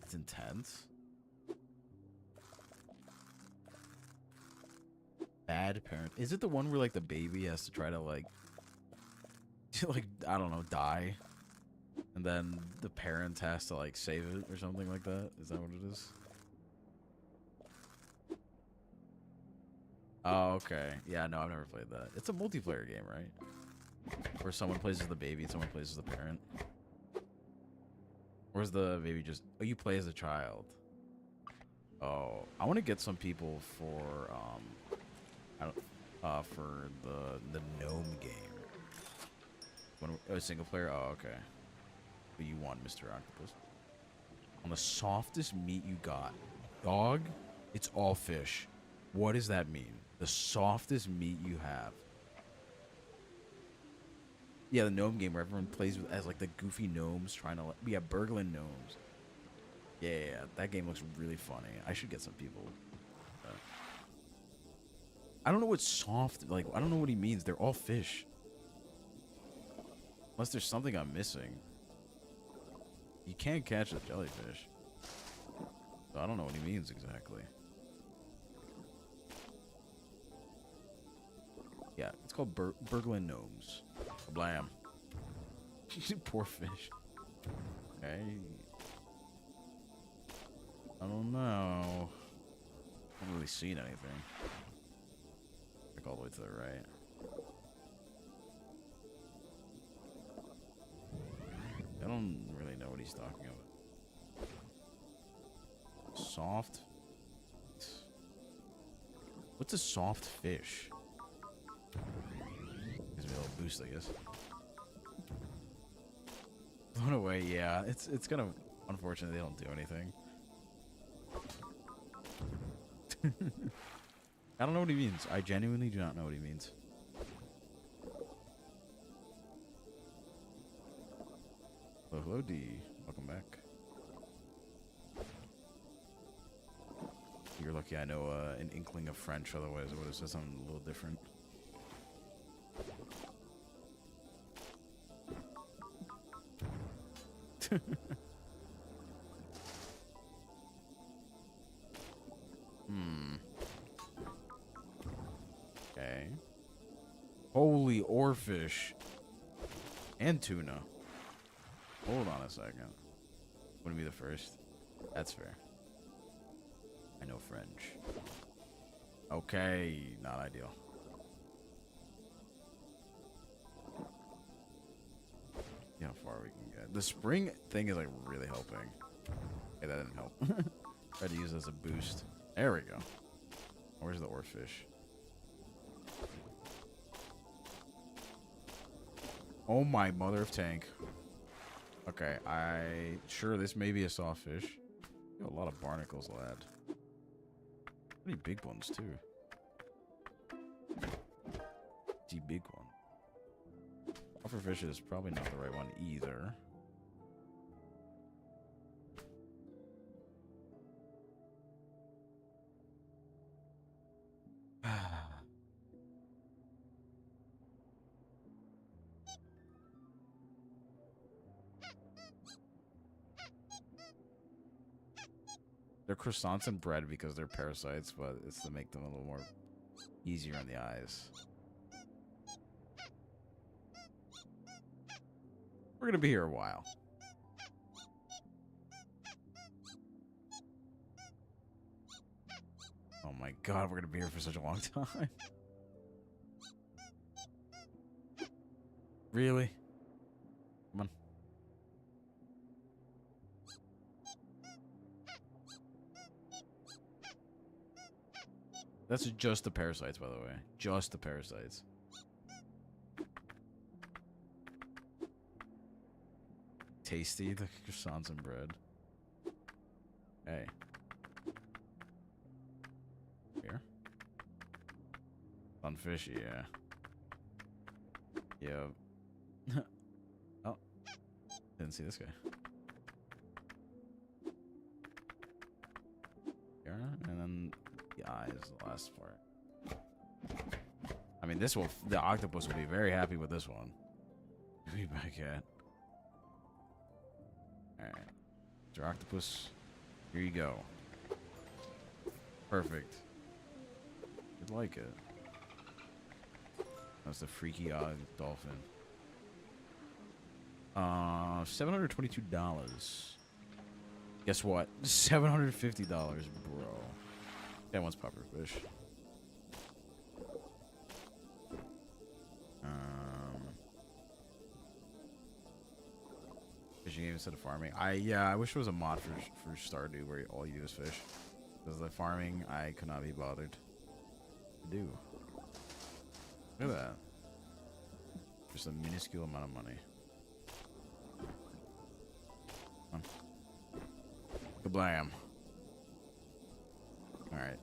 It's intense. Bad parent. Is it the one where like the baby has to try to like I don't know, die, and then the parent has to like save it or something like that? Is that what it is? Oh, okay. Yeah, no, I've never played that. It's a multiplayer game, right? Where someone plays as the baby and someone plays as the parent. Where's the baby just... Oh, you play as a child. Oh, I want to get some people for, I don't, for the gnome game. Single player? Oh, okay. What do you want, Mr. Octopus? On the softest meat you got. Dog, it's all fish. What does that mean? The softest meat you have. Yeah, the gnome game where everyone plays with as like the goofy gnomes trying to yeah, burgling gnomes. Yeah, that game looks really funny. I should get some people. I don't know what soft like. I don't know what he means. They're all fish. Unless there's something I'm missing. You can't catch a jellyfish. So I don't know what he means exactly. Yeah, it's called burgling gnomes. Blam. Poor fish. Okay. I don't know. I haven't really seen anything. Like all the way to the right. I don't really know what he's talking about. Soft? What's a soft fish? Gives me a little boost, I guess. Blown away, yeah. It's kind of unfortunate they don't do anything. I don't know what he means. I genuinely do not know what he means. Hello, D. Welcome back. You're lucky I know an inkling of French, otherwise I would have said something a little different. Okay. Holy oarfish. And tuna. Hold on a second. Wouldn't be the first. That's fair. I know French. Okay, not ideal. See how far we can get. The spring thing is like really helping. Hey, that didn't help. Tried to use it as a boost. There we go. Where's the oarfish? Oh my mother of tank. Okay, sure this may be a sawfish. Got a lot of barnacles, lad. Pretty big ones too. The big one. Pufferfish is probably not the right one either. They're croissants and bread because they're parasites, but it's to make them a little more easier on the eyes. We're gonna be here a while. Oh my god, we're gonna be here for such a long time. Really? Come on. That's just the parasites, by the way. Just the parasites. Tasty, the croissants and bread. Hey. Here. Sunfish, yeah. Yeah. Oh. Didn't see this guy. Here, and then the eyes, the last part. I mean, this will, the octopus will be very happy with this one. Be back at. Alright. Mr. Octopus, here you go. Perfect. You'd like it. That's the freaky dolphin. $722. Guess what? $750, bro. That one's pufferfish. Fishing fishing game instead of farming. I wish there was a mod for Stardew where all you do is fish. Because the farming, I could not be bothered to do. Look at that. Just a minuscule amount of money. Come on. Kablam. Alright.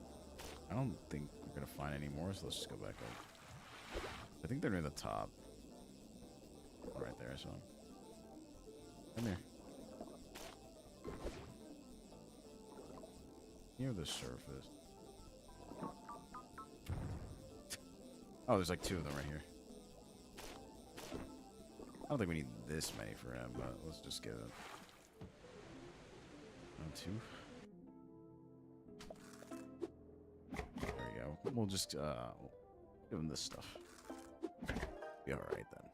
I don't think we're gonna find any more, so let's just go back up. I think they're near the top. Right there, so. Come here. Near the surface. Oh, there's like 2 of them right here. I don't think we need this many for him, but let's just give it. 1, 2. There we go. We'll just give him this stuff. Be alright then.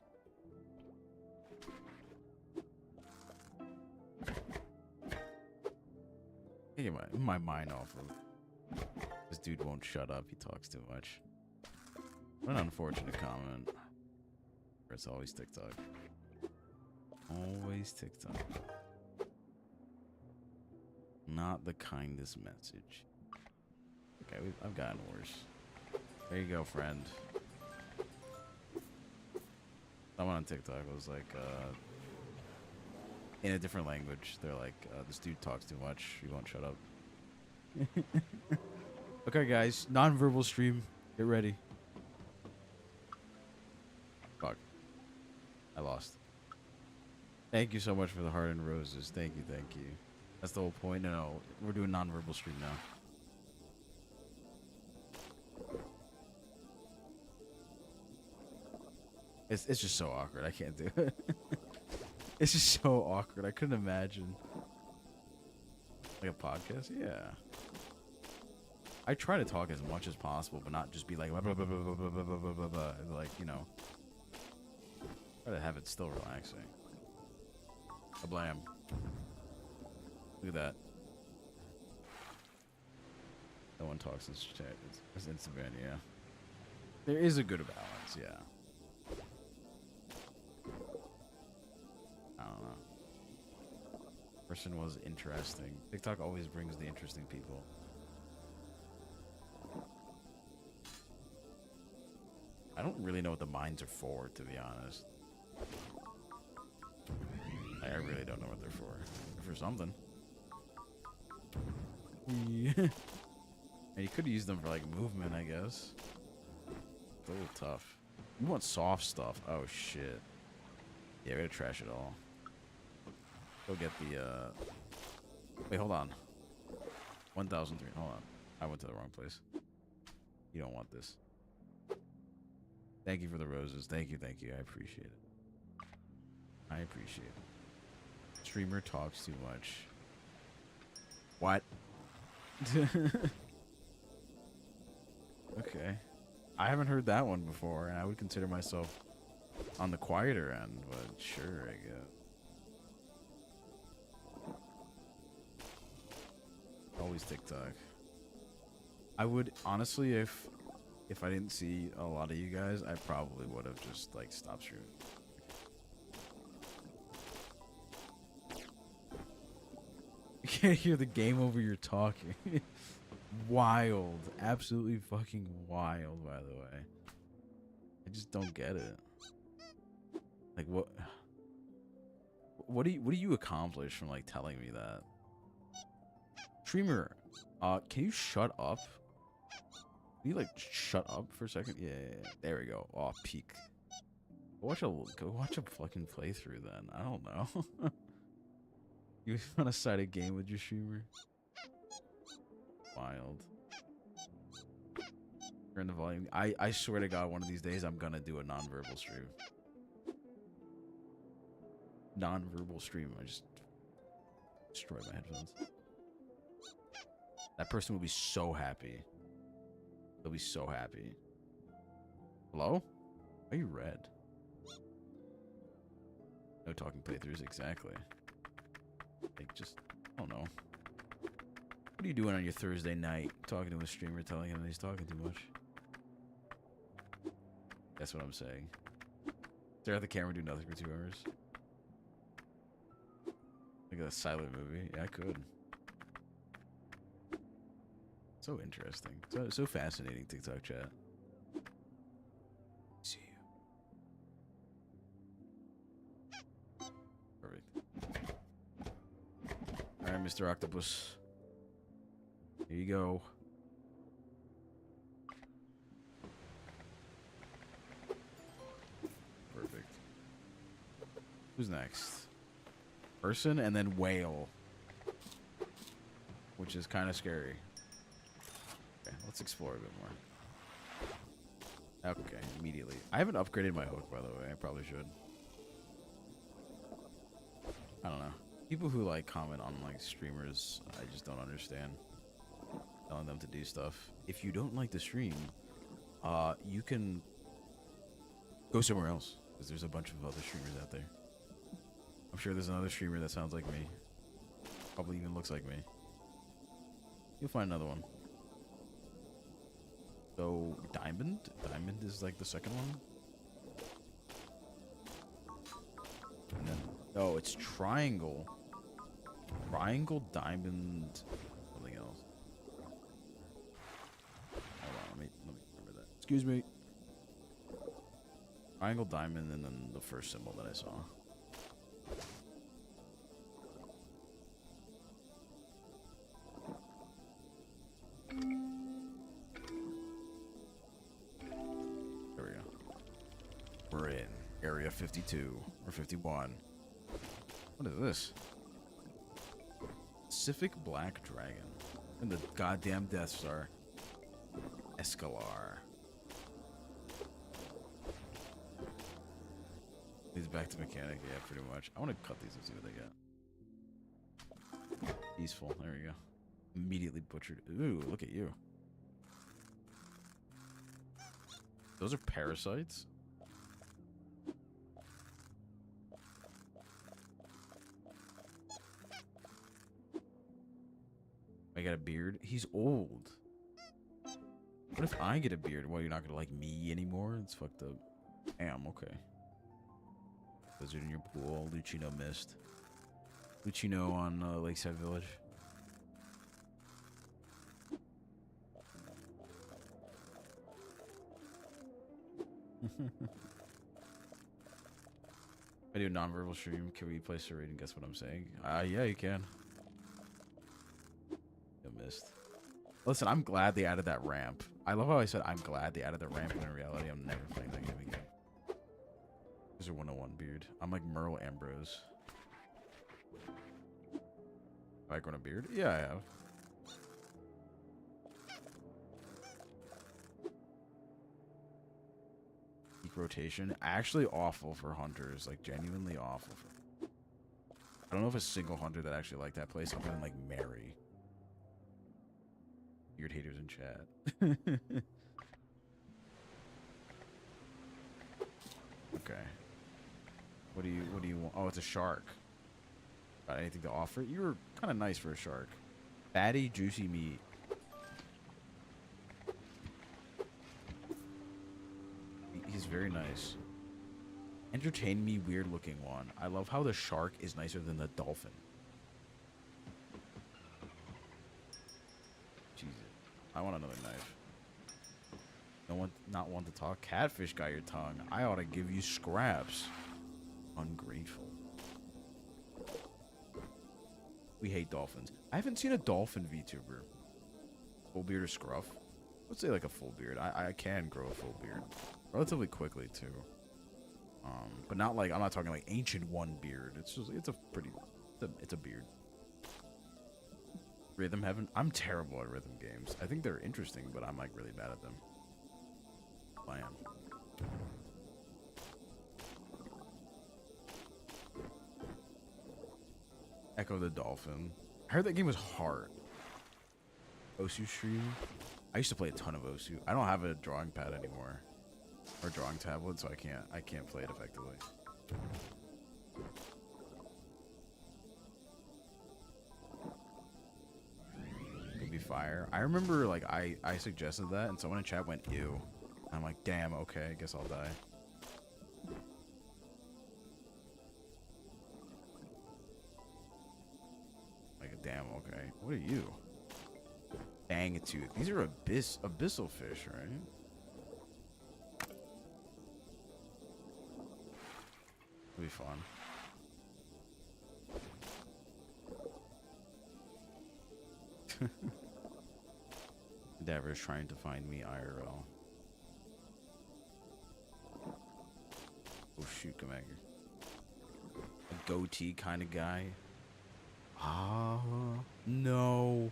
Get my mind off of this dude won't shut up. He talks too much. What an unfortunate comment. It's always TikTok. Always TikTok. Not the kindest message. Okay, I've gotten worse. There you go, friend. Someone on TikTok was like, in a different language. They're like, this dude talks too much. He won't shut up. Okay, guys. Non-verbal stream. Get ready. Fuck. I lost. Thank you so much for the heart and roses. Thank you, thank you. That's the whole point. No, we're doing non-verbal stream now. It's just so awkward. I can't do it. It's just so awkward. I couldn't imagine. Like a podcast? Yeah. I try to talk as much as possible, but not just be like, blah, blah, blah, blah, blah, blah, blah, blah, blah, blah. Like, you know. Try to have it still relaxing. A blam. Look at that. No one talks in chat. It's Instagram, yeah. There is a good balance, yeah. I don't know. Person was interesting. TikTok always brings the interesting people. I don't really know what the mines are for, to be honest. I really don't know what they're for. They're for something. Yeah. You could use them for like movement, I guess. It's a little tough. You want soft stuff. Oh shit. Yeah, we're gonna trash it all. Go get the wait, hold on. 1,003. Hold on. I went to the wrong place. You don't want this. Thank you for the roses. Thank you, thank you. I appreciate it. I appreciate it. Streamer talks too much. What? Okay. I haven't heard that one before, and I would consider myself on the quieter end, but sure, I guess. Always TikTok. I would, honestly, if I didn't see a lot of you guys, I probably would have just, like, stopped streaming. You can't hear the game over you're talking. Wild. Absolutely fucking wild, by the way. I just don't get it. Like, what do you accomplish from, like, telling me that? Streamer, can you shut up? Can you, like, shut up for a second? Yeah. There we go. Oh, peak. Go watch a fucking playthrough then. I don't know. You want to side a game with your streamer? Wild. Turn the volume. I swear to God, one of these days I'm gonna do a non-verbal stream. Non-verbal stream. I just destroyed my headphones. That person will be so happy. They'll be so happy. Hello? Why are you red? No talking playthroughs, exactly. Like, just, I don't know. What are you doing on your Thursday night? Talking to a streamer, telling him that he's talking too much. That's what I'm saying. Stare at the camera, do nothing for 2 hours. Like a silent movie. Yeah, I could. So interesting. So fascinating, TikTok chat. See you. Perfect. Alright, Mr. Octopus. Here you go. Perfect. Who's next? Person and then whale. Which is kind of scary. Okay, let's explore a bit more. Okay, immediately. I haven't upgraded my hook, by the way. I probably should. I don't know. People who like comment on like streamers, I just don't understand. Telling them to do stuff. If you don't like the stream, you can go somewhere else. Because there's a bunch of other streamers out there. I'm sure there's another streamer that sounds like me. Probably even looks like me. You'll find another one. So, Diamond? Diamond is like the second one? And then, oh, it's Triangle. Triangle, Diamond, something else. Hold on, let me remember that. Excuse me. Triangle, Diamond, and then the first symbol that I saw. There we go. We're in Area 52 or 51. What is this? Pacific Black Dragon. And the goddamn Death Star. Escalar. He's back to mechanic, yeah, pretty much. I want to cut these and see what they got. Peaceful, there we go. Immediately butchered. Ooh, look at you. Those are parasites? I got a beard? He's old. What if I get a beard? Well, you're not gonna like me anymore? It's fucked up. Damn, okay. Blizzard in your pool. Lucino missed. Lucino on Lakeside Village. I do a non-verbal stream. Can we place a raid and guess what I'm saying? Yeah, you can. You missed. Listen, I'm glad they added that ramp. I love how I said I'm glad they added the ramp, and in reality, I'm never playing that game again. These are 101 beard. I'm like Merle Ambrose. Have I grown a beard? Yeah, I have. Peak rotation. Actually awful for hunters. Like, genuinely awful. I don't know if a single hunter that actually liked that place other than, like, Mary. Beard haters in chat. Okay. What do you want? Oh, it's a shark. Got anything to offer? You were kind of nice for a shark. Fatty, juicy meat. He's very nice. Entertain me, weird looking one. I love how the shark is nicer than the dolphin. Jesus. I want another knife. No one, not one to talk. Catfish got your tongue. I ought to give you scraps. Ungrateful. We hate dolphins. I haven't seen a dolphin VTuber. Full beard or scruff? Let's say like a full beard. I can grow a full beard. Relatively quickly too. But not like, I'm not talking like ancient one beard. It's just, it's a pretty, it's a beard. Rhythm Heaven? I'm terrible at rhythm games. I think they're interesting, but I'm like really bad at them. I am. Echo the Dolphin. I heard that game was hard. Osu stream? I used to play a ton of Osu. I don't have a drawing pad anymore. Or drawing tablet, so I can't play it effectively. Could be fire. I remember like I suggested that and someone in chat went ew. I'm like, damn, okay, I guess I'll die. damn, okay. What are you? Fangtooth. These are abyssal fish, right? It'll be fun. Endeavor's trying to find me IRL. Oh shoot, come back here. A goatee kind of guy. Ah, no.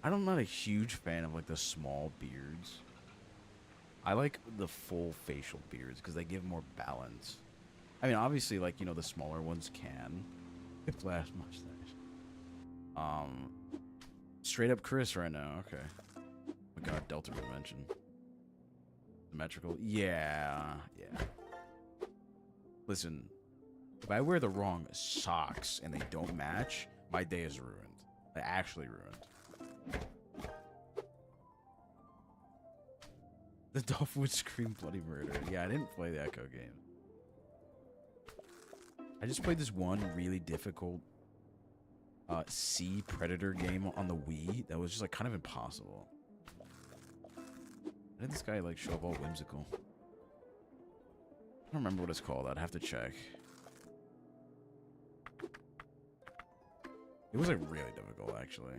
I'm not a huge fan of like the small beards. I like the full facial beards because they give more balance. I mean, obviously, like, you know, the smaller ones can. Flash mustache. Straight up Chris right now. Okay. Oh my god, Delta Dimension. Symmetrical. Yeah. Yeah. Listen, if I wear the wrong socks and they don't match, my day is ruined. Like, actually ruined. The dolphin would scream bloody murder. Yeah, I didn't play the Echo game. I just played this one really difficult sea predator game on the Wii that was just like kind of impossible. Why did this guy like show up all whimsical? I don't remember what it's called. I'd have to check. It was like really difficult actually.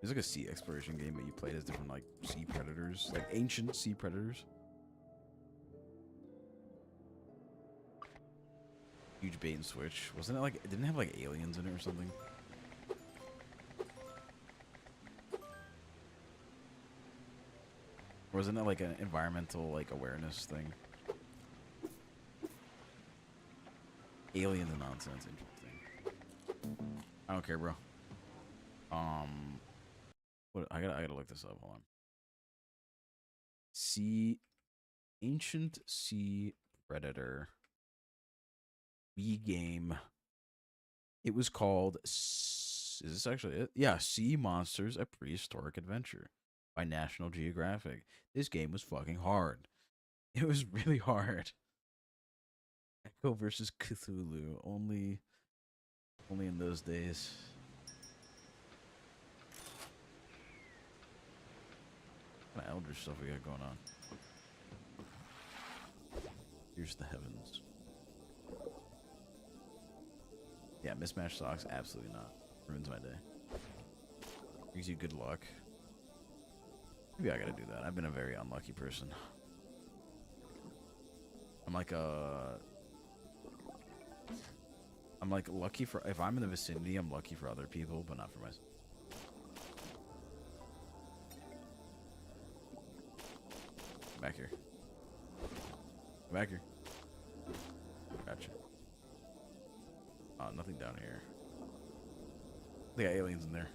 It's like a sea exploration game that you played as different like sea predators, like ancient sea predators. Huge bait and switch. Wasn't it like, didn't it have like aliens in it or something? Or wasn't it like an environmental like awareness thing? Aliens and nonsense. Interesting. I don't care, bro. What I gotta look this up. Hold on. Ancient sea predator. Wii game. It was called. Is this actually it? Yeah, Sea Monsters: A Prehistoric Adventure by National Geographic. This game was fucking hard. It was really hard. Echo versus Cthulhu. Only in those days. What kind of eldritch stuff we got going on? Here's the heavens. Yeah, mismatched socks, absolutely not. Ruins my day. Brings you good luck. Maybe I gotta do that. I've been a very unlucky person. I'm like lucky for, if I'm in the vicinity, I'm lucky for other people, but not for myself. Come back here. Come back here. Gotcha. Nothing down here. They got aliens in there.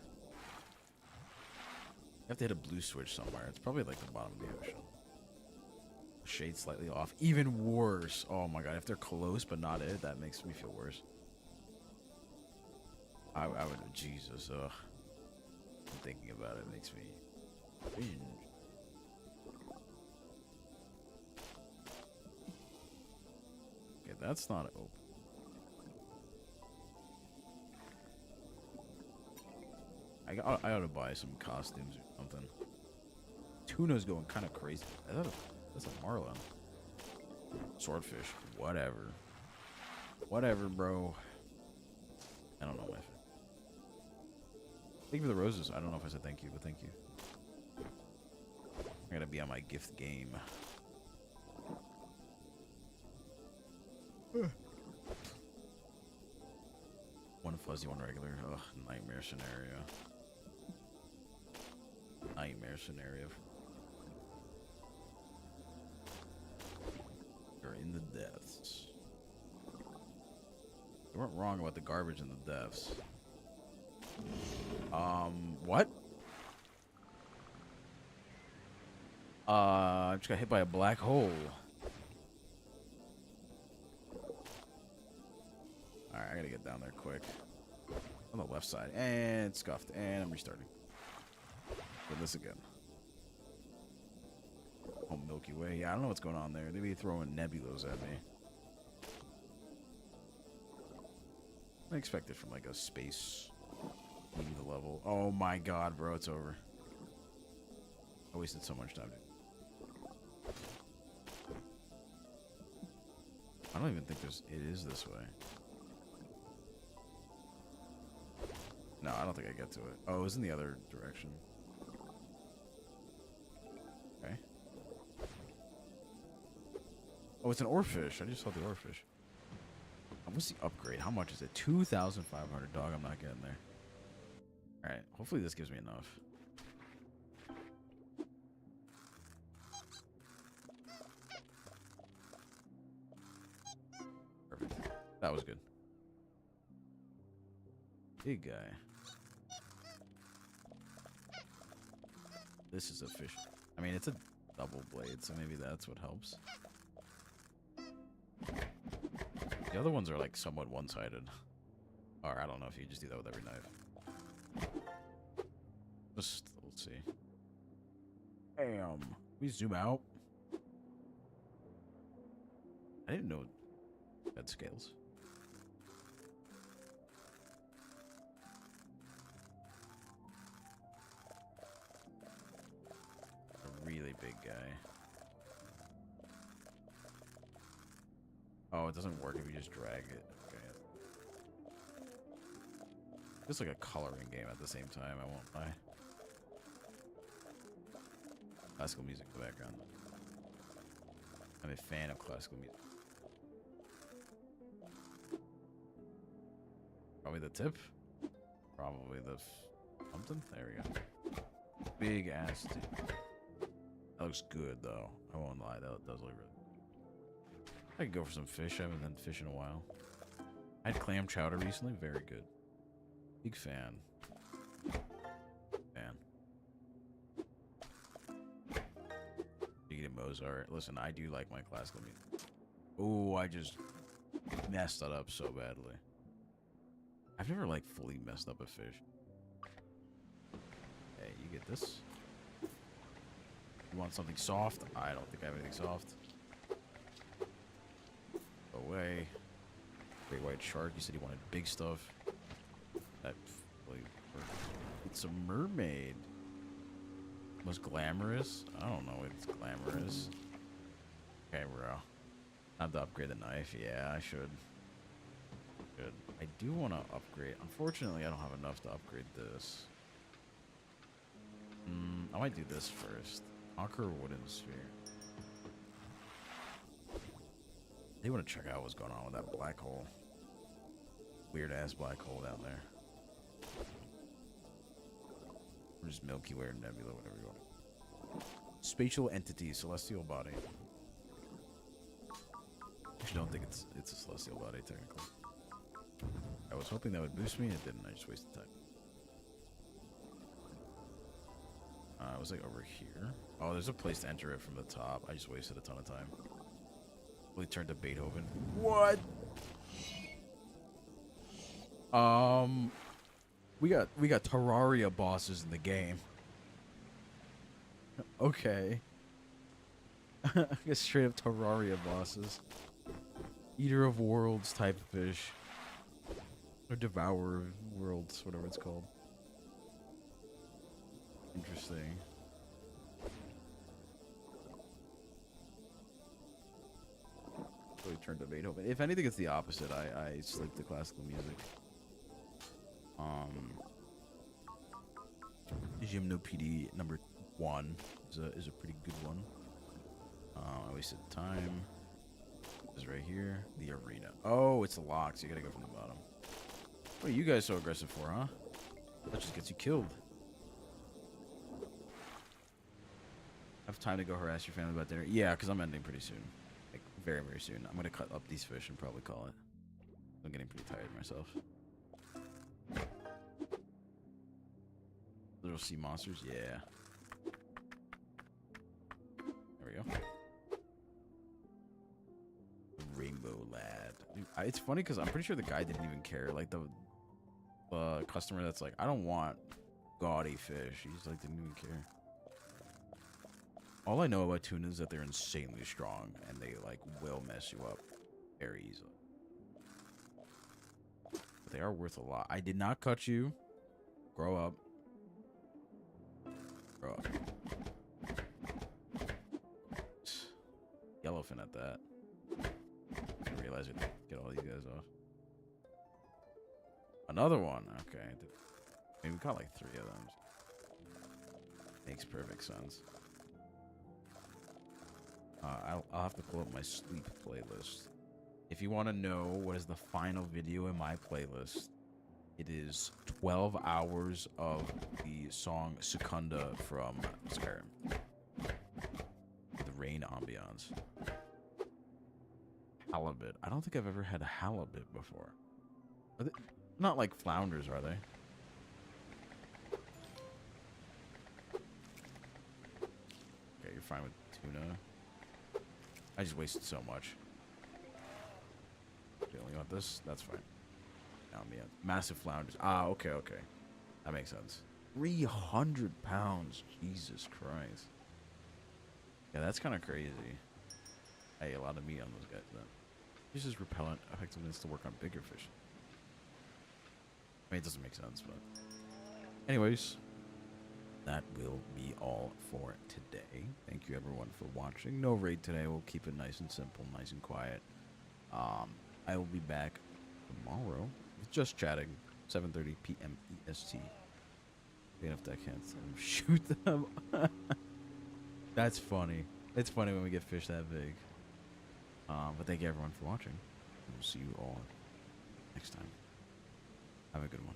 You have to hit a blue switch somewhere. It's probably like the bottom of the ocean. Shade slightly off. Even worse. Oh my god. If they're close but not it, that makes me feel worse. I would. Jesus. Ugh. Thinking about it makes me cringe. Okay, that's not open. I ought to buy some costumes or something. Tuna's going kind of crazy. That's a marlin. Swordfish. Whatever. Whatever, bro. I don't know my. Thank you for the roses. I don't know if I said thank you, but thank you. I gotta be on my gift game. One fuzzy, one regular. Ugh, nightmare scenario. Nightmare scenario. You're in the depths. You weren't wrong about the garbage in the depths. What? I just got hit by a black hole. Alright, I gotta get down there quick. On the left side. And scuffed. And I'm restarting. Do this again. Oh, Milky Way. Yeah, I don't know what's going on there. They be throwing nebulas at me. I expect it from like a space the level. Oh my god, bro, it's over. I wasted so much time, dude. I don't even think it is this way. No, I don't think I get to it. Oh, it was in the other direction. Okay. Oh, it's an oarfish. I just saw the oarfish. What's the upgrade? How much is it? 2,500, dog. I'm not getting there. Alright. Hopefully this gives me enough. Perfect. That was good. Big guy. This is a fish. I mean, it's a double blade, so maybe that's what helps. The other ones are like somewhat one-sided. Or I don't know if you just do that with every knife. Just, let's see. Bam. We zoom out. I didn't know it had scales. A really big guy. Oh, it doesn't work if you just drag it. Okay. It's like a coloring game at the same time, I won't lie. Classical music in the background. I'm a fan of classical music. Probably the tip. Probably the something. There we go. Big ass dude. That looks good though. I won't lie, that does look really good. I could go for some fish. I haven't done fish in a while. I had clam chowder recently. Very good. Big fan. Fan. You get Mozart. Listen, I do like my classical music. Oh, I just messed that up so badly. I've never like fully messed up a fish. Hey, you get this. You want something soft? I don't think I have anything soft. Away. Great white shark. You said you wanted big stuff. That really it's a mermaid. Most glamorous? I don't know if it's glamorous. Okay, bro. I have to upgrade the knife. Yeah, I should. Good. I do want to upgrade. Unfortunately, I don't have enough to upgrade this. I might do this first. Conquer wooden sphere. They want to check out what's going on with that black hole. Weird ass black hole down there. Or just Milky Way or Nebula, whatever you want. Spatial entity, celestial body. I don't think it's a celestial body technically. I was hoping that would boost me, it didn't. I just wasted time. I was like over here. Oh, there's a place to enter it from the top. I just wasted a ton of time. Really turned to Beethoven. What? We got Terraria bosses in the game. Okay. I guess straight up Terraria bosses. Eater of worlds type of fish. Or devourer of worlds, whatever it's called. Interesting. Really turned to Beethoven. If anything, it's the opposite. I sleep to classical music. Gymnopedie number 1 is a pretty good one. I wasted time. This is right here. The arena. Oh, it's locked, so you gotta go from the bottom. What are you guys so aggressive for, huh? That just gets you killed. Have time to go harass your family about dinner? Yeah, because I'm ending pretty soon. Like, very, very soon. I'm gonna cut up these fish and probably call it. I'm getting pretty tired myself. Little sea monsters? Yeah. There we go. Rainbow lad. Dude, it's funny because I'm pretty sure the guy didn't even care. Like, the customer that's like, I don't want gaudy fish. He's like, didn't even care. All I know about tuna is that they're insanely strong and they like will mess you up very easily. But they are worth a lot. I did not cut you. Grow up. Grow up. Yellowfin at that. I didn't realize it. Get all these guys off. Another one. Okay. I mean, we caught like 3 of them. Makes perfect sense. I'll have to pull up my sleep playlist. If you want to know what is the final video in my playlist, it is 12 hours of the song Secunda from Skyrim. The rain ambiance. Halibut. I don't think I've ever had a halibut before. Are they not like flounders, are they? Okay, you're fine with tuna. I just wasted so much. Okay, only want this? That's fine. Massive flounders. Ah, okay, okay. That makes sense. 300 pounds. Jesus Christ. Yeah, that's kind of crazy. Hey, a lot of meat on those guys then. This is repellent effectiveness to work on bigger fish. I mean, it doesn't make sense, but... Anyways, that will be all for today. Thank you everyone for watching. No raid today. We'll keep it nice and simple, nice and quiet. I will be back tomorrow with just chatting, 7:30 p.m. EST. Big enough that I can't shoot them. That's funny. It's funny when we get fish that big. But thank you everyone for watching. We'll see you all next time. Have a good one.